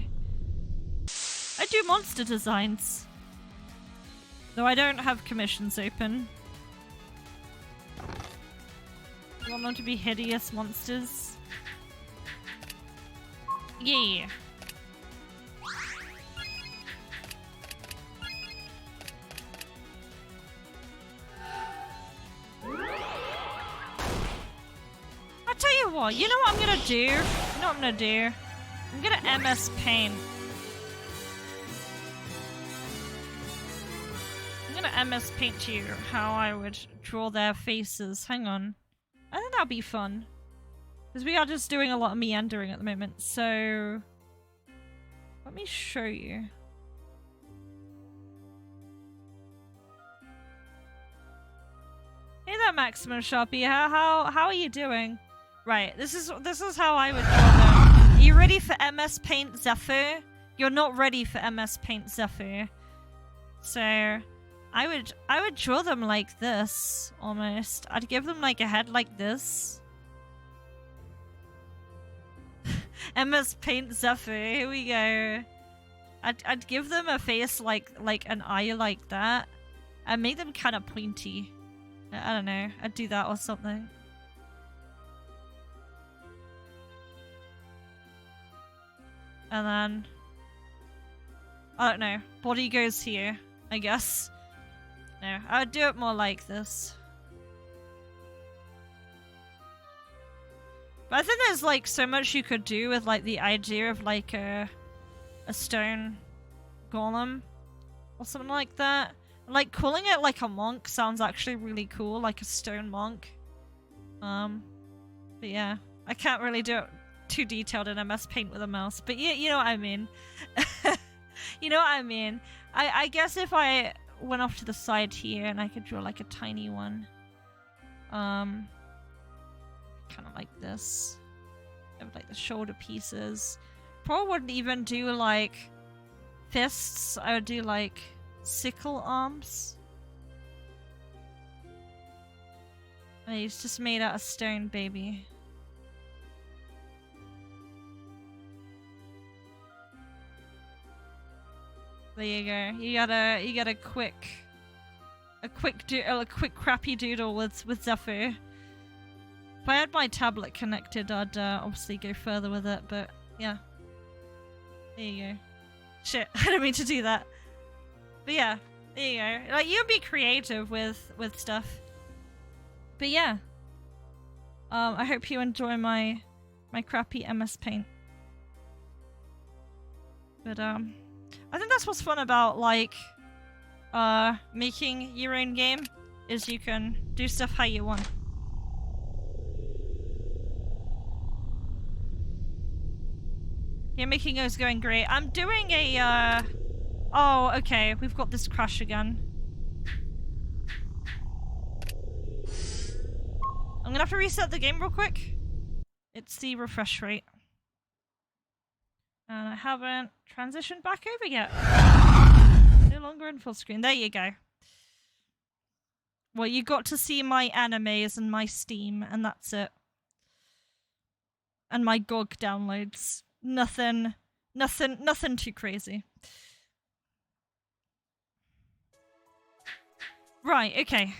I do monster designs. Though I don't have commissions open. I want them to be hideous monsters. Yeah. I tell you what, you know what I'm gonna do? You know what I'm gonna do? I'm gonna MS Paint. I'm gonna MS Paint you how I would draw their faces. Hang on. I think that'll be fun. Because we are just doing a lot of meandering at the moment, so... Let me show you. Hey there, Maximum Sharpie. How are you doing? Right, this is how I would draw them. Are you ready for MS Paint Zephyr? You're not ready for MS Paint Zephyr. So... I would draw them like this, almost. I'd give them like a head like this. MS Paint Zephyr, here we go. I'd give them a face like an eye like that. And make them kind of pointy. I don't know, I'd do that or something. And then... I don't know, body goes here, I guess. No, I would do it more like this. But I think there's like so much you could do with like the idea of like a stone golem or something like that. Like calling it like a monk sounds actually really cool, like a stone monk. But yeah, I can't really do it too detailed in MS Paint with a mouse, but you know what I mean. You know what I mean. I guess if I went off to the side here and I could draw like a tiny one, kind of like this, of like the shoulder pieces. Probably wouldn't even do like fists. I would do like sickle arms. And he's just made out of stone, baby. There you go. You got a quick crappy doodle with Zephyr. If I had my tablet connected, I'd obviously go further with it, but yeah. There you go. Shit, I didn't mean to do that. But yeah, there you go. Like, you be creative with stuff. But yeah. I hope you enjoy my crappy MS Paint. But I think that's what's fun about like making your own game, is you can do stuff how you want. Game making is going great. I'm doing a oh, okay, we've got this crash again. I'm gonna have to reset the game real quick. It's the refresh rate. And I haven't transitioned back over yet. No longer in full screen. There you go. Well, you got to see my animes and my Steam, and that's it. And my GOG downloads. Nothing too crazy. Right, okay.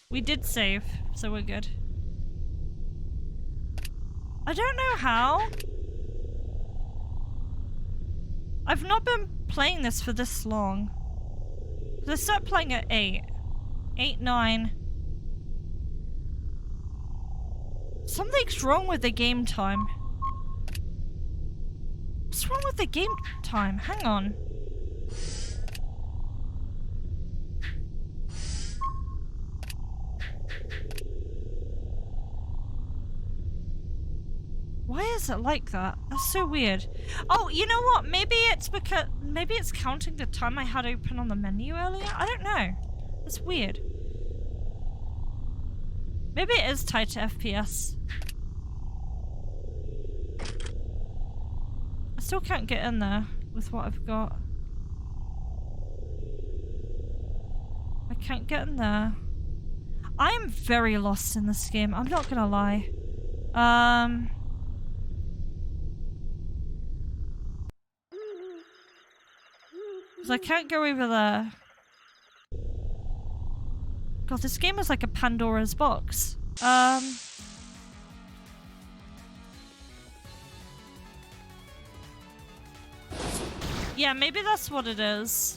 We did save, so we're good. I don't know how. I've not been playing this for this long. I started playing at 8. 8, 9. Something's wrong with the game time. What's wrong with the game time? Hang on. Why is it like that? That's so weird. Oh, you know what? Maybe it's counting the time I had open on the menu earlier? I don't know. That's weird. Maybe it is tied to FPS. I still can't get in there with what I've got. I can't get in there. I am very lost in this game, I'm not gonna lie. I can't go over there. God, this game is like a Pandora's box. Yeah, maybe that's what it is.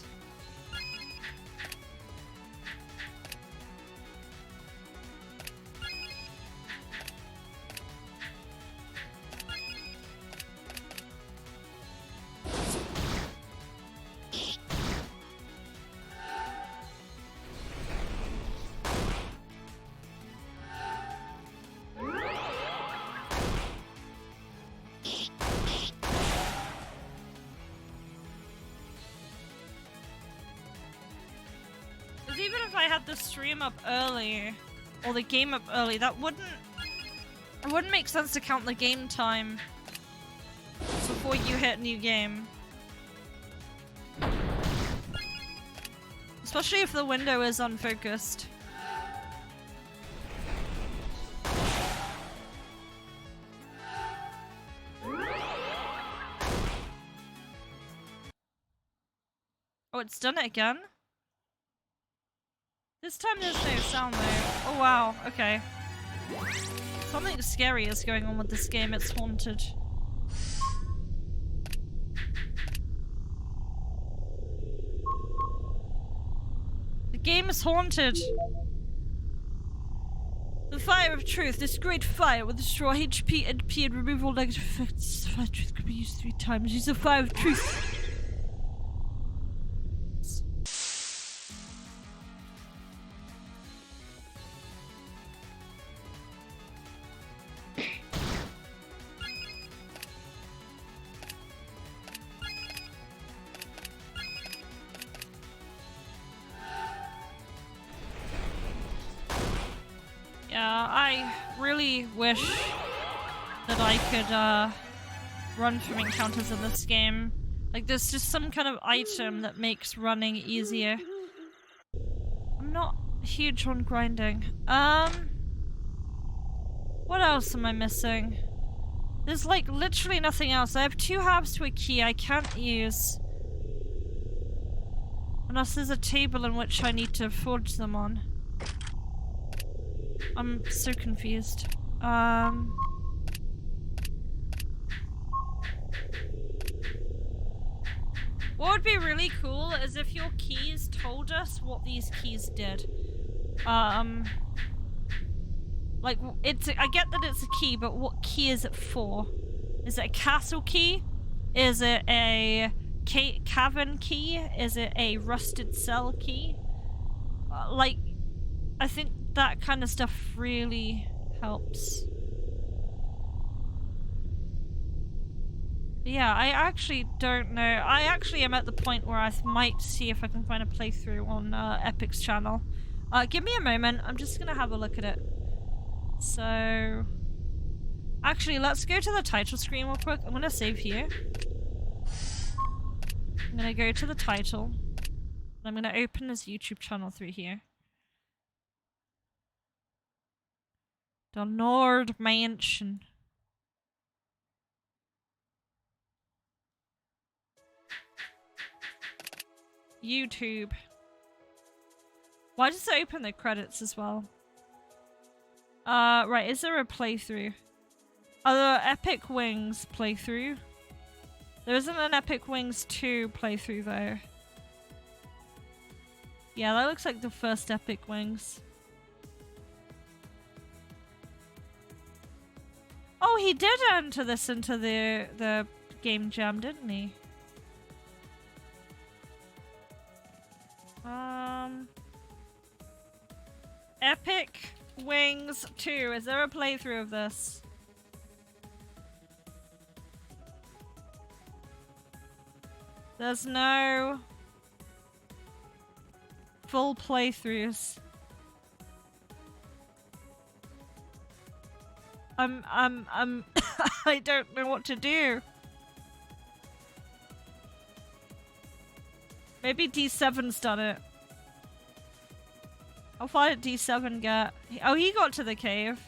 Even if I had the stream up early, or the game up early, it wouldn't make sense to count the game time before you hit new game. Especially if the window is unfocused. Oh, it's done it again? This time there's no sound though. Oh wow, okay. Something scary is going on with this game, it's haunted. The game is haunted. The fire of truth. This great fire will destroy HP, NP, and remove all negative effects. Fire of truth can be used 3 times. Use the fire of truth. Yeah, I really wish that I could run from encounters in this game. Like there's just some kind of item that makes running easier. I'm not huge on grinding. What else am I missing? There's like literally nothing else. I have 2 halves to a key I can't use. Unless there's a table in which I need to forge them on. I'm so confused. What would be really cool is if your keys told us what these keys did. Like, I get that it's a key, but what key is it for? Is it a castle key? Is it a cavern key? Is it a rusted cell key? Like, I think that kind of stuff really helps. Yeah, I actually don't know. I actually am at the point where I might see if I can find a playthrough on Epic's channel. Give me a moment. I'm just gonna have a look at it. So... Actually, let's go to the title screen real quick. I'm gonna save here. I'm gonna go to the title. And I'm gonna open his YouTube channel through here. thenerdmansion. YouTube. Why does it open the credits as well? Right, is there a playthrough? Are there Epic Wings playthrough? There isn't an Epic Wings 2 playthrough though. Yeah, that looks like the first Epic Wings. Oh, he did enter this into the game jam, didn't he? Epic Wings 2. Is there a playthrough of this? There's no full playthroughs. I don't know what to do. Maybe D7's done it. How far did D7 get? Oh, he got to the cave.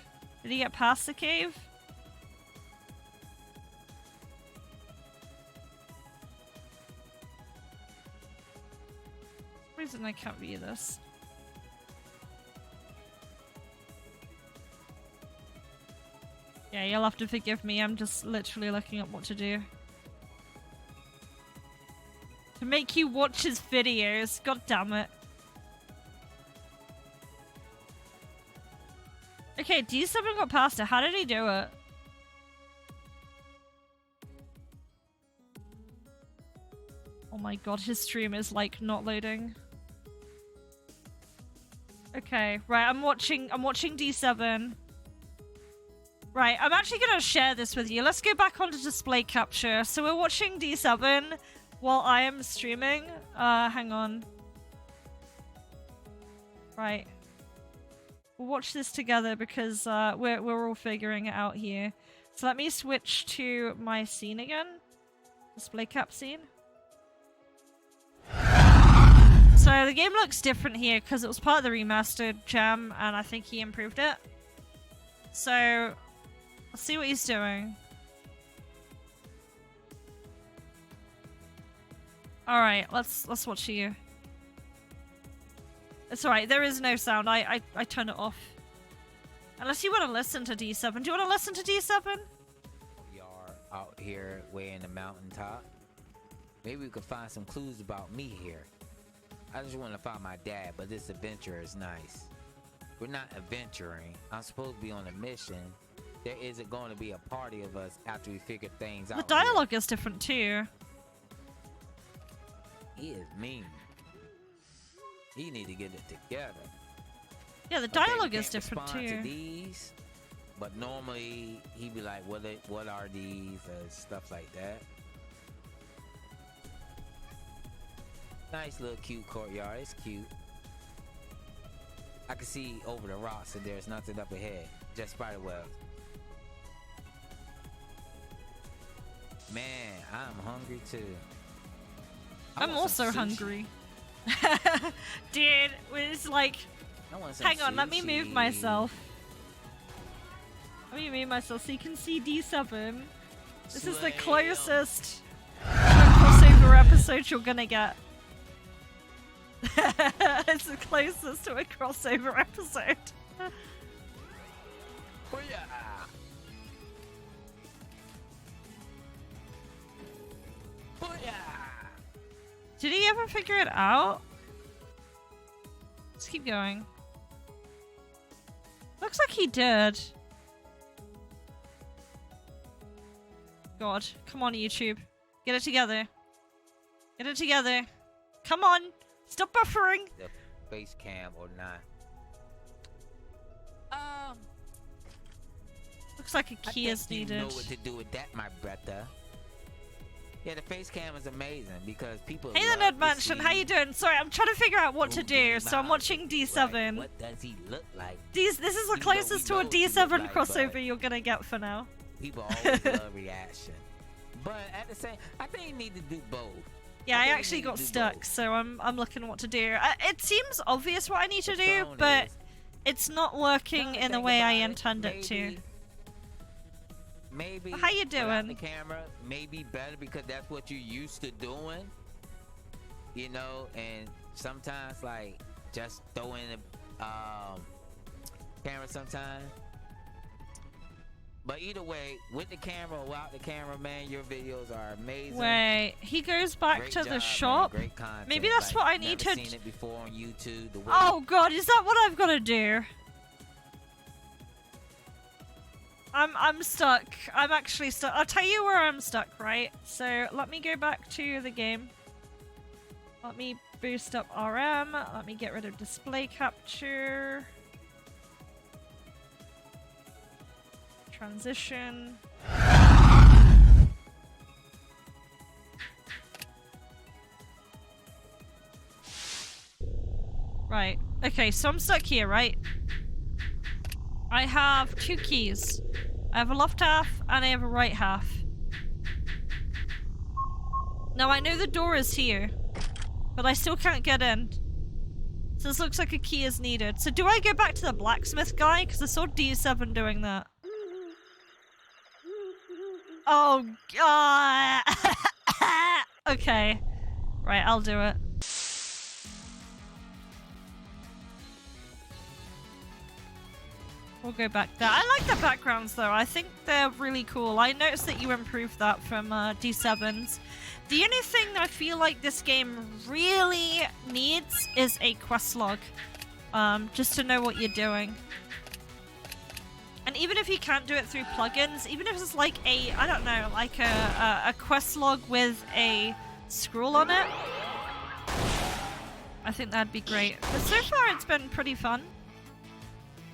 Did he get past the cave? For some reason I can't view this. Yeah, you'll have to forgive me. I'm just literally looking up what to do. To make you watch his videos. God damn it. Okay, D7 got past it. How did he do it? Oh my god, his stream is like not loading. Okay, right, I'm watching D7. Right, I'm actually gonna share this with you. Let's go back onto display capture. So we're watching D7 while I am streaming. Hang on. Right. We'll watch this together because we're all figuring it out here. So let me switch to my scene again. Display cap scene. So the game looks different here because it was part of the remastered jam and I think he improved it. So let's see what he's doing. Alright, let's watch you. It's alright, there is no sound. I turn it off. Unless you want to listen to D7. Do you want to listen to D7? We are out here way in the mountaintop. Maybe we could find some clues about me here. I just want to find my dad, but this adventure is nice. we're not adventuring. I'm supposed to be on a mission. There isn't going to be a party of us after we figure things The out. dialogue is different too. He is mean. He need to get it together. Yeah, the Okay, we dialogue is can't different respond to too. these, but normally he'd be like, what are these? Stuff like that. Nice little cute courtyard. It's cute. I can see over the rocks and there's nothing up ahead. Just spider webs. Man, I'm hungry too. I I'm want some also sushi. hungry. Dude, it's like, I want some hang on, let me move sushi. myself. Let me move myself so you can see D7. This is the Slam. closest to a crossover episode you're gonna get. It's the closest to a crossover episode. Booyah! Booyah! Did he ever figure it out? Let's keep going. Looks like he did. God, come on, YouTube. Get it together. Get it together. Come on. Stop buffering. The face cam or not? Looks like a I key think is you needed. know what to do with that, my brother. Yeah, the face cam is amazing because people. Hey, the love Nerd to Mansion, how see you doing? Sorry, I'm trying to figure out what to who do. the So I'm mouse watching is D7. like. What does he look like? This is the Even though closest to we a know what he D7 look like, crossover but- you're gonna get for now. People always love reaction, but at the same, I think you need to do both. Yeah, I I think you actually need to got do stuck, both. so I'm looking what to do. It seems obvious what I need to The do, phone but is- it's not working Now in the think way I about it, intend it to. Maybe. How you without doing? The camera may be better because that's what you're used to doing. You know, and sometimes like just throw in the camera sometimes. But either way, with the camera or without the camera, man, your videos are amazing. Wait, he goes back Great to job, the man. shop? Great content. Maybe that's Like, what I need never to seen it before on YouTube. The way Oh god, is that what I've got to do? I'm stuck. I'm actually stuck. I'll tell you where I'm stuck, right? So let me go back to the game. Let me boost up RM. Let me get rid of display capture. Transition. Right. Okay, so I'm stuck here, right? I have two keys. I have a left half and I have a right half. Now I know the door is here, but I still can't get in. So this looks like a key is needed. So do I go back to the blacksmith guy? Because I saw D7 doing that. Oh, God. Okay. Right, I'll do it. We'll go back there. I like the backgrounds though. I think they're really cool. I noticed that you improved that from D7's. The only thing I feel like this game really needs is a quest log. Just to know what you're doing. And even if you can't do it through plugins, even if it's like a, I don't know, like a quest log with a scroll on it, I think that'd be great. But so far it's been pretty fun.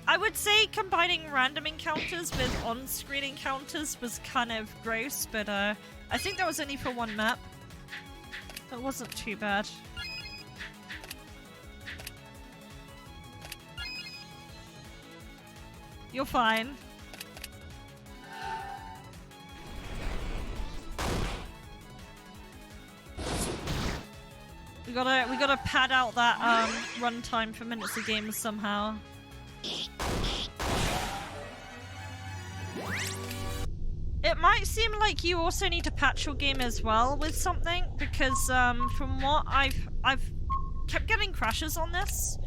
I would say combining random encounters with on-screen encounters was kind of gross, but I think that was only for one map. That wasn't too bad. You're fine. We gotta pad out that runtime for minutes of games somehow. It might seem like you also need to patch your game as well with something, because from what I've kept getting crashes on this,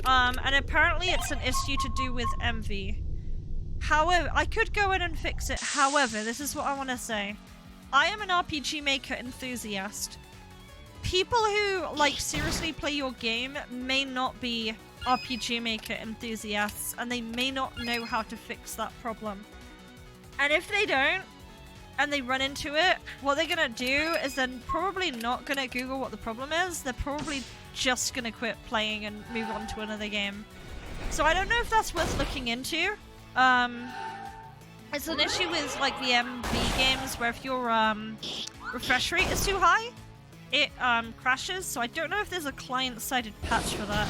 and apparently it's an issue to do with MV. However, I could go in and fix it. However, this is what I want to say. I am an RPG Maker enthusiast. People who, like, seriously play your game may not be RPG Maker enthusiasts, and they may not know how to fix that problem. And if they don't, and they run into it, what they're gonna do is they're probably not gonna Google what the problem is. They're probably just gonna quit playing and move on to another game. So I don't know if that's worth looking into. It's an issue with like the MV games where if your refresh rate is too high, it crashes. So I don't know if there's a client-sided patch for that.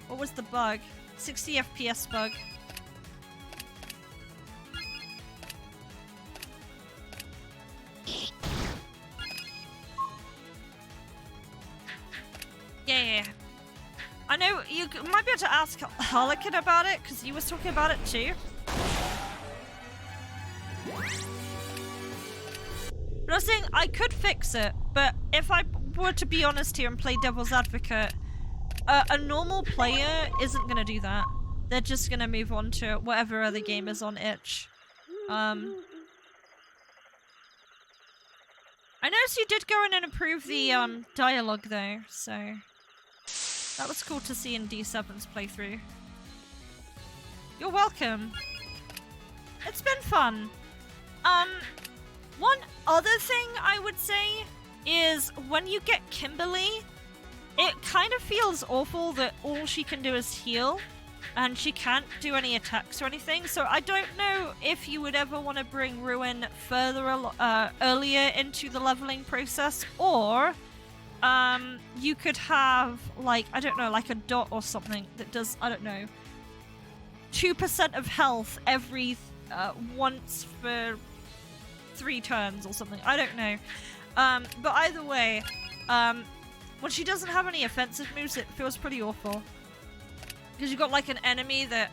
What was the bug? 60 FPS bug. Yeah. I know you might be able to ask Harlequin about it, because he was talking about it too. But I was saying I could fix it, but if I were to be honest here and play devil's advocate, a normal player isn't going to do that. They're just going to move on to whatever other game is on itch. I noticed you did go in and improve the dialogue though, so that was cool to see in D7's playthrough. You're welcome. It's been fun. One other thing I would say is when you get Kimberly, it kind of feels awful that all she can do is heal and she can't do any attacks or anything. So I don't know if you would ever want to bring Ruin further earlier into the leveling process, or you could have like, I don't know, like a dot or something that does, I don't know, 2% of health every once for 3 turns or something. I don't know. But either way, when she doesn't have any offensive moves, it feels pretty awful. Because you've got like an enemy that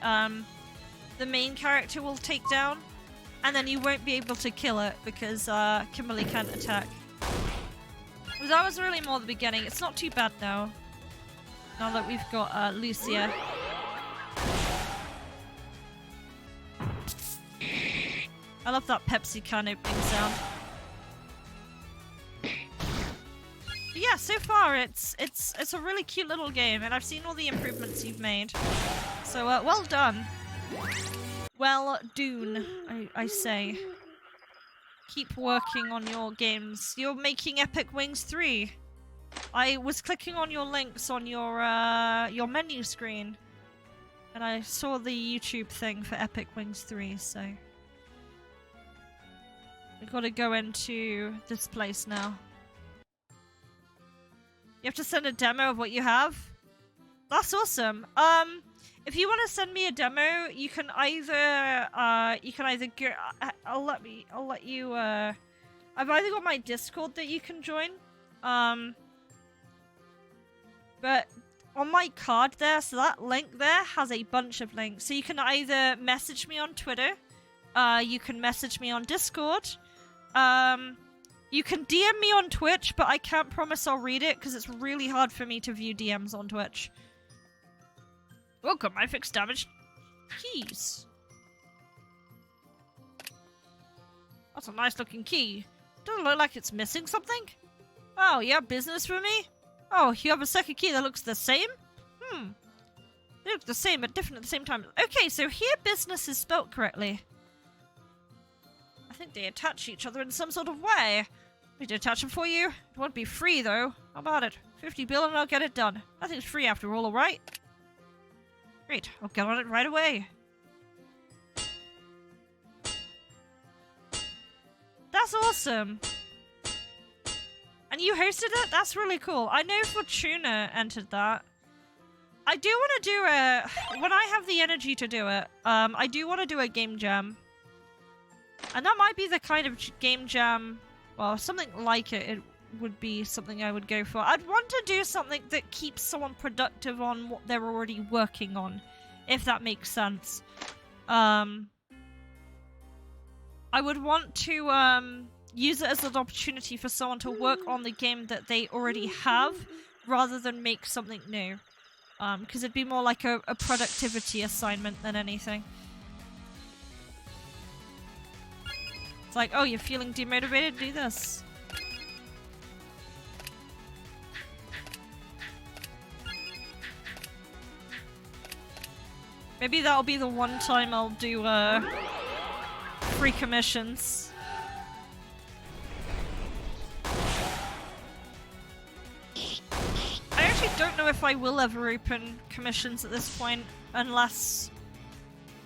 the main character will take down, and then you won't be able to kill it because Kimberly can't attack. But that was really more the beginning. It's not too bad now. Now that we've got Lucia. I love that Pepsi can opening sound. But yeah, so far it's a really cute little game, and I've seen all the improvements you've made. So well done. Well done, I say. Keep working on your games. You're making Epic Wings 3. I was clicking on your links on your menu screen, and I saw the YouTube thing for Epic Wings 3, so we've got to go into this place now. You have to send a demo of what you have? That's awesome. If you want to send me a demo, you can either go. I'll let you. I've either got my Discord that you can join. But on my card there, so that link there has a bunch of links. So you can either message me on Twitter, you can message me on Discord, you can DM me on Twitch, but I can't promise I'll read it because it's really hard for me to view DMs on Twitch. Welcome, I fixed damaged keys. That's a nice looking key. Doesn't look like it's missing something. Oh, you have business for me? Oh, you have a second key that looks the same? They look the same but different at the same time. Okay, so here business is spelt correctly. I think they attach each other in some sort of way. We can attach them for you. It won't be free though. How about it? 50 bill and I'll get it done. Nothing's free after all, alright? Great, I'll get on it right away. That's awesome. And you hosted it? That's really cool. I know Fortuna entered that. I do want to do a... When I have the energy to do it, I do want to do a game jam. And that might be the kind of game jam... Well, something like it would be something I would go for. I'd want to do something that keeps someone productive on what they're already working on, if that makes sense. I would want to use it as an opportunity for someone to work on the game that they already have, rather than make something new. Because it'd be more like a productivity assignment than anything. It's like, oh, you're feeling demotivated? Do this. Maybe that'll be the one time I'll do free commissions. I actually don't know if I will ever open commissions at this point unless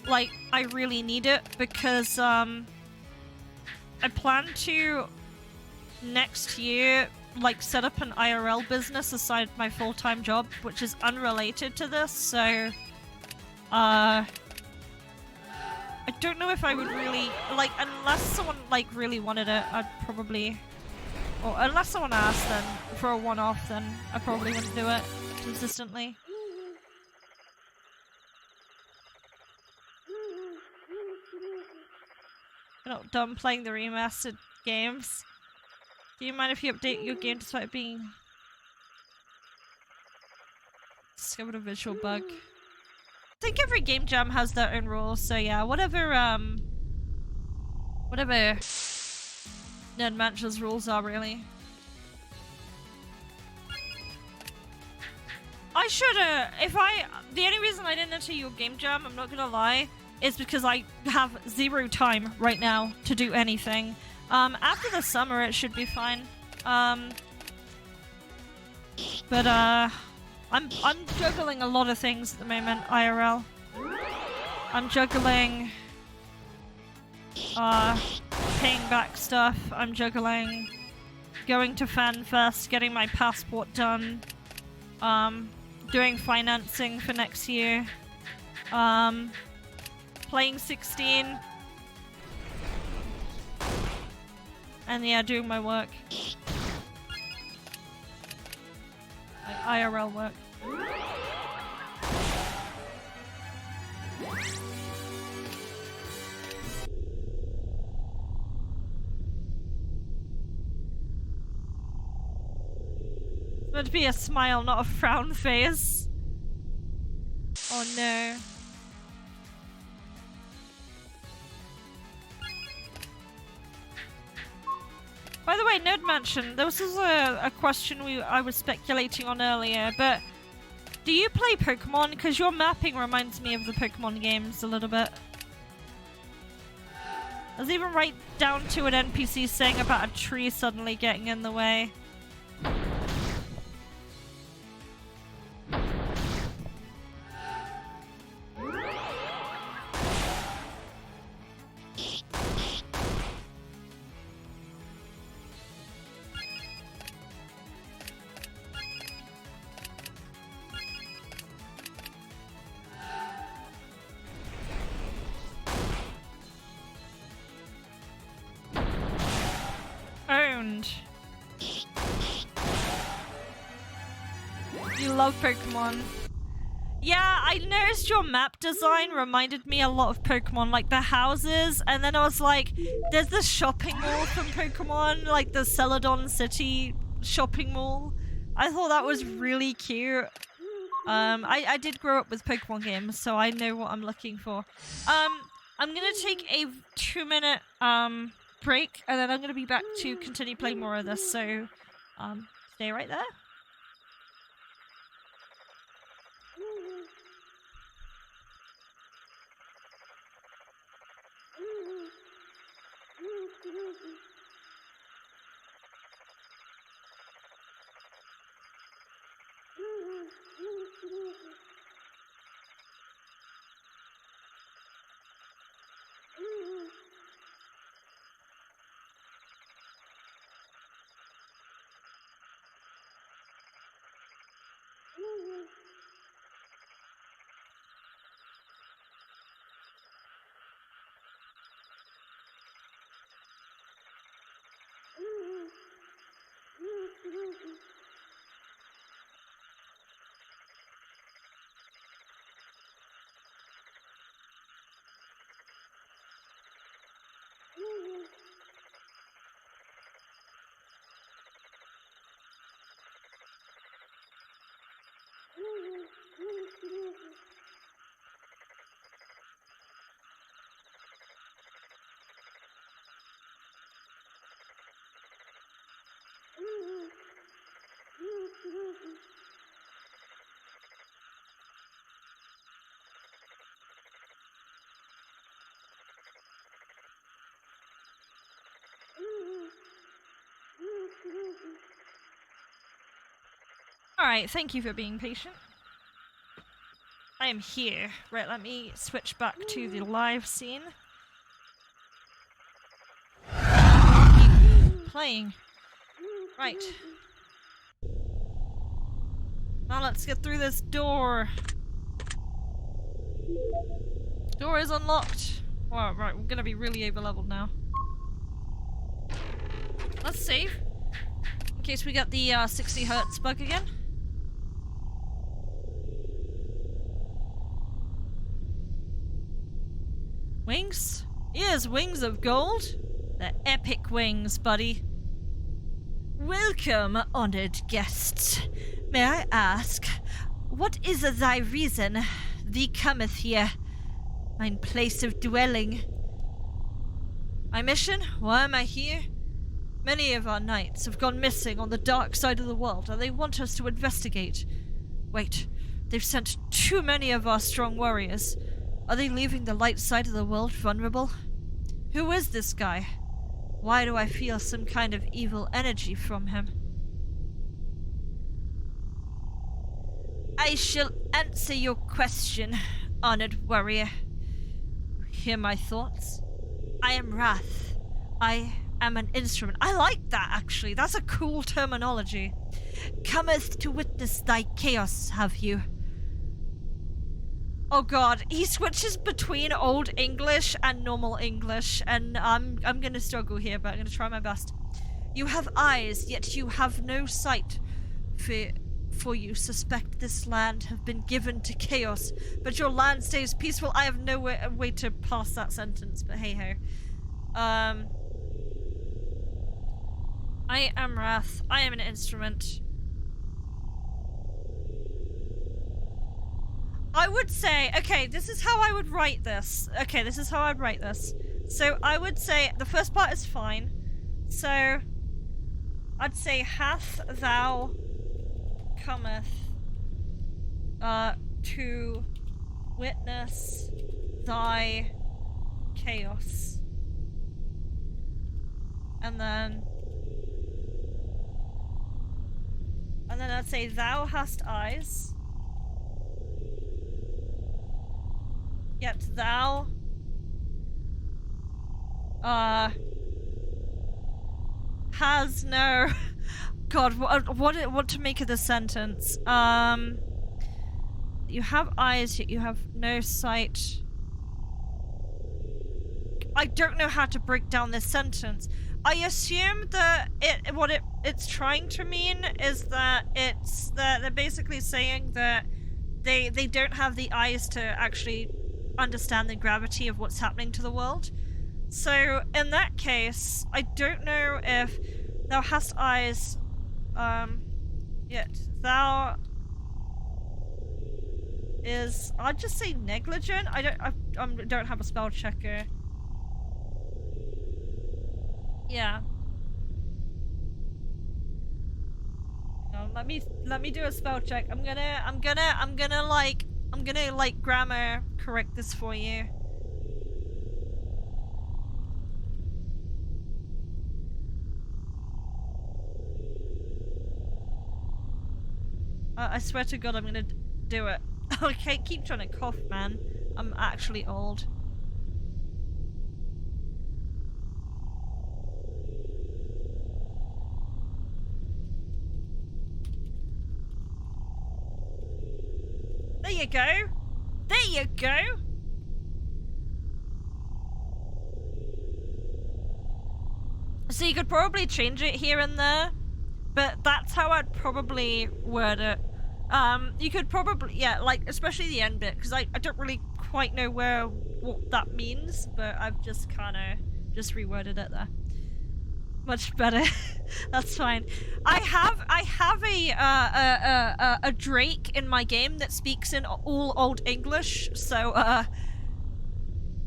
like I really need it, because I plan to next year like set up an IRL business aside my full-time job, which is unrelated to this, so I don't know if I would really like, unless someone like really wanted it, I'd probably, or unless someone asked then for a one-off, then I probably wouldn't do it consistently. You're not done playing the remastered games. Do you mind if you update your game despite being... Discovered a visual bug. I think every game jam has their own rules, so yeah, whatever Nerd Mansion's rules are, really. I should've, the only reason I didn't enter your game jam, I'm not gonna lie, is because I have 0 time right now to do anything. After the summer it should be fine. But I'm juggling a lot of things at the moment, IRL. I'm juggling paying back stuff. I'm juggling going to FanFest, getting my passport done, doing financing for next year, playing 16, and yeah, doing my work. My IRL work. It's meant to be a smile, not a frown face. Oh no. By the way, Nerd Mansion, this was a question I was speculating on earlier, but do you play Pokemon? Because your mapping reminds me of the Pokemon games a little bit. There's even right down to an NPC saying about a tree suddenly getting in the way. You love Pokemon. Yeah, I noticed your map design reminded me a lot of Pokemon, like the houses, and then I was like, there's this shopping mall from Pokemon, like the Celadon City shopping mall. I thought that was really cute. I did grow up with Pokemon games, so I know what I'm looking for. I'm gonna take a 2-minute break, and then I'm gonna be back to continue playing more of this, so stay right there. Alright, thank you for being patient. I am here. Right, let me switch back to the live scene. Keep playing. Right. Now let's get through this door. Door is unlocked. Wow, right, we're gonna be really over-leveled now. Let's save. In case we get the 60 hertz bug again. Wings? Yes, wings of gold. They're epic wings, buddy. Welcome, honored guests. May I ask, what is thy reason thee cometh here, mine place of dwelling? My mission? Why am I here? Many of our knights have gone missing on the dark side of the world, and they want us to investigate. Wait, they've sent too many of our strong warriors. Are they leaving the light side of the world vulnerable? Who is this guy? Why do I feel some kind of evil energy from him? I shall answer your question, honored warrior. Hear my thoughts? I am Wrath. I am an instrument. I like that, actually. That's a cool terminology. Cometh to witness thy chaos, have you? Oh god, he switches between Old English and normal English, and I'm gonna struggle here, but I'm gonna try my best. You have eyes, yet you have no sight. For you suspect this land have been given to chaos, but your land stays peaceful. I have no way to pass that sentence, but hey ho. I am Wrath. I am an instrument. I would say, okay, this is how I would write this. Okay, this is how I'd write this. So I would say, the first part is fine. So, I'd say, hath thou cometh to witness thy chaos. And then I'd say, thou hast eyes. Yet thou has no God, what to make of this sentence? You have eyes, yet you have no sight. I don't know how to break down this sentence. I assume that it's trying to mean is that it's that they're basically saying that they don't have the eyes to actually understand the gravity of what's happening to the world. So in that case, I don't know if thou hast eyes, yet thou is, I'd just say negligent. I don't have a spell checker. Yeah. No, let me do a spell check. I'm gonna like grammar correct this for you. I swear to God, I'm gonna do it. Okay, keep trying to cough, man. I'm actually old. There you go. There you go. So you could probably change it here and there, but that's how I'd probably word it. You could probably, yeah, like, especially the end bit, because I don't really quite know what that means, but I've just kind of just reworded it there. Much better. That's fine. I have a Drake in my game that speaks in all Old English, so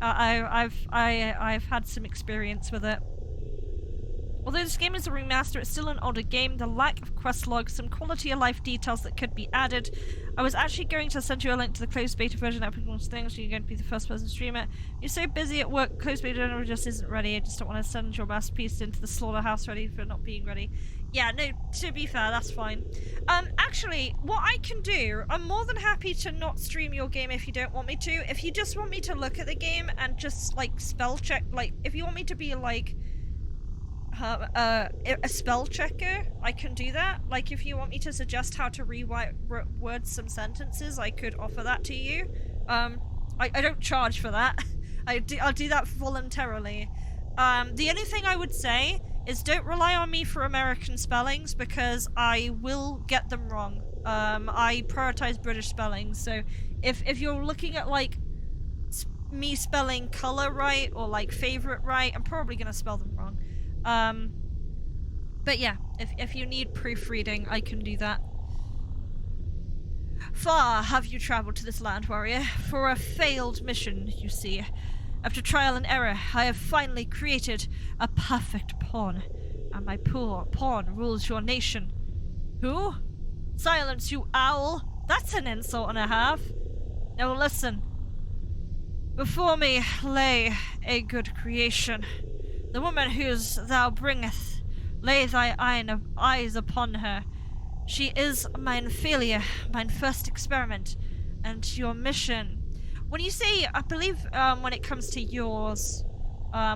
I've had some experience with it. Although this game is a remaster, it's still an older game. The lack of quest logs, some quality of life details that could be added. I was actually going to send you a link to the closed beta version of Applicable Things, so you're going to be the first person to stream it. You're so busy at work, closed beta version just isn't ready. I just don't want to send your masterpiece into the slaughterhouse ready for not being ready. Yeah, no, to be fair, that's fine. Actually, what I can do, I'm more than happy to not stream your game if you don't want me to. If you just want me to look at the game and just, like, spell check, like, if you want me to be, like, a spell checker, I can do that. Like, if you want me to suggest how to reword some sentences, I could offer that to you. I don't charge for that. I'll do that voluntarily. The only thing I would say is don't rely on me for American spellings, because I will get them wrong. I prioritize British spellings, so if you're looking at, like, me spelling colour right, or, like, favourite right, I'm probably gonna spell them wrong. But yeah, if you need proofreading, I can do that. Far have you travelled to this land, warrior, for a failed mission, you see. After trial and error, I have finally created a perfect pawn, and my poor pawn rules your nation. Who? Silence, you owl! That's an insult and a half. Now listen. Before me lay a good creation. The woman whose thou bringeth, lay thy eyes upon her. She is mine failure, mine first experiment, and your mission. When you say, I believe, when it comes to yours,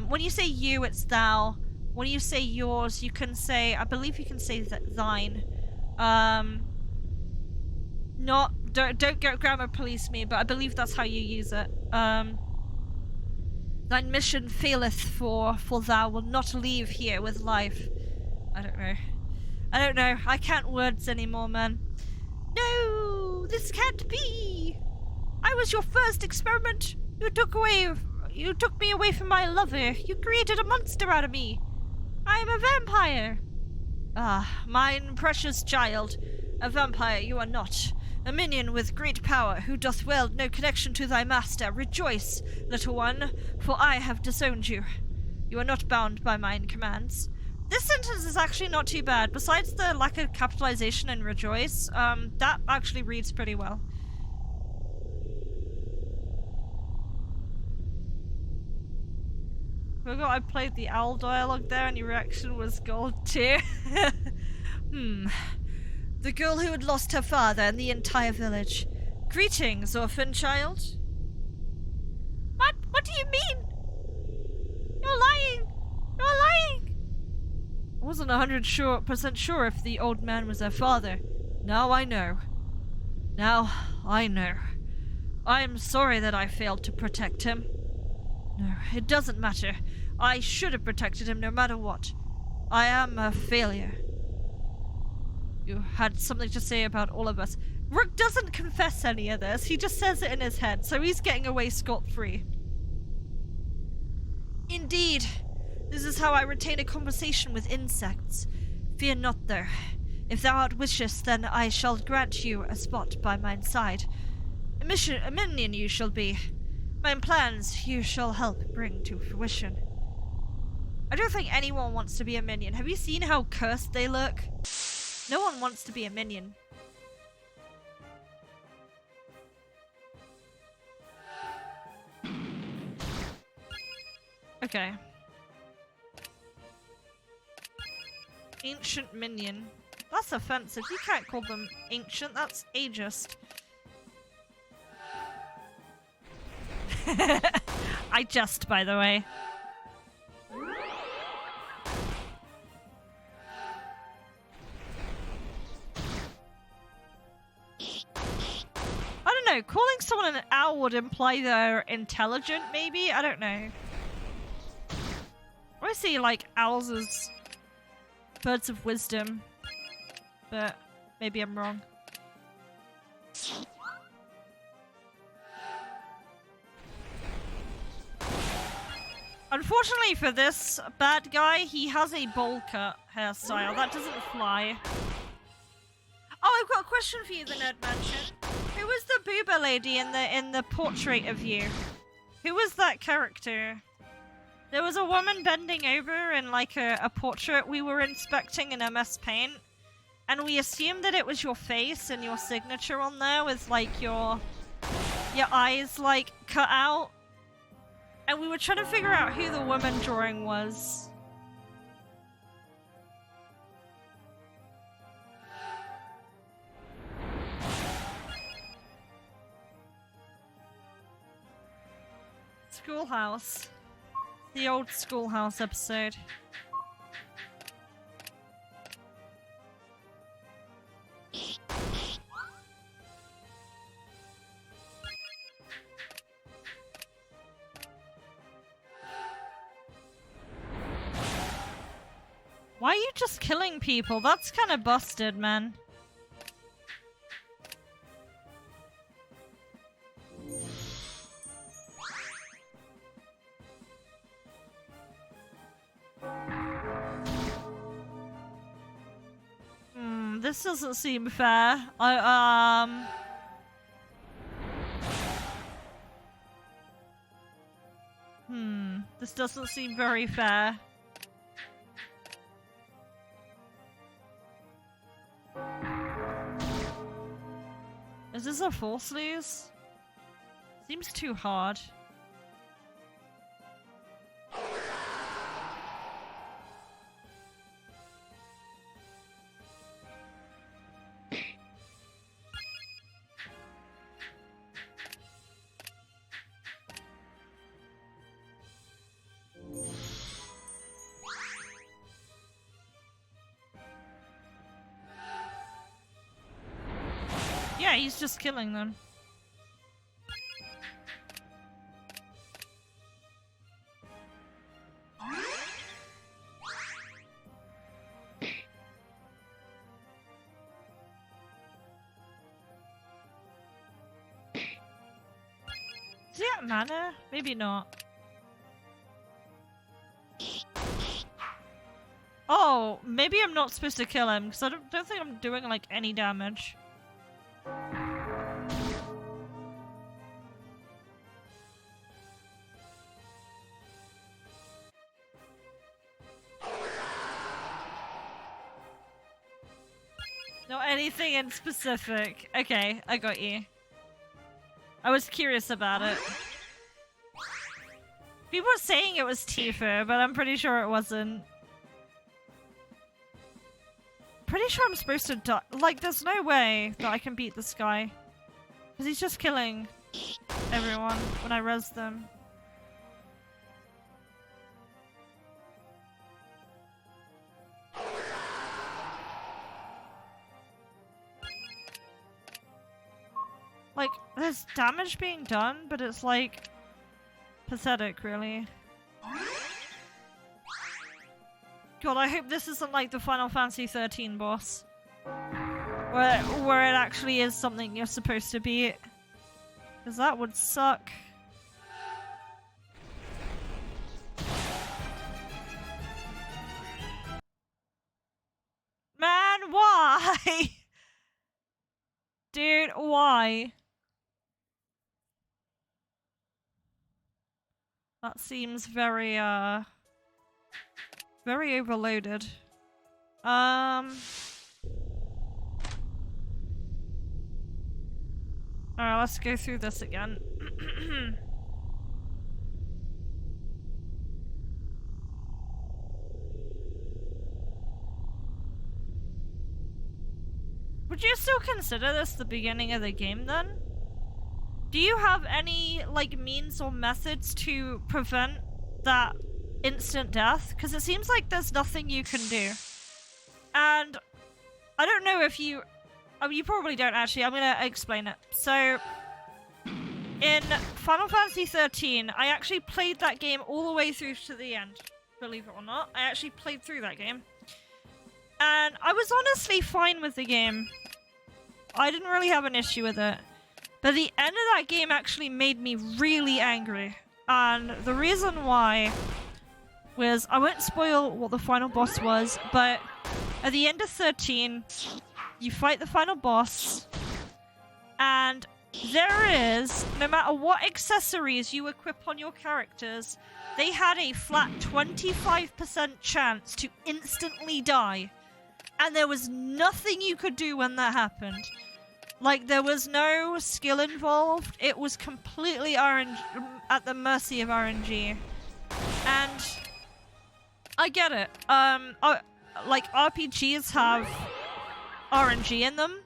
when you say you, it's thou. When you say yours, you can say, I believe you can say thine. Don't go grammar police me, but I believe that's how you use it. Thine mission faileth, for thou wilt not leave here with life. I don't know. I can't words anymore, man. No, this can't be. I was your first experiment. You took me away from my lover. You created a monster out of me. I am a vampire. Ah, mine precious child. A vampire you are not. A minion with great power, who doth wield no connection to thy master. Rejoice, little one, for I have disowned you. You are not bound by mine commands. This sentence is actually not too bad. Besides the lack of capitalization in rejoice, that actually reads pretty well. Forgot I played the owl dialogue there and your reaction was gold too. The girl who had lost her father and the entire village. Greetings, orphan child. What do you mean? You're lying! You're lying! I wasn't 100% sure if the old man was her father. Now I know. I am sorry that I failed to protect him. No, it doesn't matter. I should have protected him no matter what. I am a failure. You had something to say about all of us. Rook doesn't confess any of this. He just says it in his head, so he's getting away scot-free. Indeed. This is how I retain a conversation with insects. Fear not, though. If thou art wishes, then I shall grant you a spot by mine side. A minion you shall be. My plans you shall help bring to fruition. I don't think anyone wants to be a minion. Have you seen how cursed they look? No one wants to be a minion. Okay. Ancient minion. That's offensive. You can't call them ancient. That's ageist. I jest, by the way. I don't know, calling someone an owl would imply they're intelligent, maybe? I don't know. I see, like, owls as birds of wisdom, but maybe I'm wrong. Unfortunately for this bad guy, he has a bowl cut hairstyle. That doesn't fly. Oh, I've got a question for you, the Nerd Mansion. Who was the booba lady in the portrait of you? Who was that character? There was a woman bending over in like a portrait we were inspecting in MS Paint, and we assumed that it was your face and your signature on there with like your eyes like cut out, and we were trying to figure out who the woman drawing was. Schoolhouse. The old Schoolhouse episode. Why are you just killing people? That's kind of busted, man. This doesn't seem fair. This doesn't seem very fair. Is this a force lose? Seems too hard. Yeah, he's just killing them. Does he have mana? Maybe not. Oh, maybe I'm not supposed to kill him because I don't think I'm doing like any damage. Not anything in specific. Okay, I got you. I was curious about it. People were saying it was Tifa, but I'm pretty sure it wasn't. Pretty sure I'm supposed to die. Like, there's no way that I can beat this guy. Because he's just killing everyone when I res them. Like, there's damage being done, but it's like pathetic, really. God, I hope this isn't like the Final Fantasy 13 boss. Where it actually is something you're supposed to beat. Because that would suck. Man, why? Dude, why? That seems very, very overloaded. Alright, let's go through this again. Would you still consider this the beginning of the game then? Do you have any, like, means or methods to prevent that instant death? Because it seems like there's nothing you can do. And I don't know if you... Oh, you probably don't actually. I'm gonna explain it. So, in Final Fantasy 13, I actually played that game all the way through to the end. Believe it or not. I actually played through that game. And I was honestly fine with the game. I didn't really have an issue with it. But the end of that game actually made me really angry. And the reason why was, I won't spoil what the final boss was, but at the end of 13, you fight the final boss, and there is, no matter what accessories you equip on your characters, they had a flat 25% chance to instantly die. And there was nothing you could do when that happened. Like, there was no skill involved. It was completely RNG, at the mercy of RNG. And I get it. Like, RPGs have RNG in them.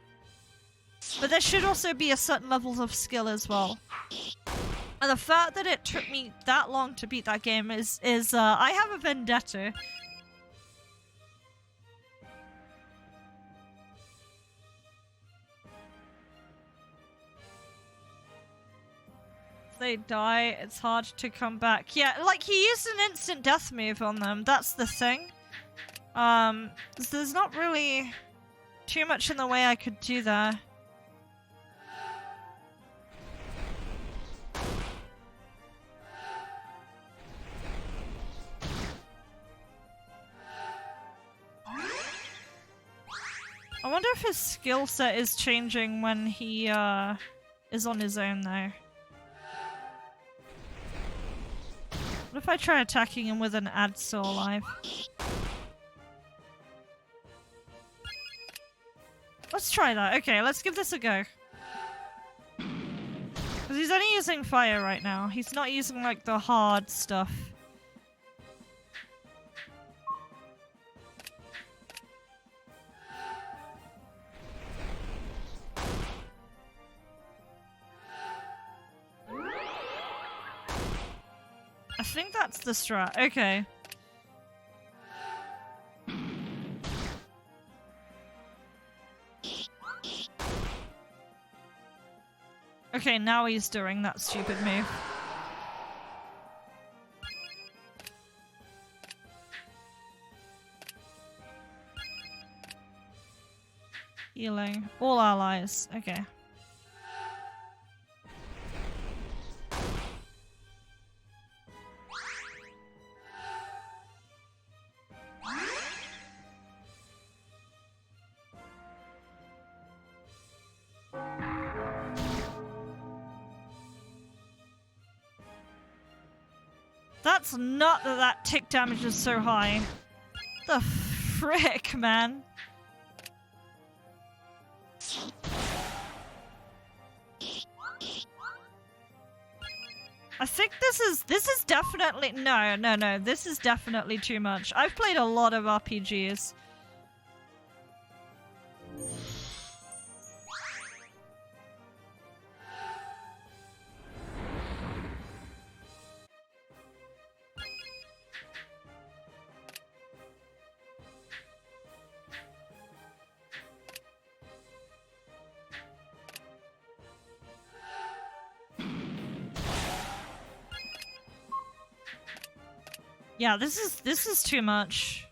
But there should also be a certain level of skill as well. And the fact that it took me that long to beat that game is I have a vendetta. If they die, it's hard to come back. Yeah, like, he used an instant death move on them. That's the thing. There's not really too much in the way I could do there. I wonder if his skill set is changing when he is on his own though. What if I try attacking him with an ad still alive? Let's try that. Okay, let's give this a go. Because he's only using fire right now. He's not using like the hard stuff. I think that's the strat. Okay. Okay, now he's doing that stupid move. Healing. All allies. Okay. That's not that tick damage is so high. The frick, man. I think this is definitely no, this is definitely too much. I've played a lot of RPGs. Yeah, this is too much.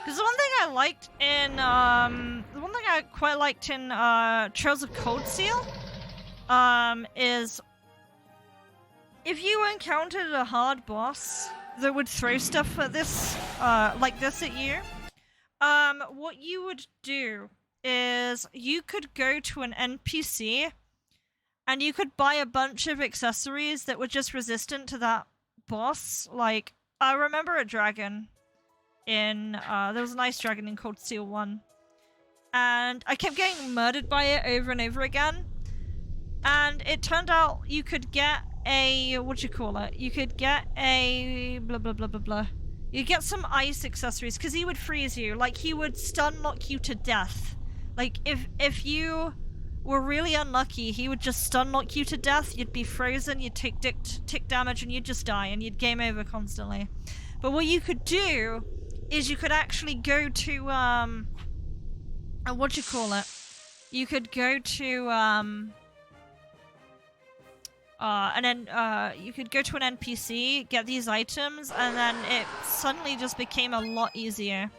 Because the one thing I liked in the one thing I quite liked in Trails of Cold Seal is if you encountered a hard boss that would throw stuff at this like this at you, what you would do is you could go to an NPC and you could buy a bunch of accessories that were just resistant to that boss. Like, I remember a dragon in, there was an ice dragon in Cold Steel 1. And I kept getting murdered by it over and over again. And it turned out you could get a, you could get a blah blah blah blah blah. You get some ice accessories because he would freeze you. Like, he would stun lock you to death. Like, if you were really unlucky, he would just stun lock you to death. You'd be frozen, you'd take tick damage, and you'd just die, and you'd game over constantly. But what you could do is you could actually go to, you could go to, and then you could go to an NPC, get these items, and then it suddenly just became a lot easier.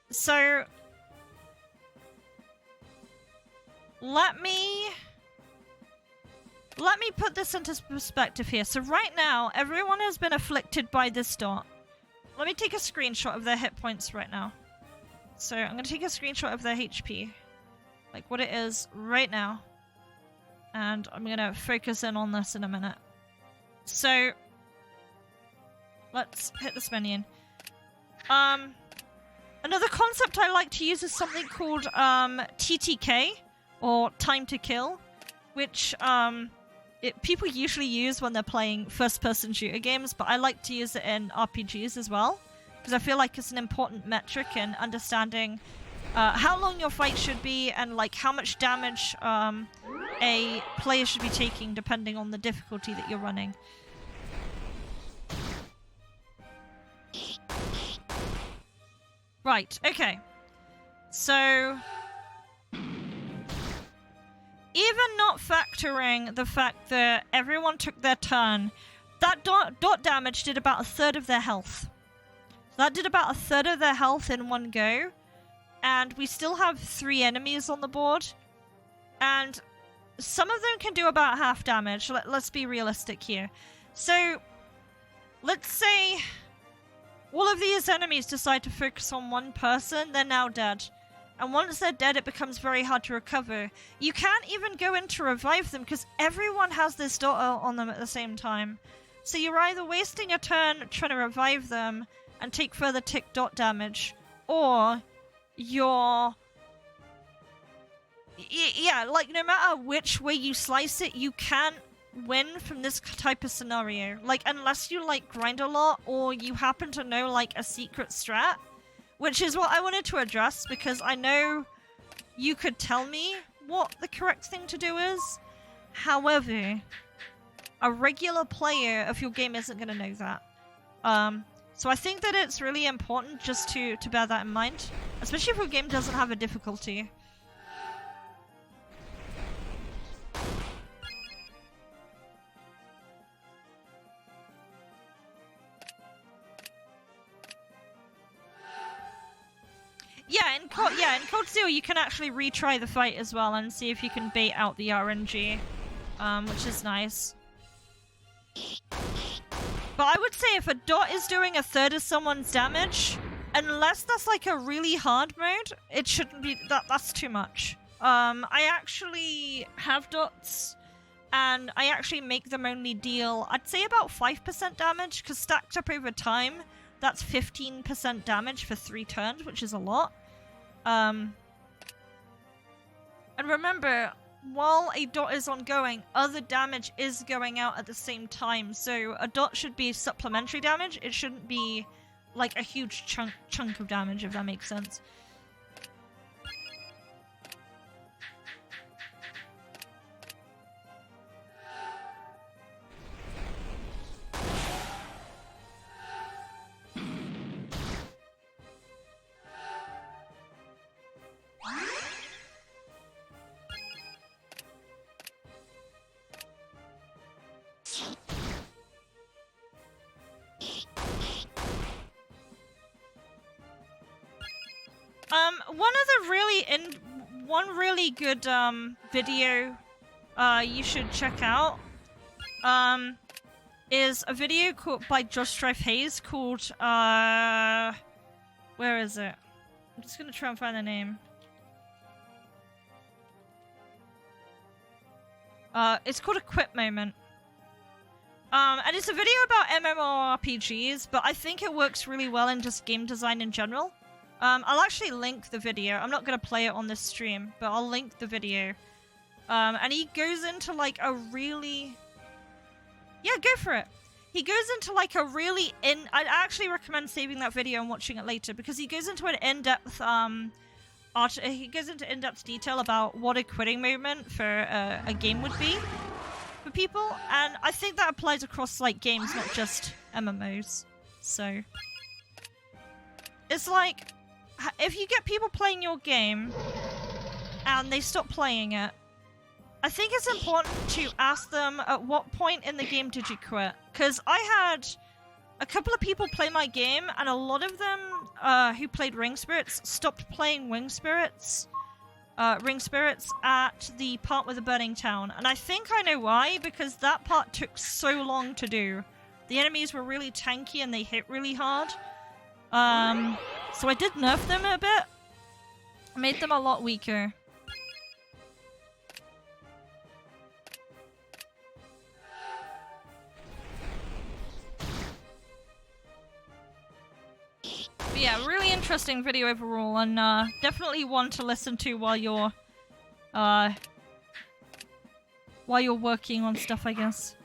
So let me let me put this into perspective here. So right now, everyone has been afflicted by this dot. Let me take a screenshot of their hit points right now. So I'm going to take a screenshot of their HP. Like what it is right now. And I'm going to focus in on this in a minute. So let's hit this menu. Another concept I like to use is something called TTK, or time to kill, which people usually use when they're playing first-person shooter games, but I like to use it in RPGs as well, because I feel like it's an important metric in understanding how long your fight should be and like how much damage a player should be taking depending on the difficulty that you're running. Right, okay. So even not factoring the fact that everyone took their turn, that dot damage did about 1/3 of their health. That did about 1/3 of their health in one go. And we still have 3 enemies on the board. And some of them can do about half damage. Let's be realistic here. So, let's say all of these enemies decide to focus on one person, they're now dead. And once they're dead, it becomes very hard to recover. You can't even go in to revive them because everyone has this dot on them at the same time. So you're either wasting a turn trying to revive them and take further tick dot damage, or you're... Yeah, like no matter which way you slice it, you can't win from this type of scenario. Like, unless you like grind a lot or you happen to know like a secret strat. Which is what I wanted to address, because I know you could tell me what the correct thing to do is. However, a regular player of your game isn't going to know that. So I think that it's really important just to bear that in mind. Especially if your game doesn't have a difficulty. Yeah, in Code Zero you can actually retry the fight as well and see if you can bait out the RNG, which is nice. But I would say if a dot is doing 1/3 of someone's damage, unless that's like a really hard mode, it shouldn't be, that's too much. I actually have dots, and I actually make them only deal, I'd say about 5% damage, because stacked up over time, that's 15% damage for 3 turns, which is a lot. And remember, while a dot is ongoing, other damage is going out at the same time. So a dot should be supplementary damage. It shouldn't be like a huge chunk of damage, if that makes sense. One really good video you should check out is a video by Josh Strife Hayes called where is it? I'm just gonna try and find the name. It's called A Quit Moment. And it's a video about MMORPGs, but I think it works really well in just game design in general. I'll actually link the video. I'm not going to play it on this stream, but I'll link the video. And he goes into like a really... Yeah, go for it. He goes into like a really I'd actually recommend saving that video and watching it later, because he goes into an in-depth he goes into in-depth detail about what a quitting moment for a game would be for people, and I think that applies across like games, not just MMOs. So it's like, if you get people playing your game and they stop playing it, I think it's important to ask them at what point in the game did you quit. Because I had a couple of people play my game, and a lot of them who played Ring Spirits stopped playing Wing Spirits ring spirits at the part with the burning town. And I think I know why, because that part took so long to do. The enemies were really tanky and they hit really hard. So I did nerf them a bit. Made them a lot weaker. But yeah, really interesting video overall, and definitely one to listen to while you're working on stuff, I guess.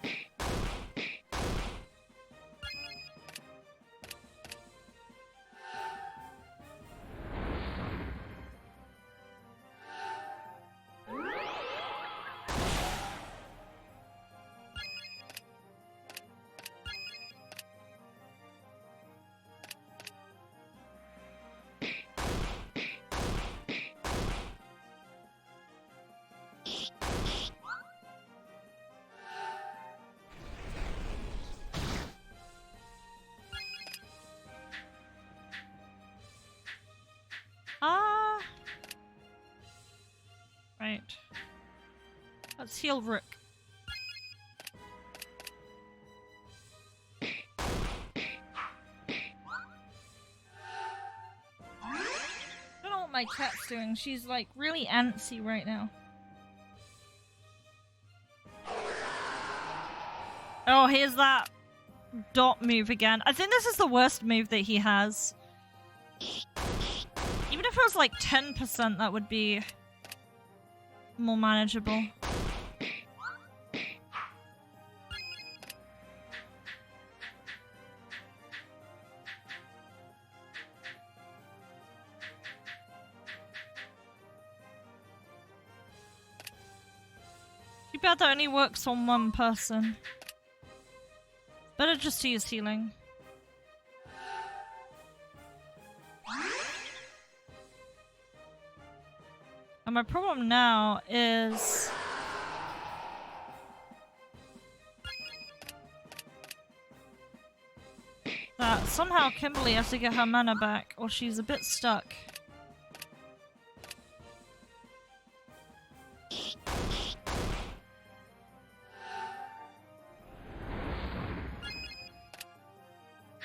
Right. Let's heal Rook. I don't know what my cat's doing. She's like really antsy right now. Oh, here's that dot move again. I think this is the worst move that he has. Even if it was like 10%, that would be more manageable. Too bad that only works on one person. Better just to use healing. And my problem now is that somehow Kimberly has to get her mana back, or she's a bit stuck.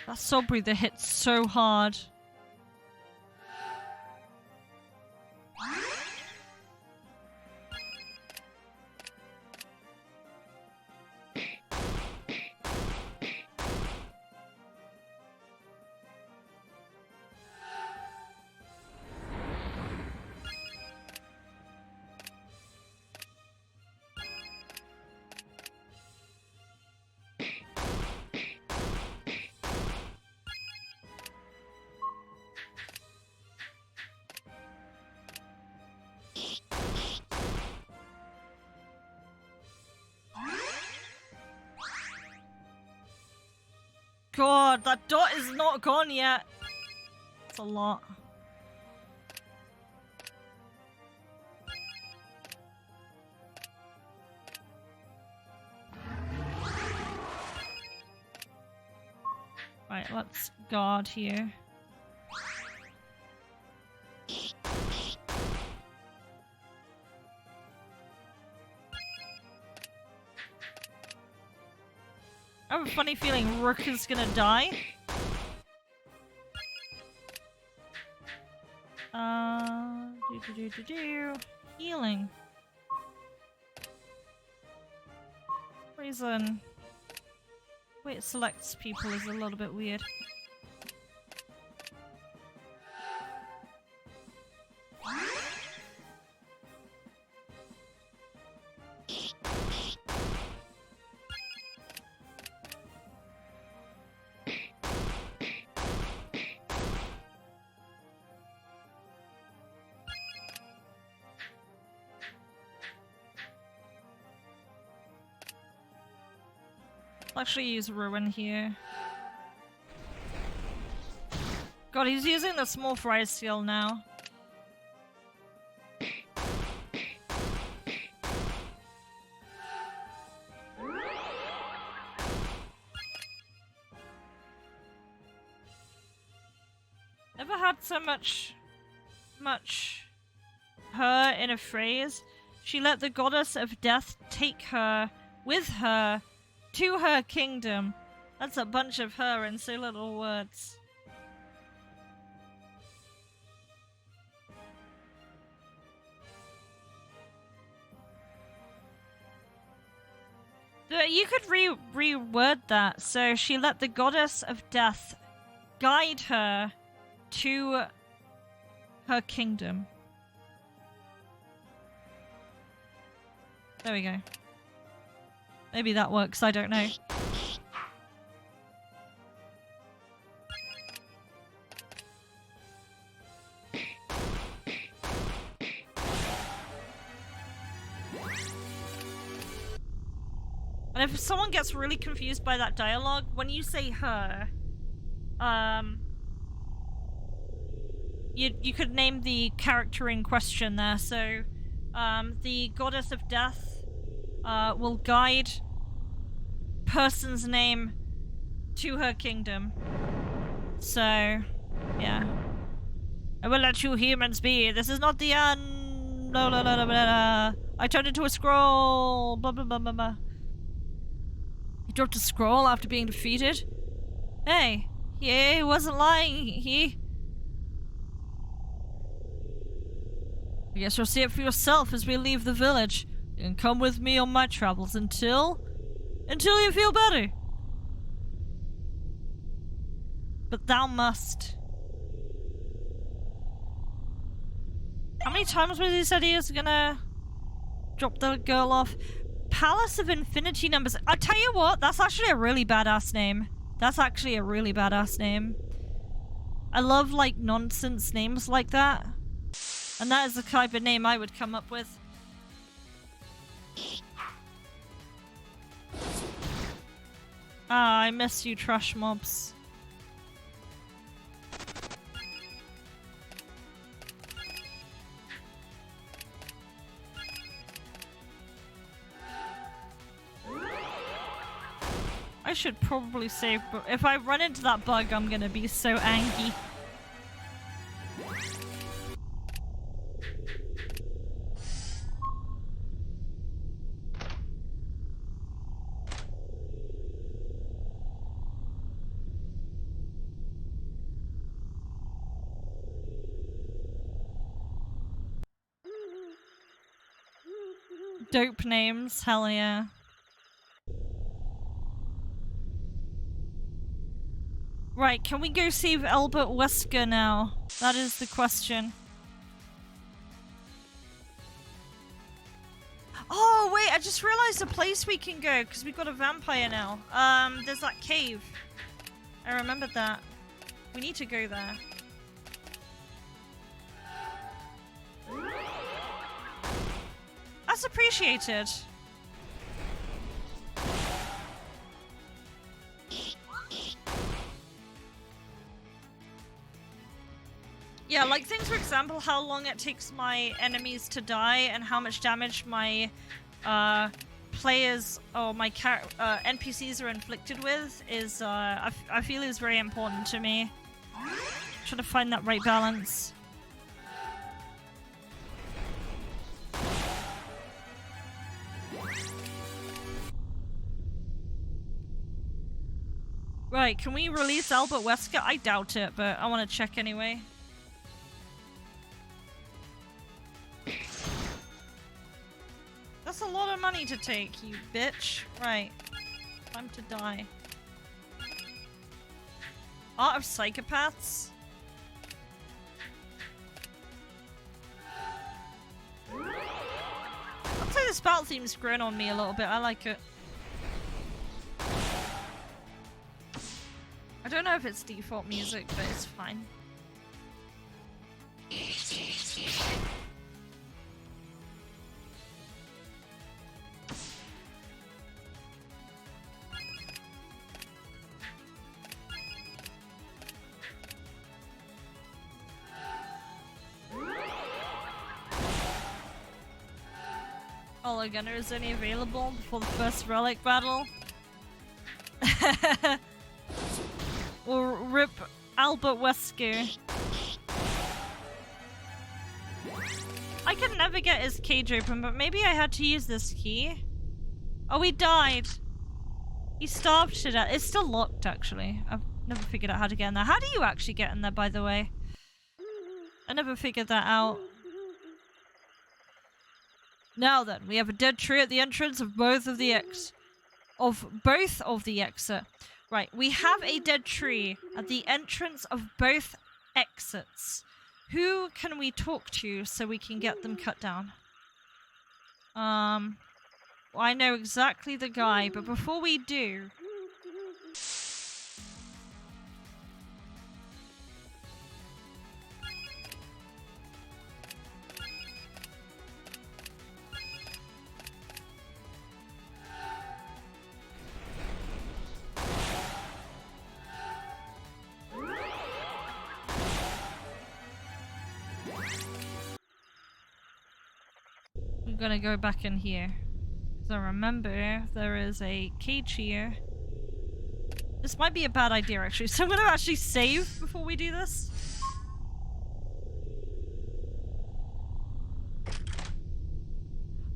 That soul breather hits so hard. God, that dot is not gone yet. It's a lot. Right, let's guard here. I have a funny feeling Rook is gonna die. Healing. Reason. The way it selects people is a little bit weird. I'll actually use Ruin here. God, he's using the small fry skill now. Never had so much her in a phrase. She let the goddess of death take her with her to her kingdom. That's a bunch of her in so little words. You could reword that. So she let the goddess of death guide her to her kingdom. There we go. Maybe that works, I don't know. And if someone gets really confused by that dialogue, when you say her, you could name the character in question there. So, the goddess of death will guide person's name to her kingdom. So, yeah. I will let you humans be. This is not the end. Blah, blah, blah, blah, blah. I turned into a scroll. Blah, blah, blah, blah, blah. He dropped a scroll after being defeated? Hey, he wasn't lying. I guess you'll see it for yourself as we leave the village. You can come with me on my travels until you feel better. But thou must. How many times was he said he was gonna drop the girl off? Palace of Infinity Numbers. I tell you what, that's actually a really badass name. That's actually a really badass name. I love, like, nonsense names like that. And that is the type of name I would come up with. Ah, I miss you, trash mobs. I should probably save, but if I run into that bug, I'm gonna be so angry. Dope names, hell yeah. Right, can we go save Albert Wesker now? That is the question. Oh, wait, I just realized a place we can go, because we've got a vampire now. There's that cave. I remembered that. We need to go there. That's appreciated. Yeah, like things, for example, how long it takes my enemies to die and how much damage my players or my NPCs are inflicted with is, I feel is very important to me. Trying to find that right balance. Right, can we release Albert Wesker? I doubt it, but I want to check anyway. That's a lot of money to take, you bitch. Right. Time to die. Art of Psychopaths? I'd say this battle theme's grown on me a little bit. I like it. I don't know if it's default music, but it's fine. All Gunner is only available before the first relic battle. Or rip Albert Wesker. I can can never get his cage open, but maybe I had to use this key. Oh, he died. He starved to death. It's still locked, actually. I've never figured out how to get in there. How do you actually get in there, by the way? I never figured that out. Now then, we have a dead tree at the entrance of both of the exit. Right, we have a dead tree at the entrance of both exits. Who can we talk to so we can get them cut down? Well, I know exactly the guy, but before we do... I'm gonna go back in here. So remember, there is a cage here. This might be a bad idea, actually. So I'm gonna actually save before we do this.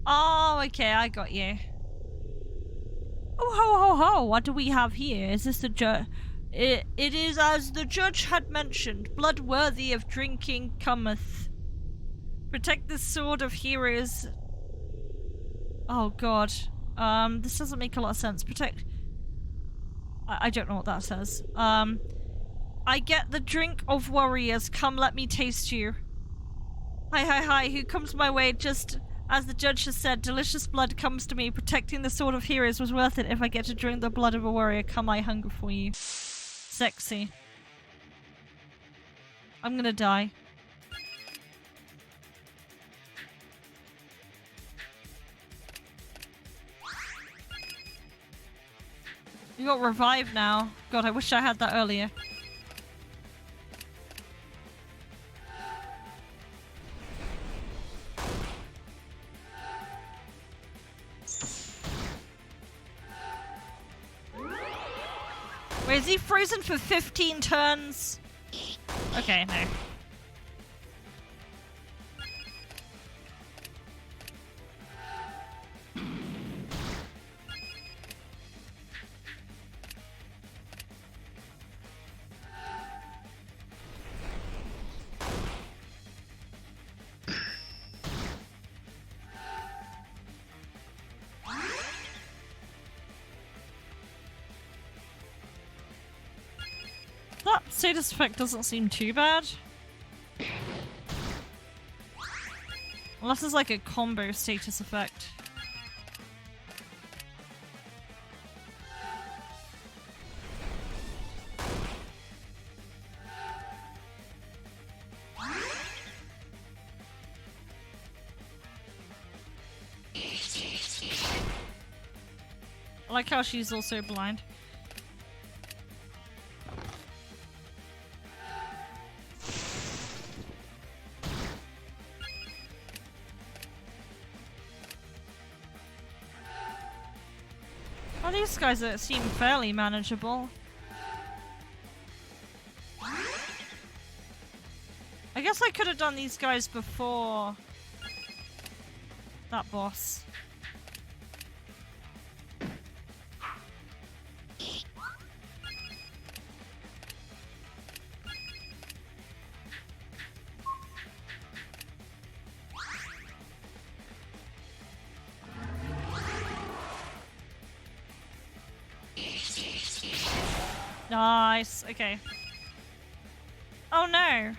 Oh, okay, I got you. Oh, ho, ho, ho. What do we have here? Is this the judge? It is as the judge had mentioned, blood worthy of drinking cometh. Protect the sword of heroes. Oh god. This doesn't make a lot of sense. Protect... I don't know what that says. I get the drink of warriors. Come, let me taste you. Hi, hi, hi. Who comes my way? Just as the judge has said, delicious blood comes to me. Protecting the sword of heroes was worth it if I get to drink the blood of a warrior. Come, I hunger for you. Sexy. I'm gonna die. You got revived now. God, I wish I had that earlier. Wait, is he frozen for 15 turns? Okay, no. That status effect doesn't seem too bad. Unless it's like a combo status effect. I like how she's also blind. Well, these guys seem fairly manageable. I guess I could have done these guys before that boss. Nice, okay. Oh no!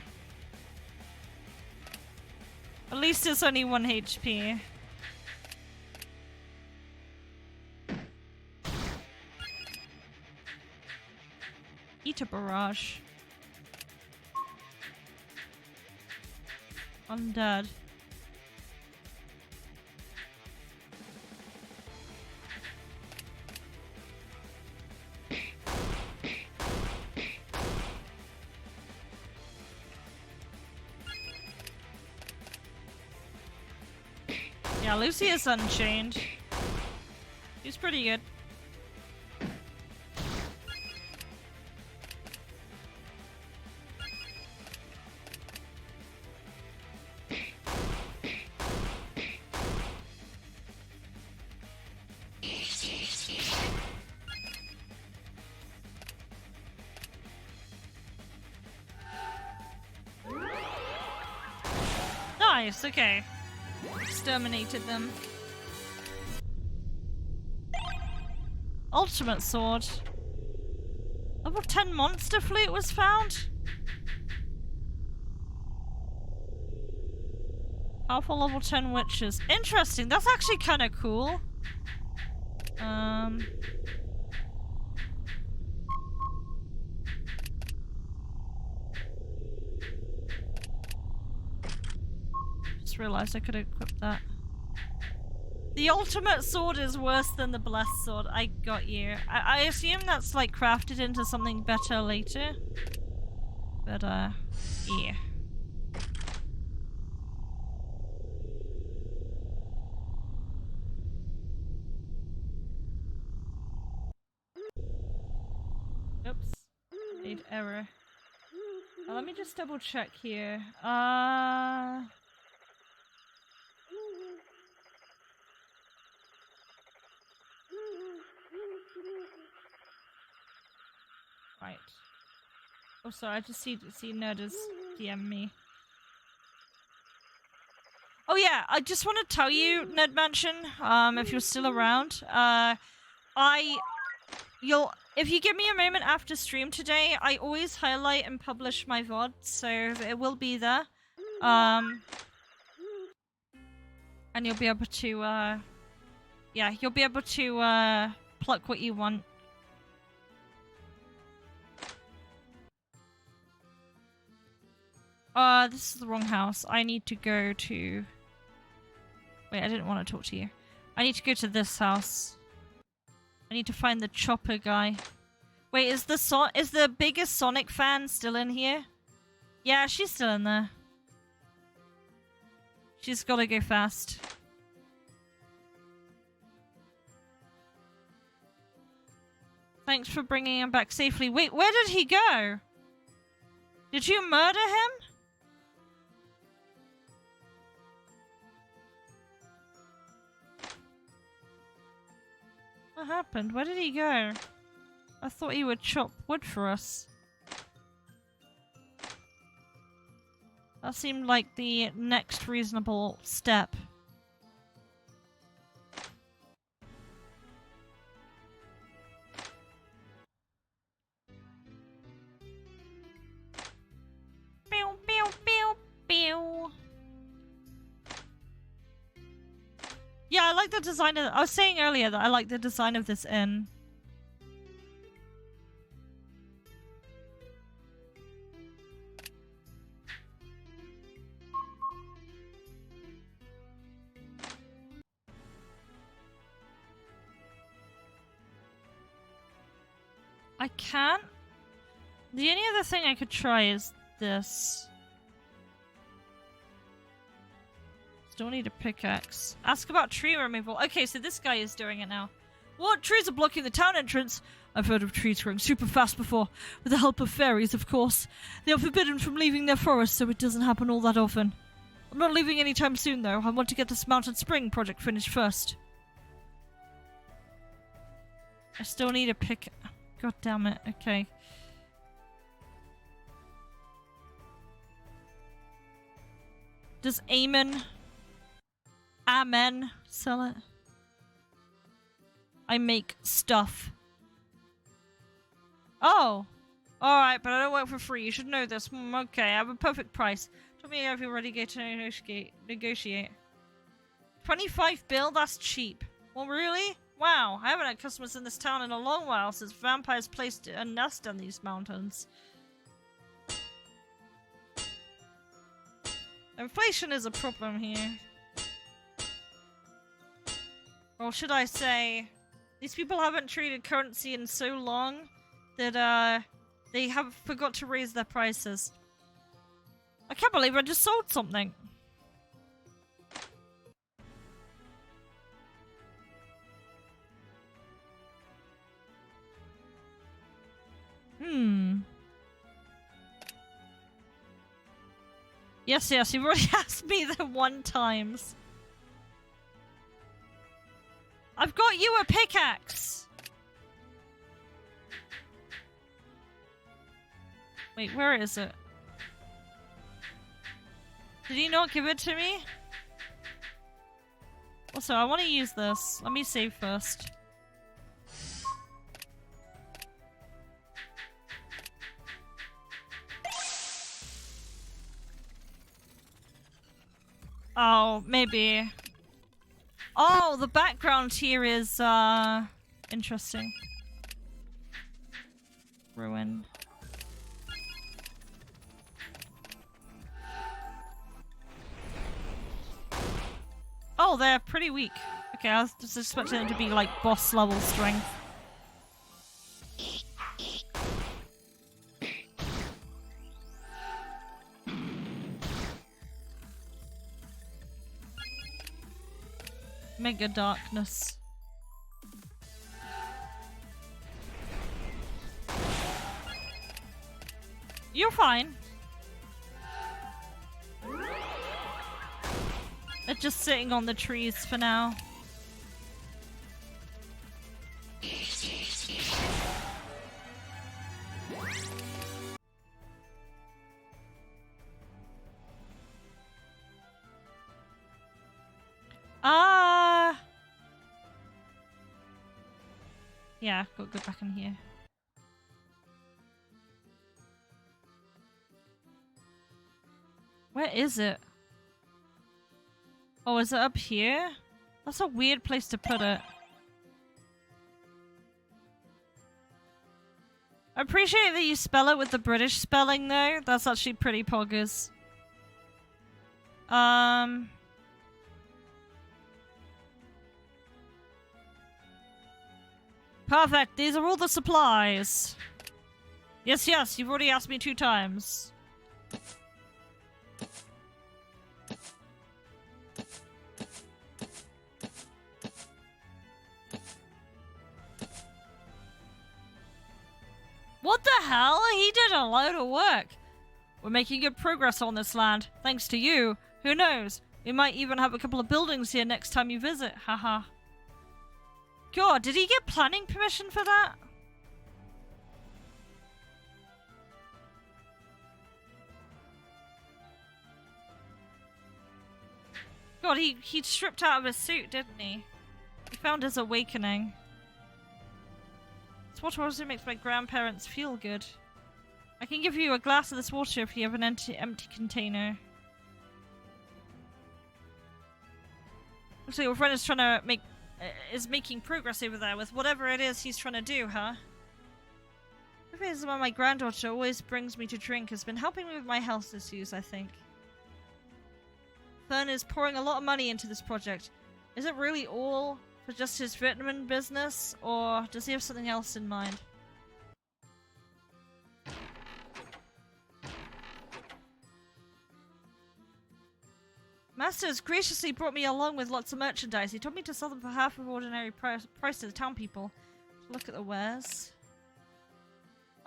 At least it's only 1 HP. Eat a barrage. Undead. Yeah, Lucy is unchained. She's pretty good. Nice, okay. Exterminated them. Ultimate sword. Level 10 monster flute was found? Powerful level 10 witches. Interesting, that's actually kind of cool. Just realized I could equip that. The ultimate sword is worse than the blessed sword. I got you. I assume that's like crafted into something better later. But yeah. Oops. Made error. Let me just double check here. Right. Oh, sorry, I just see Nerd has DM me. Oh yeah, I just want to tell you, Nerd Mansion, if you're still around, if you give me a moment after stream today, I always highlight and publish my VOD, so it will be there. And you'll be able to, yeah, you'll be able to, pluck what you want. This is the wrong house. I need to go to... Wait, I didn't want to talk to you. I need to go to this house. I need to find the chopper guy. Wait, is the biggest Sonic fan still in here? Yeah, she's still in there. She's gotta go fast. Thanks for bringing him back safely. Wait, where did he go? Did you murder him? What happened? Where did he go? I thought he would chop wood for us. That seemed like the next reasonable step. Pew, pew, pew, pew. Yeah, I like the design of... I was saying earlier that I like the design of this inn. I can't. The only other thing I could try is this. Still need a pickaxe. Ask about tree removal. Okay, so this guy is doing it now. What? Trees are blocking the town entrance? I've heard of trees growing super fast before. With the help of fairies, of course. They are forbidden from leaving their forest, so it doesn't happen all that often. I'm not leaving anytime soon, though. I want to get this Mountain Spring project finished first. I still need a pick... God damn it. Okay. Does Amen sell it? I make stuff. Oh! Alright, but I don't work for free. You should know this. Okay, I have a perfect price. Tell me if you're ready to negotiate. 25 bill? That's cheap. Well, really? Wow, I haven't had customers in this town in a long while since vampires placed a nest in these mountains. Inflation is a problem here. Or should I say, these people haven't traded currency in so long that they have forgot to raise their prices. I can't believe I just sold something. Yes, you've already asked me the 1 times. I've got you a pickaxe! Wait, where is it? Did he not give it to me? Also, I want to use this. Let me save first. Oh, maybe. Oh, the background here is, interesting. Ruin. Oh, they're pretty weak. Okay, I was just expecting them to be like boss level strength. Mega darkness. You're fine. They're just sitting on the trees for now. Yeah, go back in here. Where is it? Oh, is it up here? That's a weird place to put it. I appreciate that you spell it with the British spelling though. That's actually pretty poggers. Perfect, these are all the supplies. Yes, yes, you've already asked me 2 times. What the hell? He did a load of work. We're making good progress on this land. Thanks to you. Who knows? We might even have a couple of buildings here next time you visit. Haha. God, did he get planning permission for that? God, he stripped out of his suit, didn't he? He found his awakening. This water also makes my grandparents feel good. I can give you a glass of this water if you have an empty container. Looks like your friend is trying to making progress over there with whatever it is he's trying to do, huh? The reason why my granddaughter always brings me to drink has been helping me with my health issues, I think. Fern is pouring a lot of money into this project. Is it really all for just his vitamin business, or does he have something else in mind? Master has graciously brought me along with lots of merchandise. He told me to sell them for half of ordinary price to the town people. Look at the wares.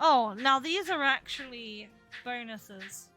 Oh, now these are actually bonuses.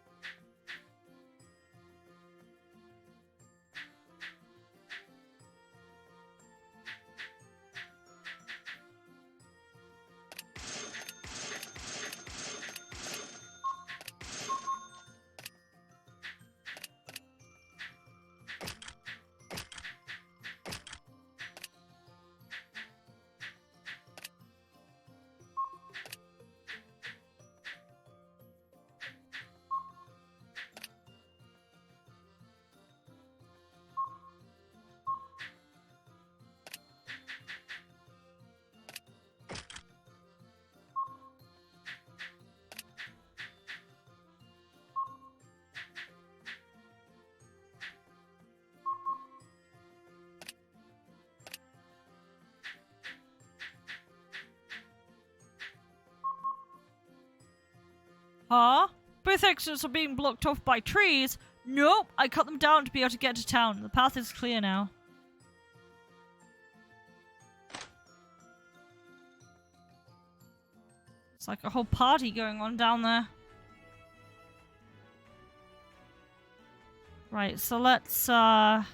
Huh? Both exits are being blocked off by trees? Nope, I cut them down to be able to get to town. The path is clear now. It's like a whole party going on down there. Right, so let's, God,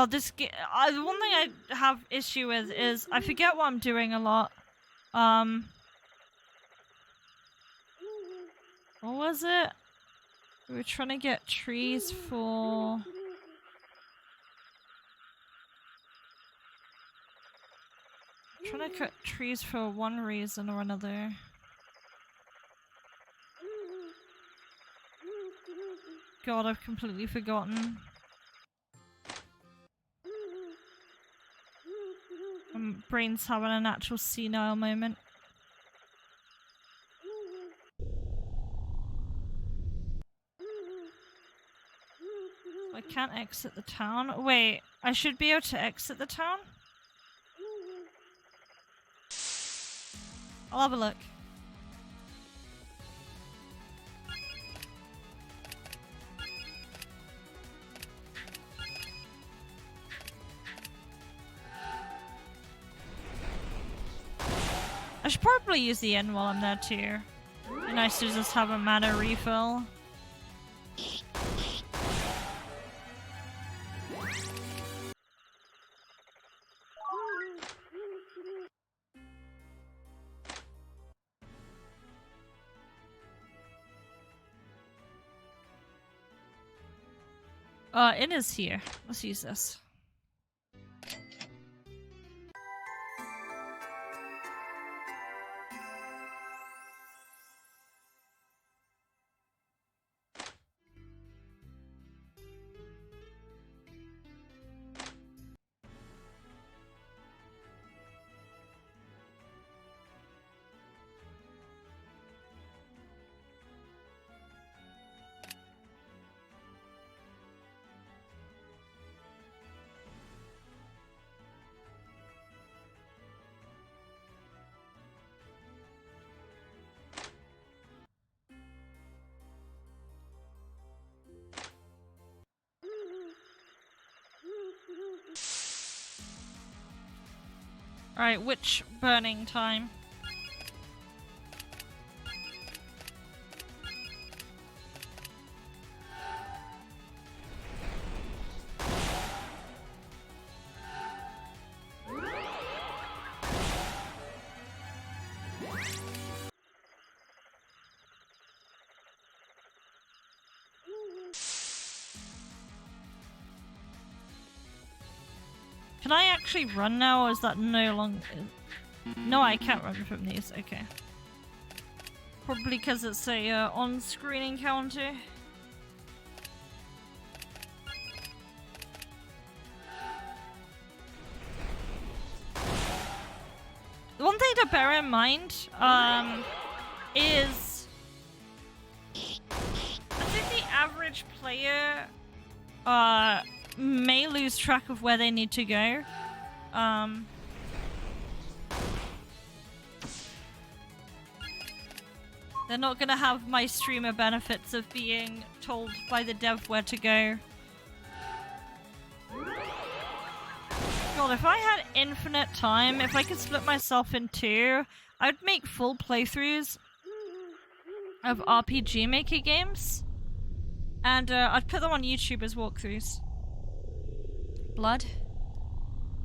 this the one thing I have issue with is I forget what I'm doing a lot. What was it? We were trying to get trees for... Trying to cut trees for one reason or another. God, I've completely forgotten. My brain's having an actual senile moment. I can't exit the town. Wait, I should be able to exit the town? I'll have a look. I should probably use the inn while I'm there too. Be nice to just have a mana refill. Inn is here. Let's use this. Alright, which burning time? Can I actually run now, or is that no longer... No, I can't run from these, okay. Probably because it's a on-screen encounter. The one thing to bear in mind, is... I think the average player, may lose track of where they need to go. They're not gonna have my streamer benefits of being told by the dev where to go. God, if I had infinite time, if I could split myself in two, I'd make full playthroughs of RPG Maker games. And I'd put them on YouTube as walkthroughs. Blood?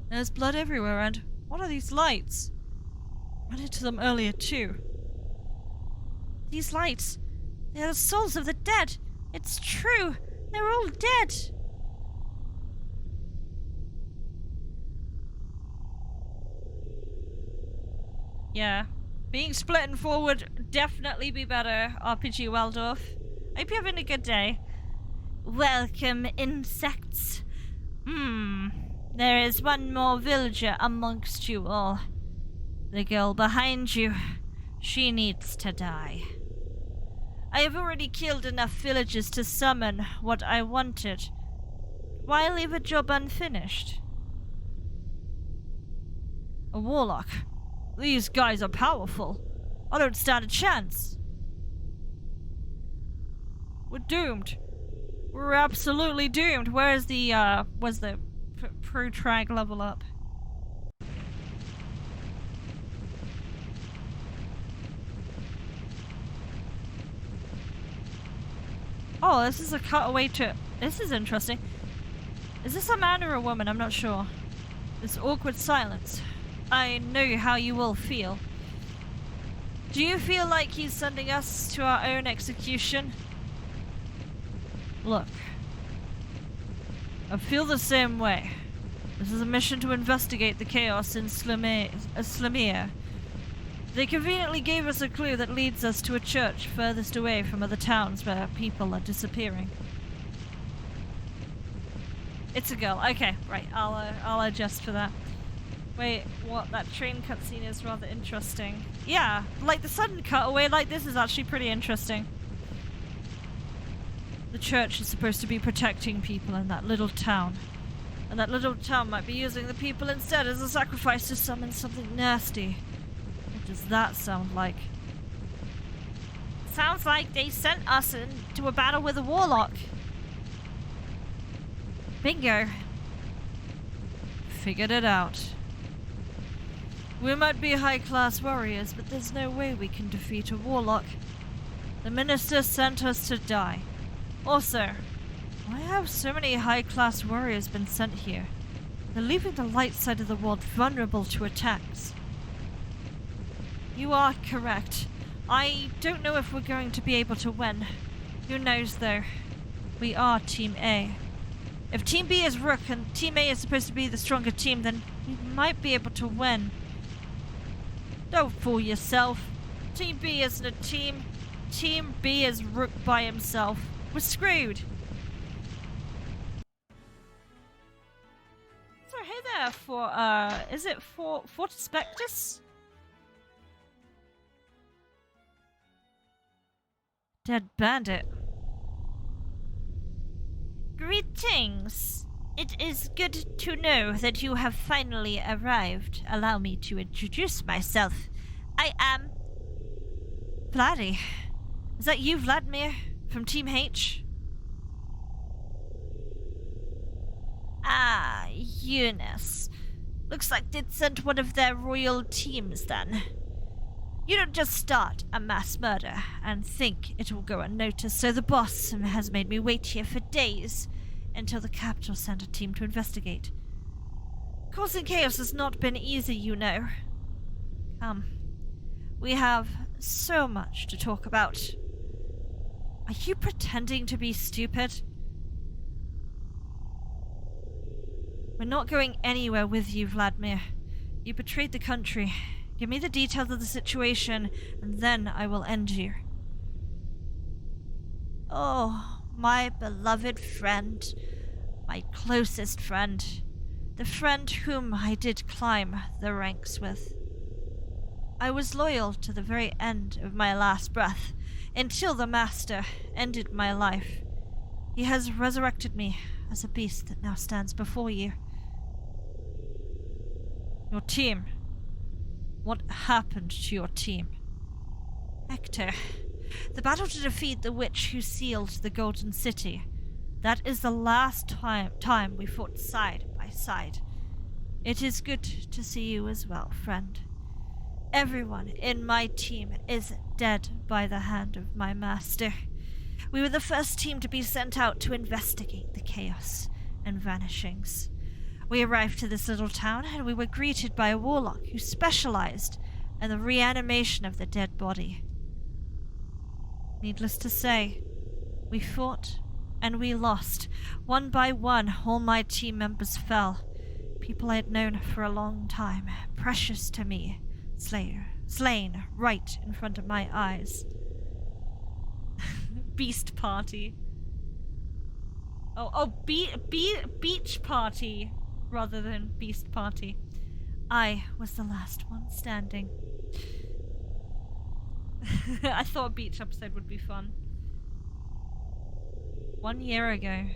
There's blood everywhere, and what are these lights? I ran into them earlier too. These lights, they are the souls of the dead. It's true. They're all dead. Yeah. Being split and four would definitely be better, RPG Waldorf. I hope you're having a good day. Welcome, insects. There is one more villager amongst you all. The girl behind you. She needs to die. I have already killed enough villagers to summon what I wanted. Why leave a job unfinished? A warlock. These guys are powerful. I don't stand a chance. We're doomed. We're absolutely doomed. Where's the, was the pro-trag level up? Oh, this is a cutaway to... This is interesting. Is this a man or a woman? I'm not sure. This awkward silence. I know how you will feel. Do you feel like he's sending us to our own execution? Look. I feel the same way. This is a mission to investigate the chaos in Slamia. They conveniently gave us a clue that leads us to a church furthest away from other towns where people are disappearing. It's a girl. Okay, right. I'll adjust for that. Wait, what? That train cutscene is rather interesting. Yeah, like the sudden cutaway like this is actually pretty interesting. The church is supposed to be protecting people in that little town. And that little town might be using the people instead as a sacrifice to summon something nasty. What does that sound like? Sounds like they sent us into a battle with a warlock. Bingo. Figured it out. We might be high-class warriors, but there's no way we can defeat a warlock. The minister sent us to die. Also, why have so many high-class warriors been sent here? They're leaving the light side of the world vulnerable to attacks. You are correct. I don't know if we're going to be able to win. Who knows, though? We are Team A. If Team B is Rook and Team A is supposed to be the stronger team, then we might be able to win. Don't fool yourself. Team B isn't a team. Team B is Rook by himself. We're screwed. So hey there, is it Fortis Spectus? Dead bandit. Greetings. It is good to know that you have finally arrived. Allow me to introduce myself. I am Vladdy. Is that you, Vladimir, from Team H? Ah, Eunice. Looks like they'd sent one of their royal teams then. You don't just start a mass murder and think it will go unnoticed, so the boss has made me wait here for days until the capital sent a team to investigate. Causing chaos has not been easy, you know. Come. We have so much to talk about. Are you pretending to be stupid? We're not going anywhere with you, Vladimir. You betrayed the country. Give me the details of the situation, and then I will end you. Oh, my beloved friend. My closest friend. The friend whom I did climb the ranks with. I was loyal to the very end of my last breath, until the Master ended my life. He has resurrected me as a beast that now stands before you. Your team. What happened to your team? Hector. The battle to defeat the witch who sealed the Golden City. That is the last time we fought side by side. It is good to see you as well, friend. Everyone in my team is dead by the hand of my master. We were the first team to be sent out to investigate the chaos and vanishings. We arrived to this little town and we were greeted by a warlock who specialized in the reanimation of the dead body. Needless to say, we fought and we lost. One by one, all my team members fell. People I had known for a long time, precious to me, slain right in front of my eyes. Beast party. Beach party rather than beast party. I was the last one standing. I thought a beach episode would be fun. 1 year ago.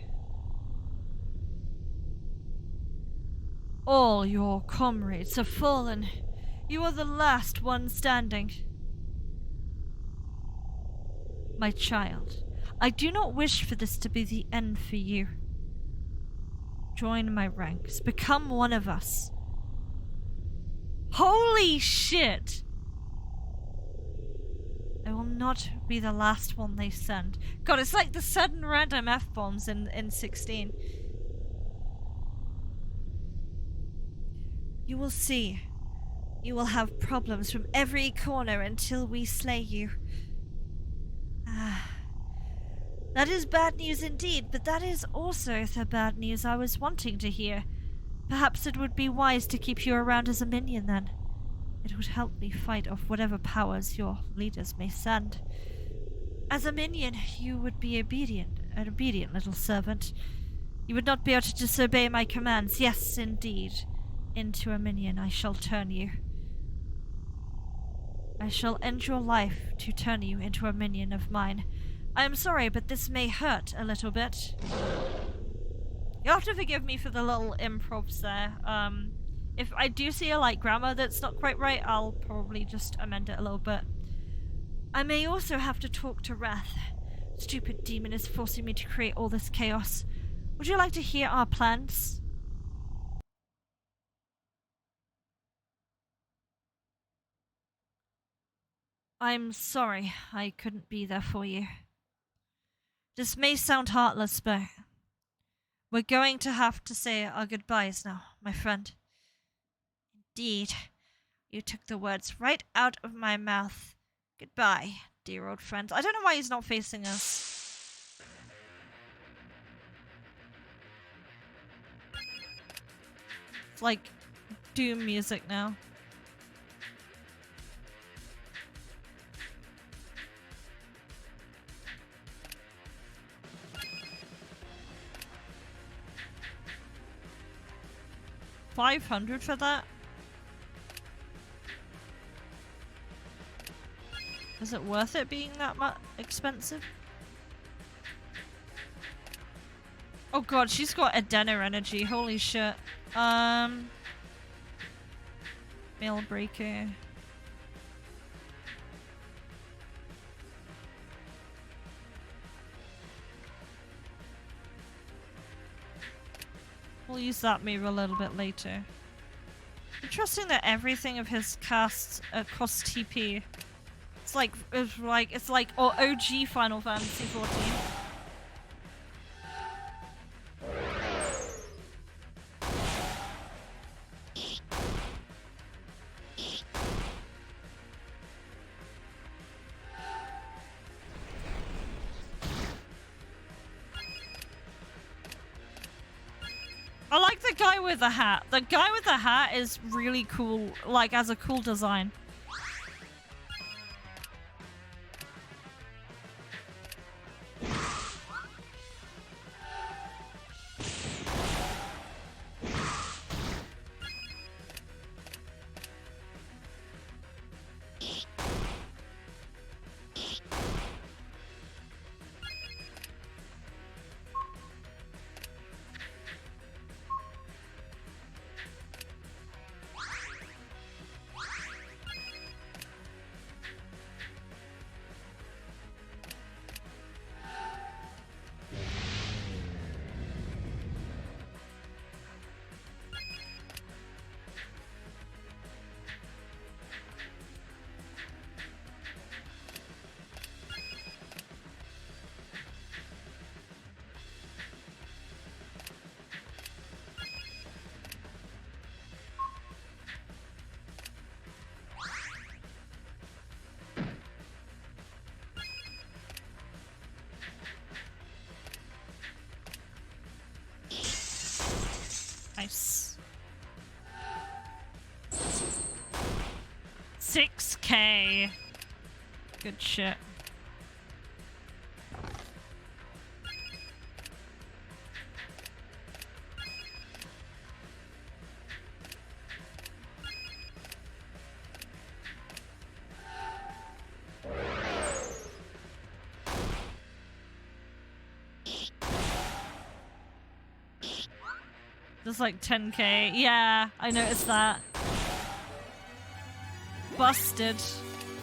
All your comrades have fallen. You are the last one standing. My child, I do not wish for this to be the end for you. Join my ranks. Become one of us. Holy shit! I will not be the last one they send. God, it's like the sudden random F-bombs in 16. You will see. You will have problems from every corner until we slay you. That is bad news indeed, but that is also the bad news I was wanting to hear. Perhaps it would be wise to keep you around as a minion then. It would help me fight off whatever powers your leaders may send. As a minion, you would be an obedient little servant. You would not be able to disobey my commands. Yes, indeed. Into a minion I shall turn you. I shall end your life to turn you into a minion of mine. I am sorry, but this may hurt a little bit. You'll have to forgive me for the little improvs there. If I do see a grammar that's not quite right, I'll probably just amend it a little bit. I may also have to talk to Wrath. Stupid demon is forcing me to create all this chaos. Would you like to hear our plans? I'm sorry I couldn't be there for you. This may sound heartless, but we're going to have to say our goodbyes now, my friend. Indeed, you took the words right out of my mouth. Goodbye, dear old friend. I don't know why he's not facing us. It's like Doom music now. $500 for that? Is it worth it being that much expensive? Oh god, she's got Adena energy. Holy shit. Mail breaker. We'll use that maybe a little bit later. Interesting that everything of his casts costs TP. It's like OG Final Fantasy 14. I like the guy with the hat. The guy with the hat is really cool, as a cool design. Nice. 6K. Good shit. Just like 10K. Yeah, I noticed that. Busted.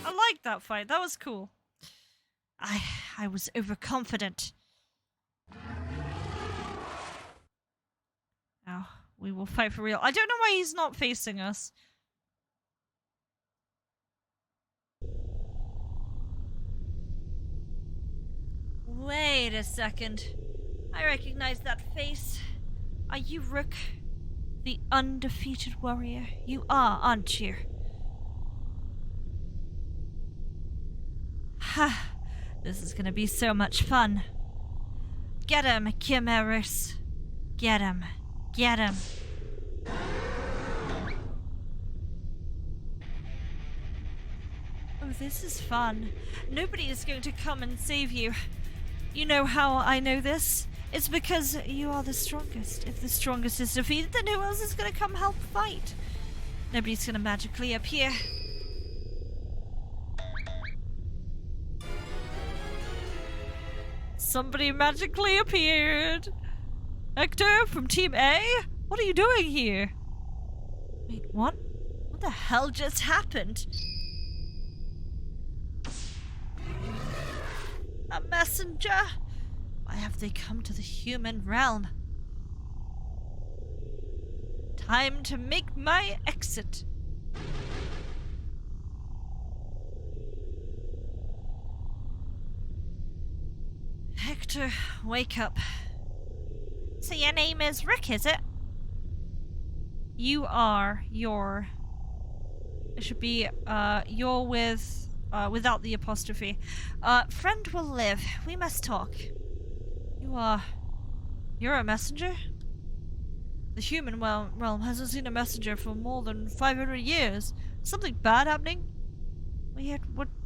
I liked that fight. That was cool. I was overconfident. Now, we will fight for real. I don't know why he's not facing us. Wait a second. I recognize that face. Are you Rook, the undefeated warrior? You are, aren't you? This is gonna be so much fun. Get him, Chimerus. Get him. Get him. Oh, this is fun. Nobody is going to come and save you. You know how I know this? It's because you are the strongest. If the strongest is defeated, then who else is going to come help fight? Nobody's going to magically appear. Somebody magically appeared. Hector from Team A? What are you doing here? Wait, what? What the hell just happened? A messenger? Why have they come to the human realm? Time to make my exit. Hector, wake up. So your name is Rick, is it? You are your... It should be, you're with, without the apostrophe. Friend will live. We must talk. You're a messenger? The human realm hasn't seen a messenger for more than 500 years. Something bad happening? We had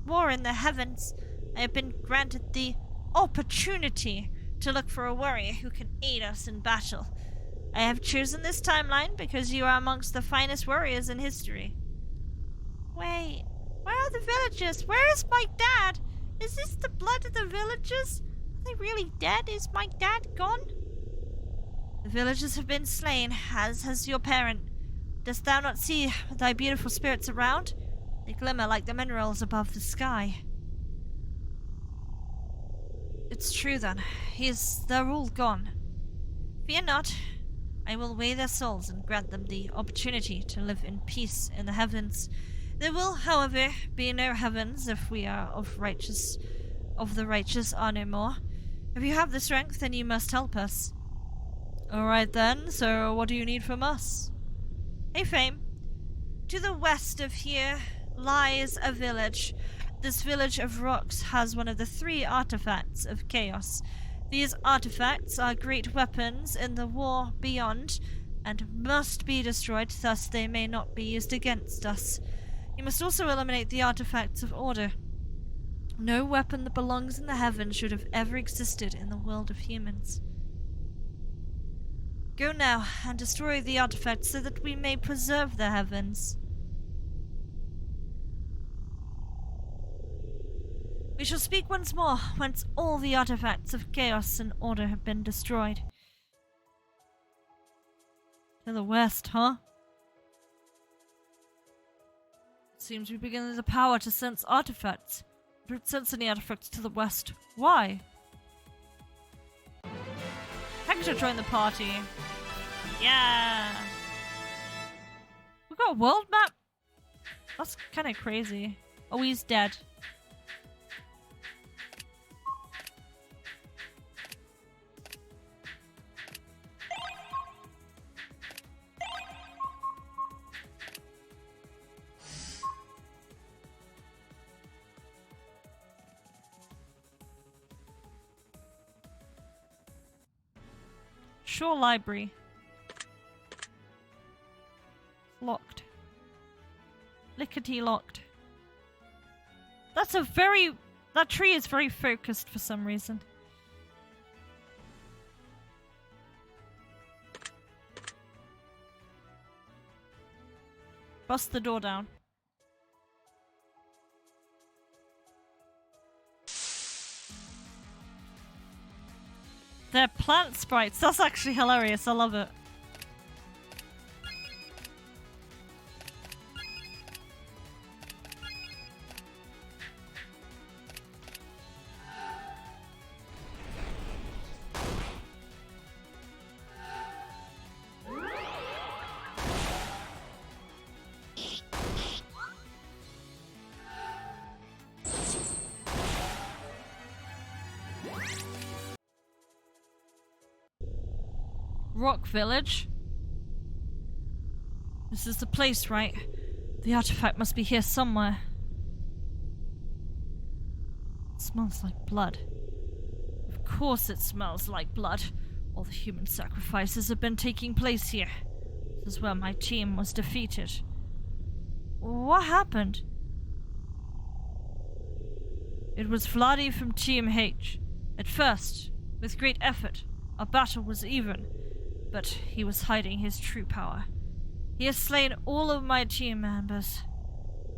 war in the heavens. I have been granted the opportunity to look for a warrior who can aid us in battle. I have chosen this timeline because you are amongst the finest warriors in history. Wait, where are the villagers? Where is my dad? Is this the blood of the villagers? Are they really dead? Is my dad gone? The villagers have been slain, as has your parent. Dost thou not see thy beautiful spirits around? They glimmer like the minerals above the sky. It's true then. They're all gone. Fear not. I will weigh their souls and grant them the opportunity to live in peace in the heavens. There will, however, be no heavens if we are of the righteous are no more. If you have the strength, then you must help us. Alright then, so what do you need from us? Hey, Fame. To the west of here lies a village. This village of rocks has one of the 3 artifacts of chaos. These artifacts are great weapons in the war beyond, and must be destroyed, thus they may not be used against us. You must also eliminate the artifacts of order. No weapon that belongs in the heavens should have ever existed in the world of humans. Go now and destroy the artifacts so that we may preserve the heavens. We shall speak once more, once all the artifacts of chaos and order have been destroyed. To the west, huh? It seems we begin the power to sense artifacts. We don't sense any artifacts to the west. Why? Hector joined the party. Yeah! We got a world map? That's kind of crazy. Oh, he's dead. Shore library. Locked. Lickety locked. That tree is very focused for some reason. Bust the door down. They're plant sprites. That's actually hilarious. I love it. Rock Village. This is the place, right? The artifact must be here somewhere. It smells like blood. Of course it smells like blood. All the human sacrifices have been taking place here. This is where my team was defeated. What happened? It was Vladi from Team H. At first, with great effort, our battle was even, but he was hiding his true power. He has slain all of my team members.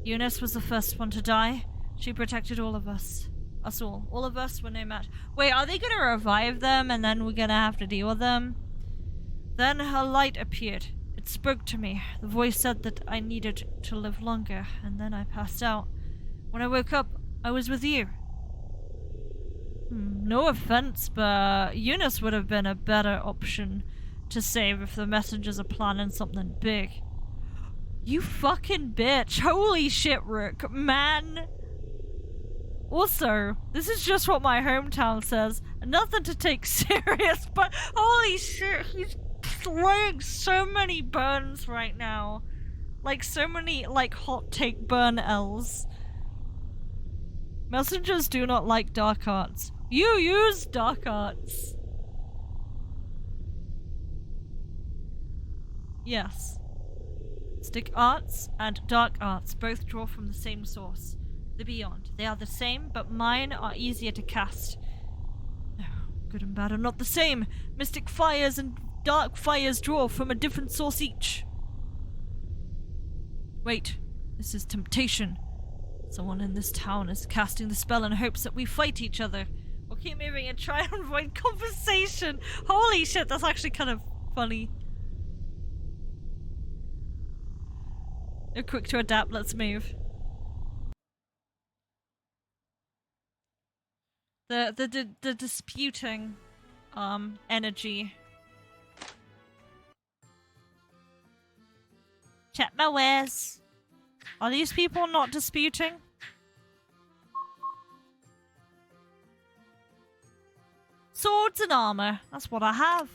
Eunice was the first one to die. She protected all of us. Us all. All of us were no match. Wait, are they gonna revive them and then we're gonna have to deal with them? Then a light appeared. It spoke to me. The voice said that I needed to live longer, and then I passed out. When I woke up, I was with you. No offense, but Eunice would have been a better option to save if the messengers are planning something big. You fucking bitch. Holy shit, Rook. Man. Also, this is just what my hometown says. Nothing to take serious, but holy shit, he's slaying so many burns right now. Like, so many, like, hot take burn L's. Messengers do not like dark arts. You use dark arts. Yes. Stick arts and dark arts both draw from the same source. The beyond. They are the same, but mine are easier to cast. No, good and bad are not the same. Mystic fires and dark fires draw from a different source each. Wait, this is temptation. Someone in this town is casting the spell in hopes that we fight each other. We'll keep moving and try and avoid conversation. Holy shit, that's actually kind of funny. They're quick to adapt, let's move. The disputing energy. Check my wares. Are these people not disputing? Swords and armor. That's what I have.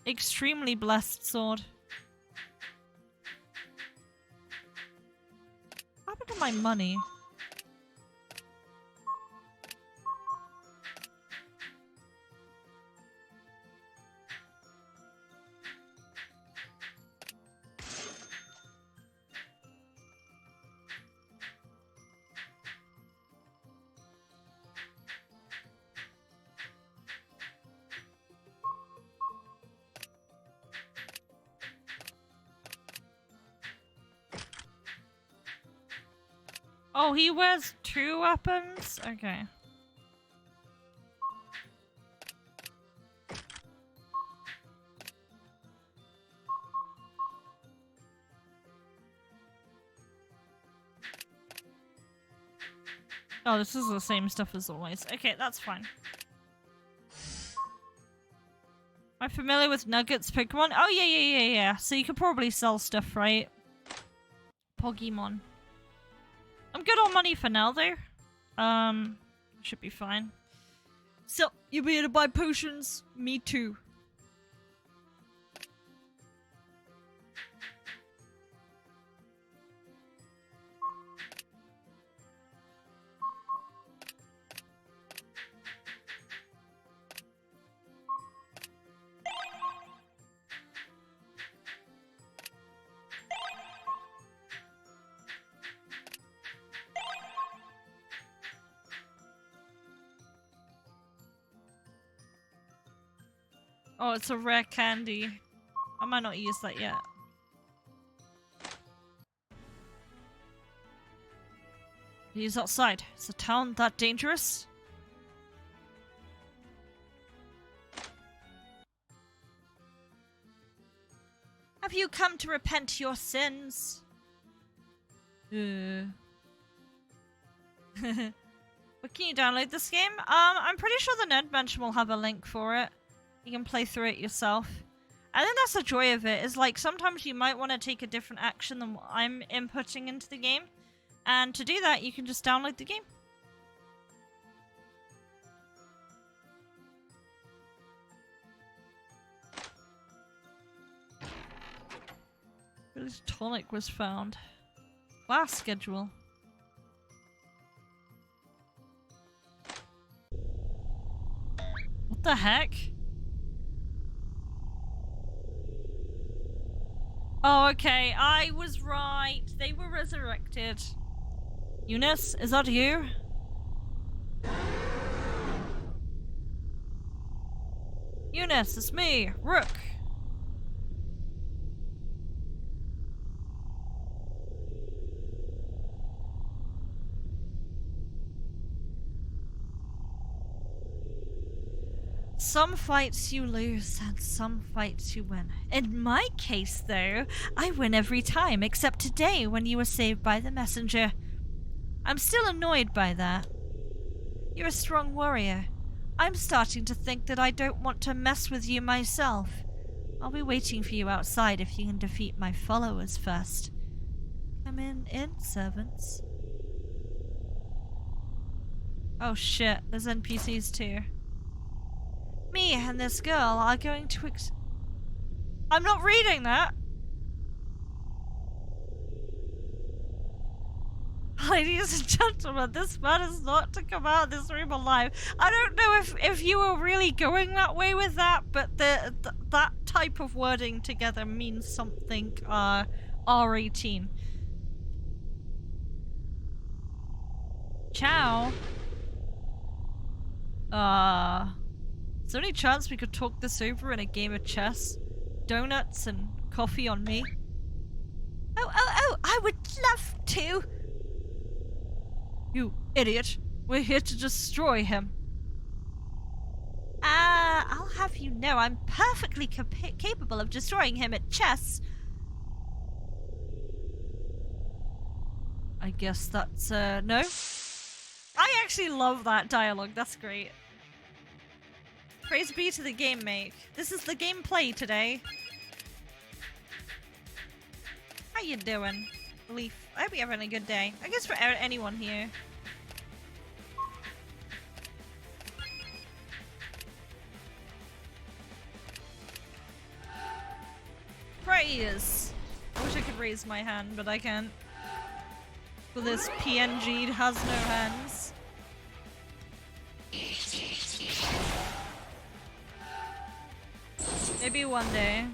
Extremely blessed sword. What happened to my money? Oh, he wears 2 weapons? Okay. Oh, this is the same stuff as always. Okay, that's fine. Am I familiar with Nuggets Pokemon? Oh, yeah. So you could probably sell stuff, right? Pokemon. I'm good on money for now, though. Should be fine. So, you'll be able to buy potions? Me too. Oh, it's a rare candy. I might not use that yet. He's outside. Is the town that dangerous? Have you come to repent your sins? But can you download this game? I'm pretty sure the Nerdmansion will have a link for it. You can play through it yourself. I think that's the joy of it, is like sometimes you might want to take a different action than what I'm inputting into the game. And to do that, you can just download the game. This tonic was found. Last schedule. The heck? Oh, okay. I was right. They were resurrected. Eunice, is that you? Eunice, it's me, Rook. Some fights you lose and some fights you win. In my case, though, I win every time, except today when you were saved by the messenger. I'm still annoyed by that. You're a strong warrior. I'm starting to think that I don't want to mess with you myself. I'll be waiting for you outside if you can defeat my followers first. Come in, servants. Oh shit, there's NPCs too. Me and this girl are going to I'm not reading that! Ladies and gentlemen, this man is not to come out of this room alive. I don't know if you were really going that way with that, but that type of wording together means something R18. Ciao. Is there any chance we could talk this over in a game of chess? Donuts and coffee on me? Oh, I would love to. You idiot. We're here to destroy him. I'll have you know I'm perfectly capable of destroying him at chess. I guess that's, no? I actually love that dialogue. That's great. Praise be to the game make. This is the gameplay today. How you doing, Leaf? I hope you're having a good day. I guess for anyone here. Praise! I wish I could raise my hand, but I can't. For this PNG has no hands. Maybe one day.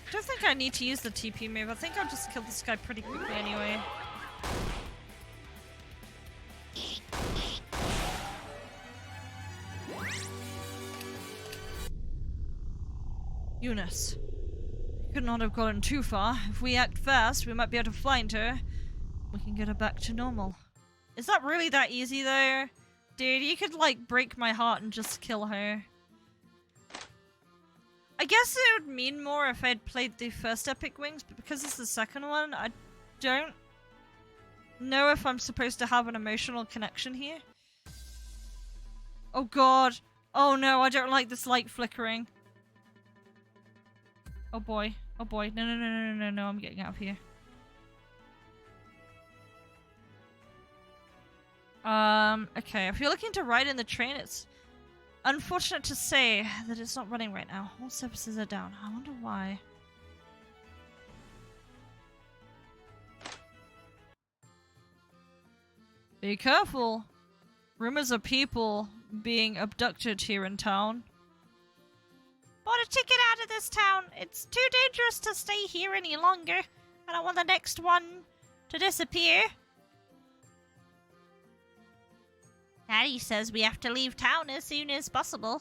I don't think I need to use the TP move. I think I'll just kill this guy pretty quickly anyway. Eunice. Could not have gotten too far. If we act fast, we might be able to find her. We can get her back to normal. Is that really that easy though? Dude, you could like break my heart and just kill her. I guess it would mean more if I'd played the first Epic Wings, but because it's the second one, I don't know if I'm supposed to have an emotional connection here. Oh god. Oh no, I don't like this light flickering. Oh boy. Oh boy. No, no, no, no, no, no, no, I'm getting out of here. Okay, if you're looking to ride in the train, it's unfortunate to say that it's not running right now. All services are down. I wonder why. Be careful. Rumors of people being abducted here in town. Bought a ticket out of this town. It's too dangerous to stay here any longer. I don't want the next one to disappear. Daddy says we have to leave town as soon as possible.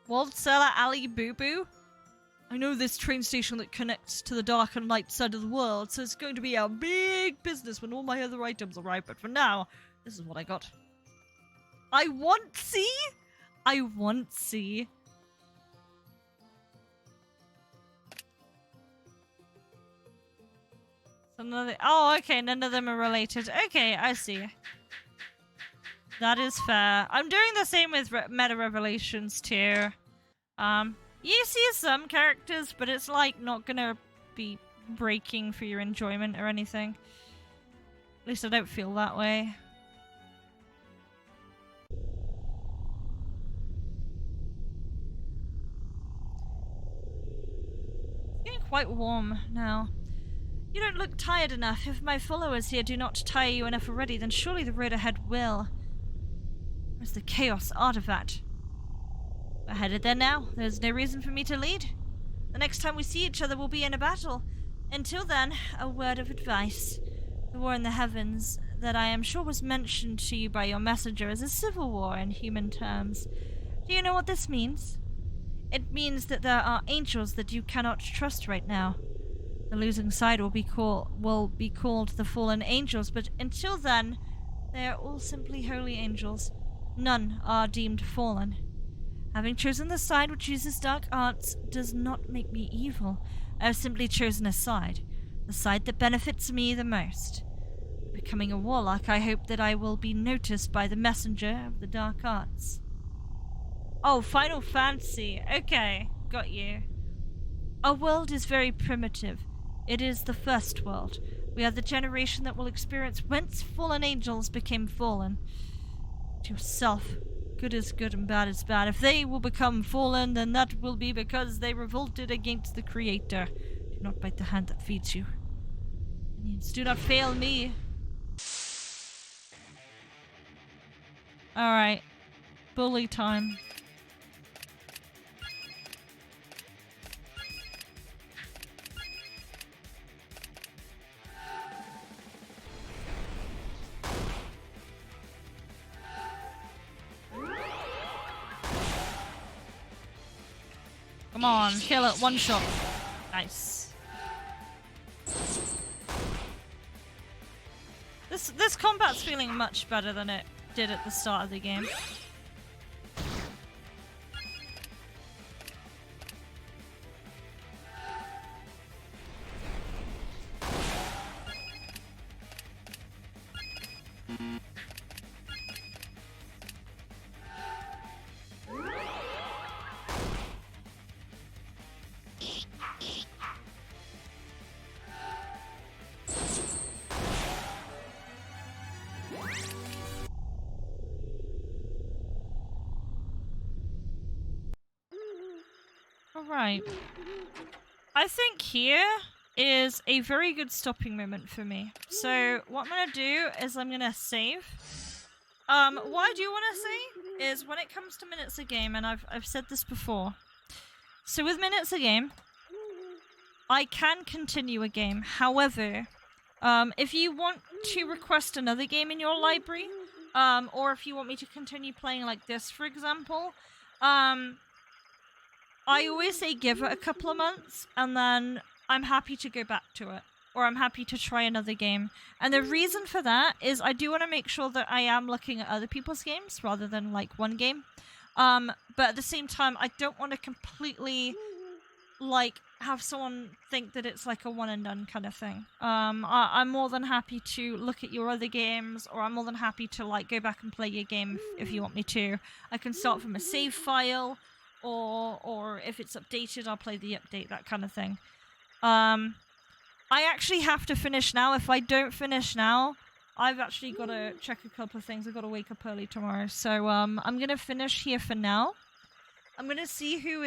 Walled Cellar Alley Boo Boo? I know this train station that connects to the dark and light side of the world, so it's going to be a big business when all my other items arrive, but for now, this is what I got. I want C? I want C. Oh, okay, none of them are related. Okay, I see. That is fair. I'm doing the same with Meta Revelations too. You see some characters, but it's like not gonna be breaking for your enjoyment or anything. At least I don't feel that way. It's getting quite warm now. You don't look tired enough. If my followers here do not tire you enough already, then surely the road ahead will. Where's the Chaos Artifact? We're headed there now. There's no reason for me to lead. The next time we see each other, we'll be in a battle. Until then, a word of advice. The war in the heavens that I am sure was mentioned to you by your messenger is a civil war in human terms. Do you know what this means? It means that there are angels that you cannot trust right now. The losing side will be called the fallen angels, but until then, they are all simply holy angels. None are deemed fallen. Having chosen the side which uses dark arts does not make me evil. I have simply chosen a side. The side that benefits me the most. Becoming a warlock, I hope that I will be noticed by the messenger of the dark arts. Oh, Final Fantasy. Okay, got you. Our world is very primitive. It is the first world. We are the generation that will experience whence fallen angels became fallen. To yourself, good is good and bad is bad. If they will become fallen, then that will be because they revolted against the Creator. Do not bite the hand that feeds you. Minions, do not fail me. Alright. Bully time. Come on, kill it, one shot. Nice. This combat's feeling much better than it did at the start of the game. Alright. I think here is a very good stopping moment for me. So what I'm gonna do is I'm gonna save. What I do want to say is when it comes to minutes a game, and I've said this before. So with minutes a game, I can continue a game. However, if you want to request another game in your library, or if you want me to continue playing like this, for example, I always say give it a couple of months, and then I'm happy to go back to it. Or I'm happy to try another game. And the reason for that is I do want to make sure that I am looking at other people's games rather than like one game. But at the same time, I don't want to completely like have someone think that it's like a one and done kind of thing. I'm more than happy to look at your other games, or I'm more than happy to like go back and play your game if you want me to. I can start from a save file, or if it's updated, I'll play the update, that kind of thing. I actually have to finish now. If I don't finish now, I've actually got to check a couple of things. I've got to wake up early tomorrow. So I'm going to finish here for now. I'm going to see who